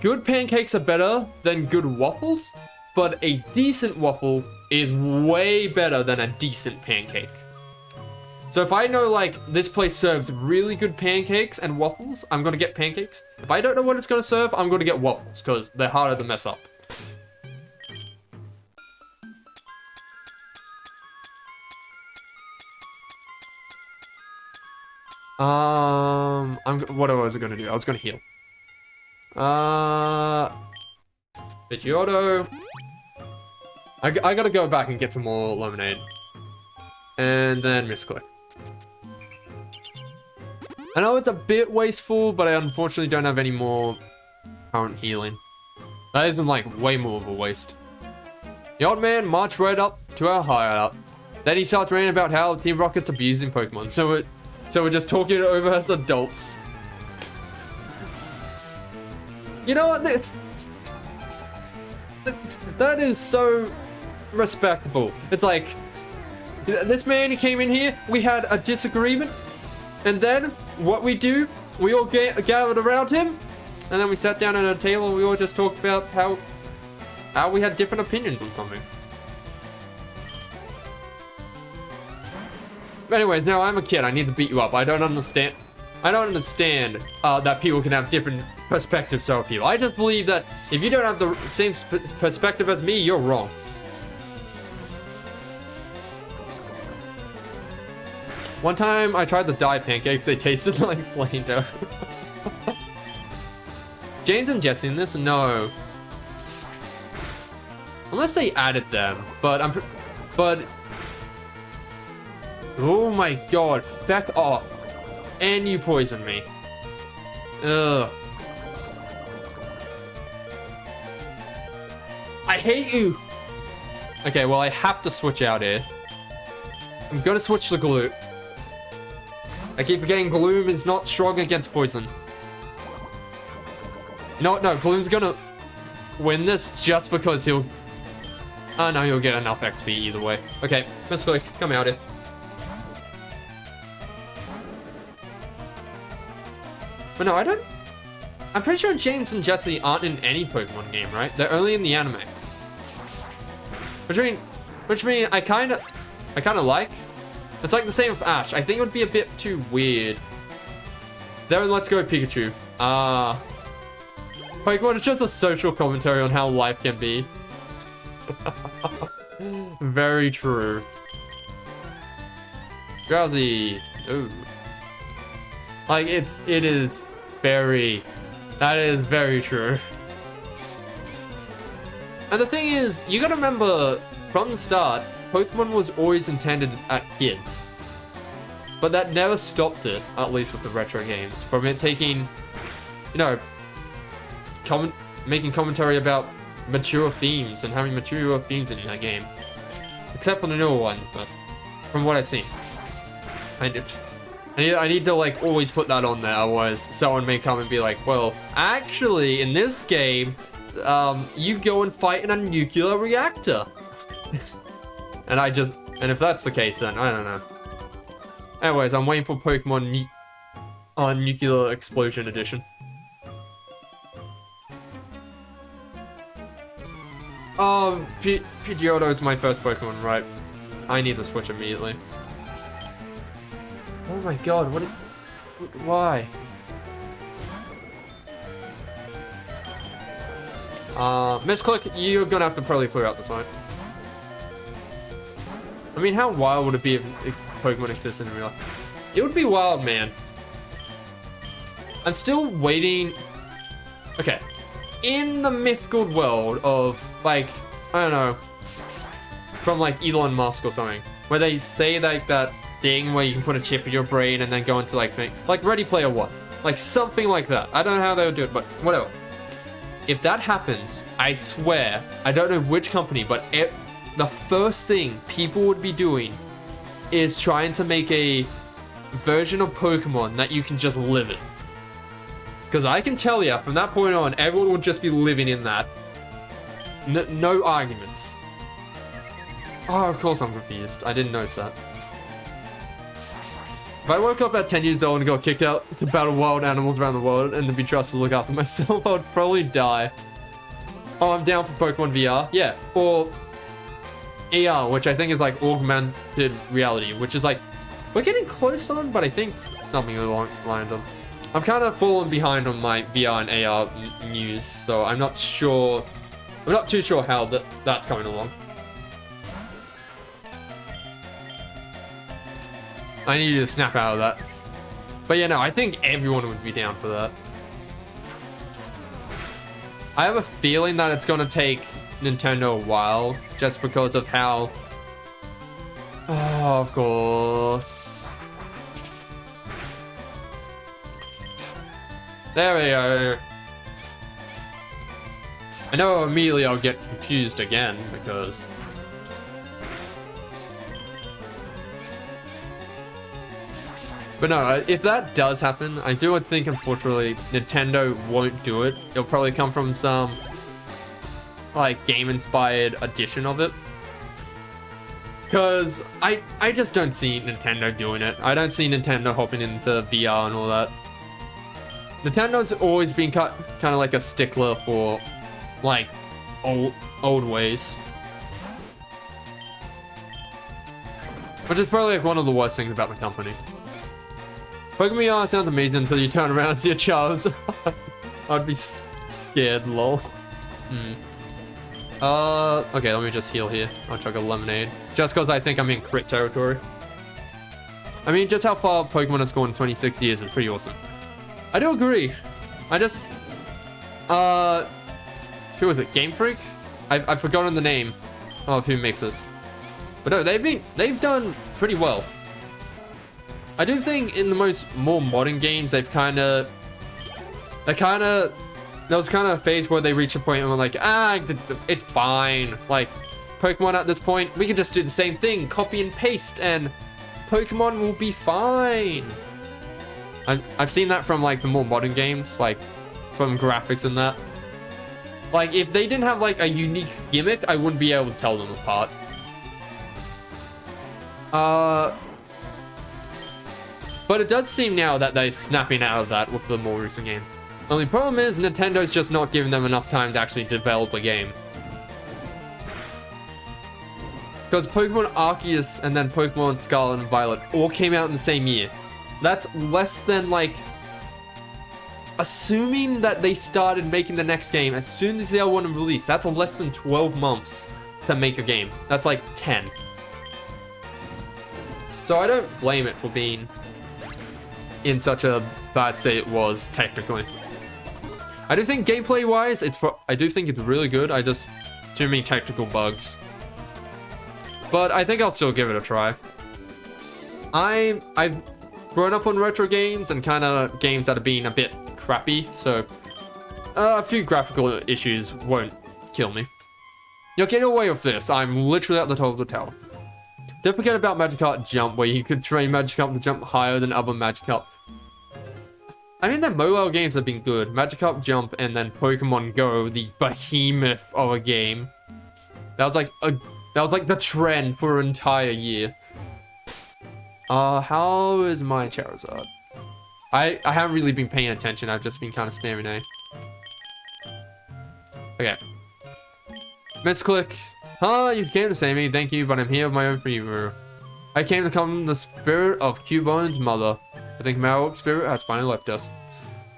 Good pancakes are better than good waffles, but a decent waffle is way better than a decent pancake. So if I know, like, this place serves really good pancakes and waffles, I'm gonna get pancakes. If I don't know what it's gonna serve, I'm gonna get waffles, because they're harder to mess up. What was I gonna do? I was gonna heal. Pidgeotto. I gotta go back and get some more lemonade. And then Misclick. I know it's a bit wasteful, but I unfortunately don't have any more current healing. That isn't like way more of a waste. The old man marched right up to our hideout. Then he starts ranting about how Team Rocket's abusing Pokemon. So we're just talking it over as adults. You know what? That is so respectable. It's like, this man who came in here, we had a disagreement. And then what we do, we all gathered around him. And then we sat down at a table and we all just talked about how we had different opinions on something. But anyways, now I'm a kid. I need to beat you up. I don't understand that people can have different perspectives of people. I just believe that if you don't have the same perspective as me, you're wrong. One time I tried the dye pancakes. They tasted like plain dough. James and Jesse in this? No. Unless they added them. But oh my god, feck off. And you poisoned me. Ugh. I hate you. Okay, well I have to switch out here. I'm gonna switch to Glue. I keep forgetting Gloom is not strong against poison. No, Gloom's gonna win this just because he'll... Oh no, he'll get enough XP either way. Okay, let's go, come out here. But no, I'm pretty sure James and Jesse aren't in any Pokemon game, right? They're only in the anime. Which means I kinda like. It's like the same with Ash. I think it would be a bit too weird. Then let's go Pikachu. Pokemon is just a social commentary on how life can be. Very true. Drowsy. Ooh. Like, that is very true. And the thing is, you gotta remember, from the start, Pokemon was always intended at kids. But that never stopped it, at least with the retro games, from it taking, you know, making commentary about mature themes and having mature themes in that game. Except for the newer one, but from what I've seen. I need to like always put that on there, otherwise someone may come and be like, well, actually in this game, you go and fight in a nuclear reactor. and if that's the case, then I don't know. Anyways, I'm waiting for Pokemon Nuclear Explosion Edition. Pidgeotto is my first Pokemon, right? I need to switch immediately. Oh my god, why? Misclick, you're gonna have to probably clear out this one. I mean, how wild would it be if Pokemon existed in real life? It would be wild, man. I'm still waiting. Okay. In the mythical world of, like, I don't know, from like Elon Musk or something, where they say like that thing where you can put a chip in your brain and then go into like Ready Player One, like something like that. I don't know how they would do it, but whatever. If that happens, I swear, I don't know which company, but the first thing people would be doing is trying to make a version of Pokemon that you can just live in. Because I can tell you, from that point on, everyone would just be living in that. No arguments. Oh, of course I'm confused. I didn't notice that. If I woke up at 10 years old and got kicked out to battle wild animals around the world and to be trusted to look after myself, I would probably die. Oh, I'm down for Pokemon VR. Yeah, or AR, which I think is like augmented reality, which is like, we're getting close on, but I think something along the lines of. I'm kind of falling behind on my VR and AR news, so I'm not sure. I'm not too sure how that's coming along. I need you to snap out of that. But yeah, no, I think everyone would be down for that. I have a feeling that it's gonna take Nintendo a while, just because of how... Oh, of course. There we go. I know immediately I'll get confused again because... But no, if that does happen, I do think unfortunately Nintendo won't do it. It'll probably come from some like game-inspired edition of it. Because I just don't see Nintendo doing it. I don't see Nintendo hopping into VR and all that. Nintendo's always been kind of like a stickler for like old ways. Which is probably like one of the worst things about the company. Pokemon VR sounds amazing until you turn around and see a Charles. I'd be scared, lol. Okay, let me just heal here. I'll chug a lemonade. Just because I think I'm in crit territory. I mean, just how far Pokemon has gone in 26 years is pretty awesome. I do agree. I just... who was it? Game Freak? I've forgotten the name of who makes this. But no, they've done pretty well. I do think in the more modern games, there was kind of a phase where they reach a point where like, it's fine. Like, Pokemon at this point, we can just do the same thing, copy and paste, and Pokemon will be fine. I've seen that from like the more modern games, like from graphics and that. Like, if they didn't have like a unique gimmick, I wouldn't be able to tell them apart. But it does seem now that they're snapping out of that with the more recent games. Only problem is Nintendo's just not giving them enough time to actually develop a game. Because Pokemon Arceus and then Pokemon Scarlet and Violet all came out in the same year. That's less than like... Assuming that they started making the next game as soon as they want to release, that's less than 12 months to make a game. That's like 10. So I don't blame it for being in such a bad state it was technically. I do think gameplay wise, I do think it's really good. I just too many technical bugs. But I think I'll still give it a try. I've grown up on retro games and kind of games that have been a bit crappy, so a few graphical issues won't kill me. You'll get away with this. I'm literally at the top of the tower. Don't forget about Magikarp Jump, where you could train Magikarp to jump higher than other Magikarp. I mean, the mobile games have been good. Magikarp Jump and then Pokemon Go, the behemoth of a game. That was like the trend for an entire year. How is my Charizard? I haven't really been paying attention. I've just been kind of spamming A. Okay. Misclick. You came to save me, thank you, but I'm here of my own free will. I came to come the spirit of Cubone's mother. I think Marowak's spirit has finally left us.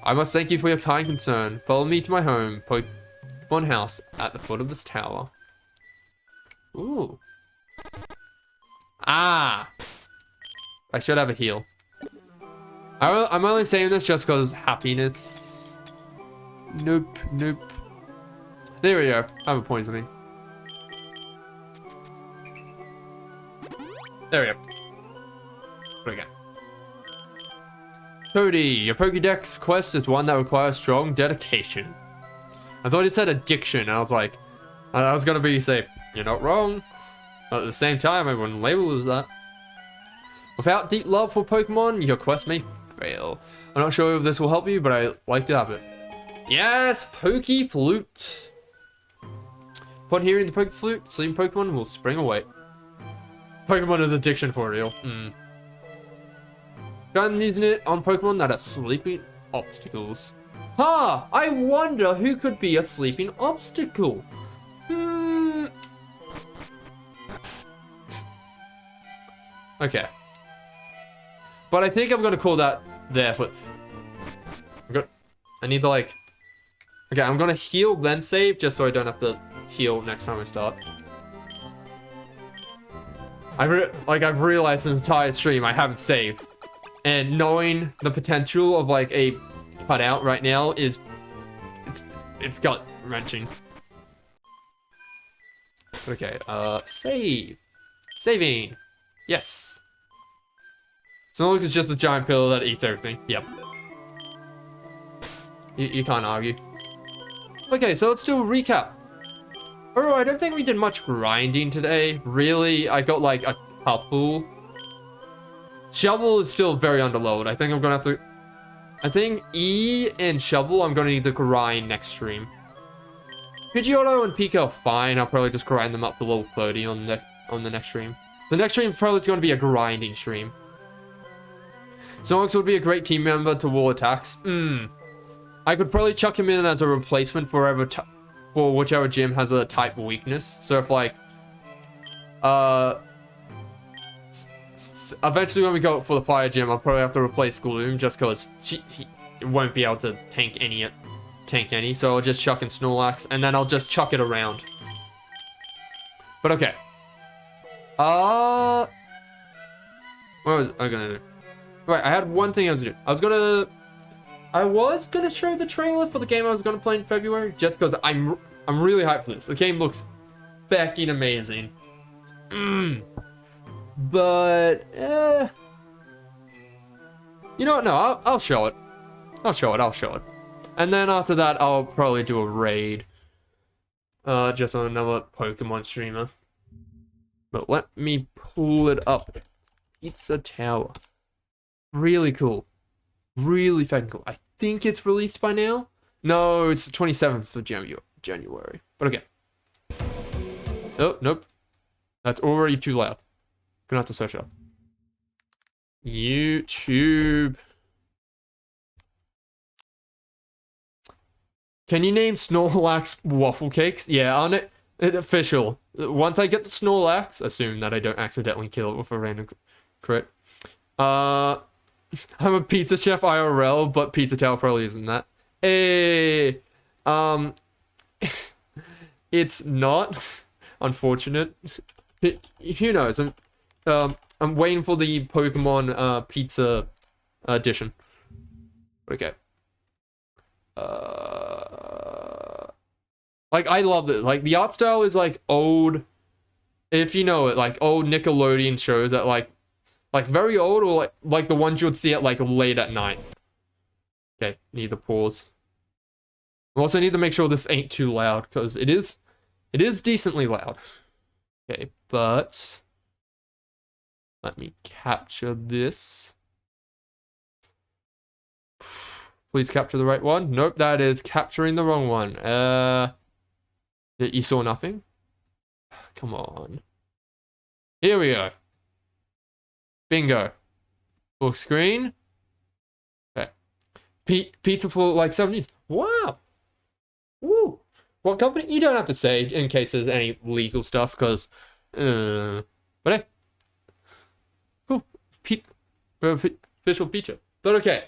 I must thank you for your kind concern. Follow me to my home, Pokemon house, at the foot of this tower. Ooh. I should have a heal. I'm only saying this just because happiness. Nope. There we go. I have a poisoning. There we go. What do we got? Cody, your Pokédex quest is one that requires strong dedication. I thought it said addiction, and I was like, I was gonna be say, you're not wrong. But at the same time, I wouldn't label it as that. Without deep love for Pokemon, your quest may fail. I'm not sure if this will help you, but I like to have it. Yes, Pokeflute. Upon hearing the Pokeflute, sleeping Pokemon will spring away. Pokemon is addiction for real. I'm using it on Pokemon that are sleeping obstacles. I wonder who could be a sleeping obstacle. Okay. But I think I'm gonna call that there for... I need to like... Okay, I'm gonna heal then save just so I don't have to heal next time I start. I've realized this entire stream I haven't saved. And knowing the potential of like a cutout right now is... It's gut wrenching. Okay, save. Saving. Yes. So look, it's just a giant pillar that eats everything. Yep. You can't argue. Okay, so let's do a recap. Oh, I don't think we did much grinding today. Really, I got like a couple. Shovel is still very underloaded. I think I'm gonna have to... I think E and Shovel I'm gonna need to grind next stream. Pidgeotto and Pico are fine. I'll probably just grind them up to level 30 on the next stream. The next stream probably is going to be a grinding stream. Snorlax would be a great team member to wall attacks. I could probably chuck him in as a replacement for whichever gym has a type weakness. So if like, eventually when we go for the fire gym, I'll probably have to replace Gloom just because he won't be able to tank any. So I'll just chuck in Snorlax and then I'll just chuck it around. But okay. What was I gonna do? Right, I had one thing I was doing. I was gonna show the trailer for the game I was gonna play in February, just because I'm really hyped for this. The game looks fucking amazing. But you know what? No, I'll show it. I'll show it. And then after that, I'll probably do a raid. Just on another Pokemon streamer. But let me pull it up. Pizza Tower. Really cool. Really fucking cool. I think it's released by now. No, it's the 27th of January. But okay. Oh, nope. That's already too loud. Gonna have to search it up. YouTube. Can you name Snorlax waffle cakes? Yeah, on it. Official. Once I get the Snorlax, assume that I don't accidentally kill it with a random crit. I'm a pizza chef IRL, but Pizza Tower probably isn't that. Hey, it's not. Unfortunate. Who knows? I'm waiting for the Pokemon pizza edition. Okay. Like, I love it. Like, the art style is, like, old, if you know it, like, old Nickelodeon shows that, like very old, or, like the ones you would see at, like, late at night. Okay, need to pause. I also need to make sure this ain't too loud, because it is decently loud. Okay, but let me capture this. Please capture the right one. Nope, that is capturing the wrong one. You saw nothing? Come on. Here we go. Bingo. Full screen. Okay. Pizza for like 7 years. Wow. Woo. What company? You don't have to say in case there's any legal stuff, because but hey. Cool. Official pizza. But okay.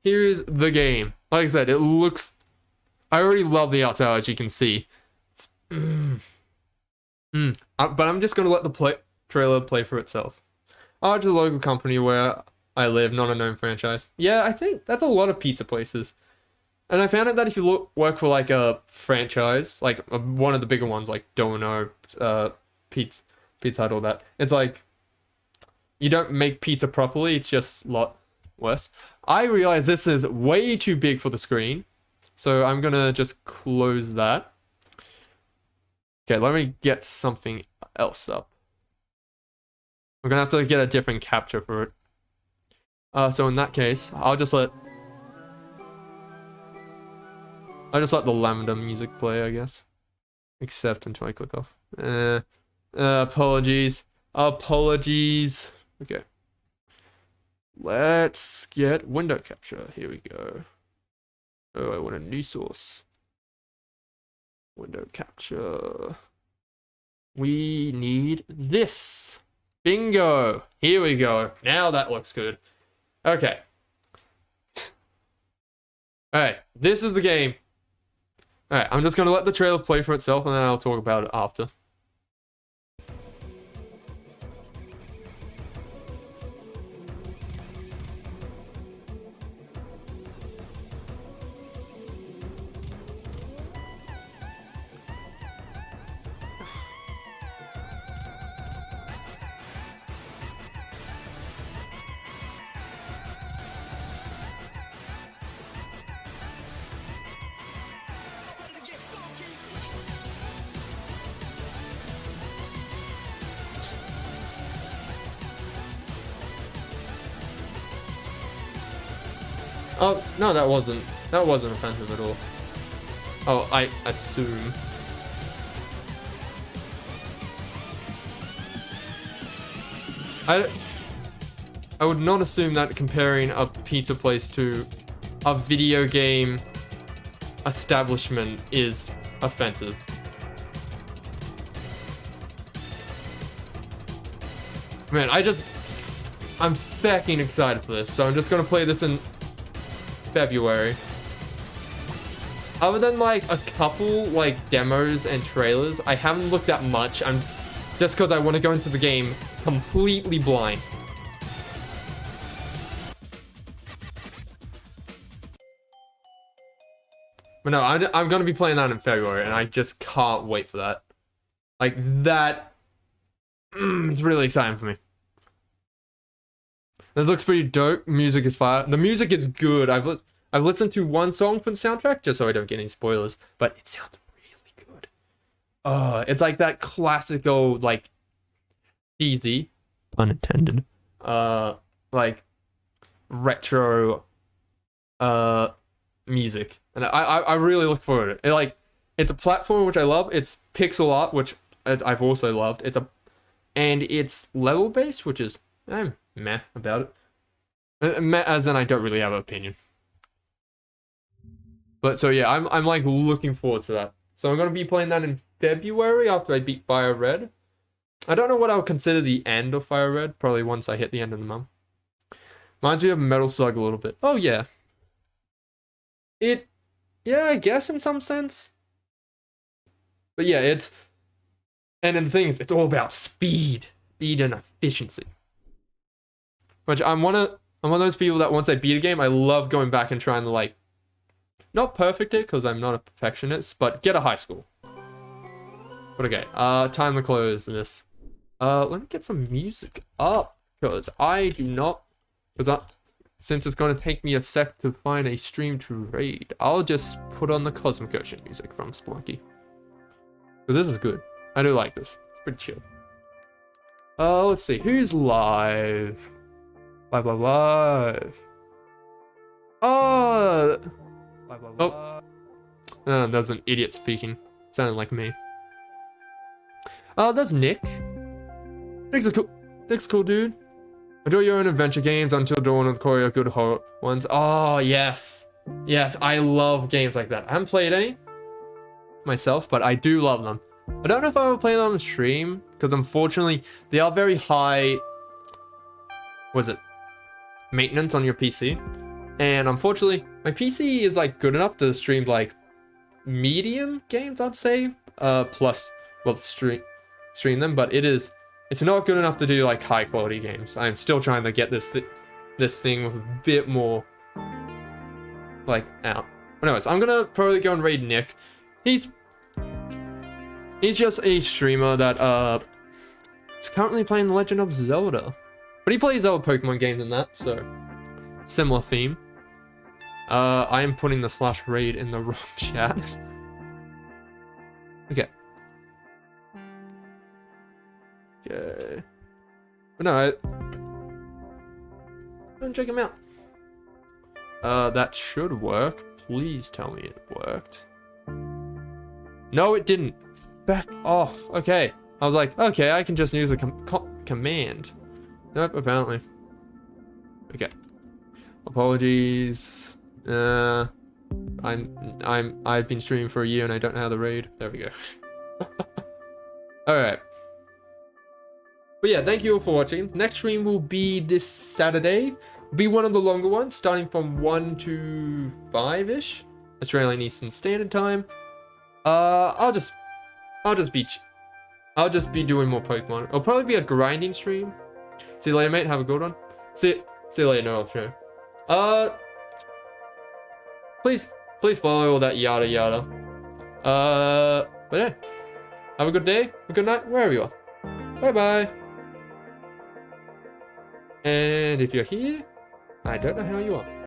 Here's the game. Like I said, it looks... I already love the art style, as you can see. But I'm just going to let the trailer play for itself. It's a local company where I live, not a known franchise. Yeah, I think that's a lot of pizza places. And I found out that if you work for like a franchise, like one of the bigger ones, like Domino, Pizza Hut, all that, it's like you don't make pizza properly, it's just a lot worse. I realize this is way too big for the screen, so I'm gonna just close that. Okay, let me get something else up. I'm gonna have to get a different capture for it. So in that case, I'll just let the Lambda music play, I guess. Except until I click off. Apologies. Okay. Let's get window capture. Here we go. Oh, I want a new source. Window capture. We need this. Bingo. Here we go. Now that looks good. Okay. Alright, this is the game. Alright, I'm just going to let the trailer play for itself and then I'll talk about it after. Oh, no, that wasn't offensive at all. Oh, I assume. I would not assume that comparing a pizza place to a video game establishment is offensive. Man, I'm fucking excited for this, so I'm just gonna play this in February. Other than like a couple like demos and trailers, I haven't looked at much. I'm just because I want to go into the game completely blind. But no, I'm gonna be playing that in February, and I just can't wait for that. Like that, it's really exciting for me. This looks pretty dope. Music is fire. The music is good. I've listened to one song from the soundtrack just so I don't get any spoilers, but it sounds really good. It's like that classical, like cheesy, unintended, like retro, music, and I really look forward to it. It's a platform which I love. It's pixel art, which I've also loved. And it's level based, which is I'm meh about it. Meh as in I don't really have an opinion. But so yeah, I'm like looking forward to that. So I'm gonna be playing that in February after I beat FireRed. I don't know what I would consider the end of FireRed. Probably once I hit the end of the month. Reminds me of Metal Slug a little bit. Oh yeah. Yeah, I guess in some sense. But yeah, and then the thing is, it's all about speed and efficiency. Which I'm one of those people that once I beat a game, I love going back and trying to like, not perfect it, because I'm not a perfectionist, but get a high score. But okay, time to close this. Let me get some music up, because I do not, since it's going to take me a sec to find a stream to raid, I'll just put on the Cosmic Ocean music from Splunky. Because this is good. I do like this. It's pretty chill. Let's see. Who's live? Live. Oh! Oh, there's an idiot speaking. Sounded like me. There's Nick. Nick's a cool dude. Enjoy your own adventure games until dawn with Corey good horror ones. Oh, yes. Yes, I love games like that. I haven't played any myself, but I do love them. I don't know if I will play them on stream, because unfortunately, they are very high, maintenance on your PC. And unfortunately, my PC is like good enough to stream like medium games, I'd say. Stream them, but it's not good enough to do like high quality games. I'm still trying to get this thing with a bit more like out. But anyways, I'm gonna probably go and raid Nick. He's just a streamer that is currently playing The Legend of Zelda, but he plays other Pokemon games and that, so similar theme. I am putting the /raid in the wrong chat. Okay. But no, go and check him out. That should work. Please tell me it worked. No, it didn't. Back off. Okay. I was like, okay, I can just use a command. Nope, apparently. Okay. Apologies. I've been streaming for a year and I don't know how to raid. There we go. Alright. But yeah, thank you all for watching. Next stream will be this Saturday. Be one of the longer ones, starting from 1 to 5-ish Australian Eastern Standard Time. I'll just be doing more Pokemon. It'll probably be a grinding stream. See you later, mate. Have a good one. See you later, no show. Please follow all that yada yada. But yeah, have a good day, a good night, wherever you are. Bye bye. And if you're here, I don't know how you are.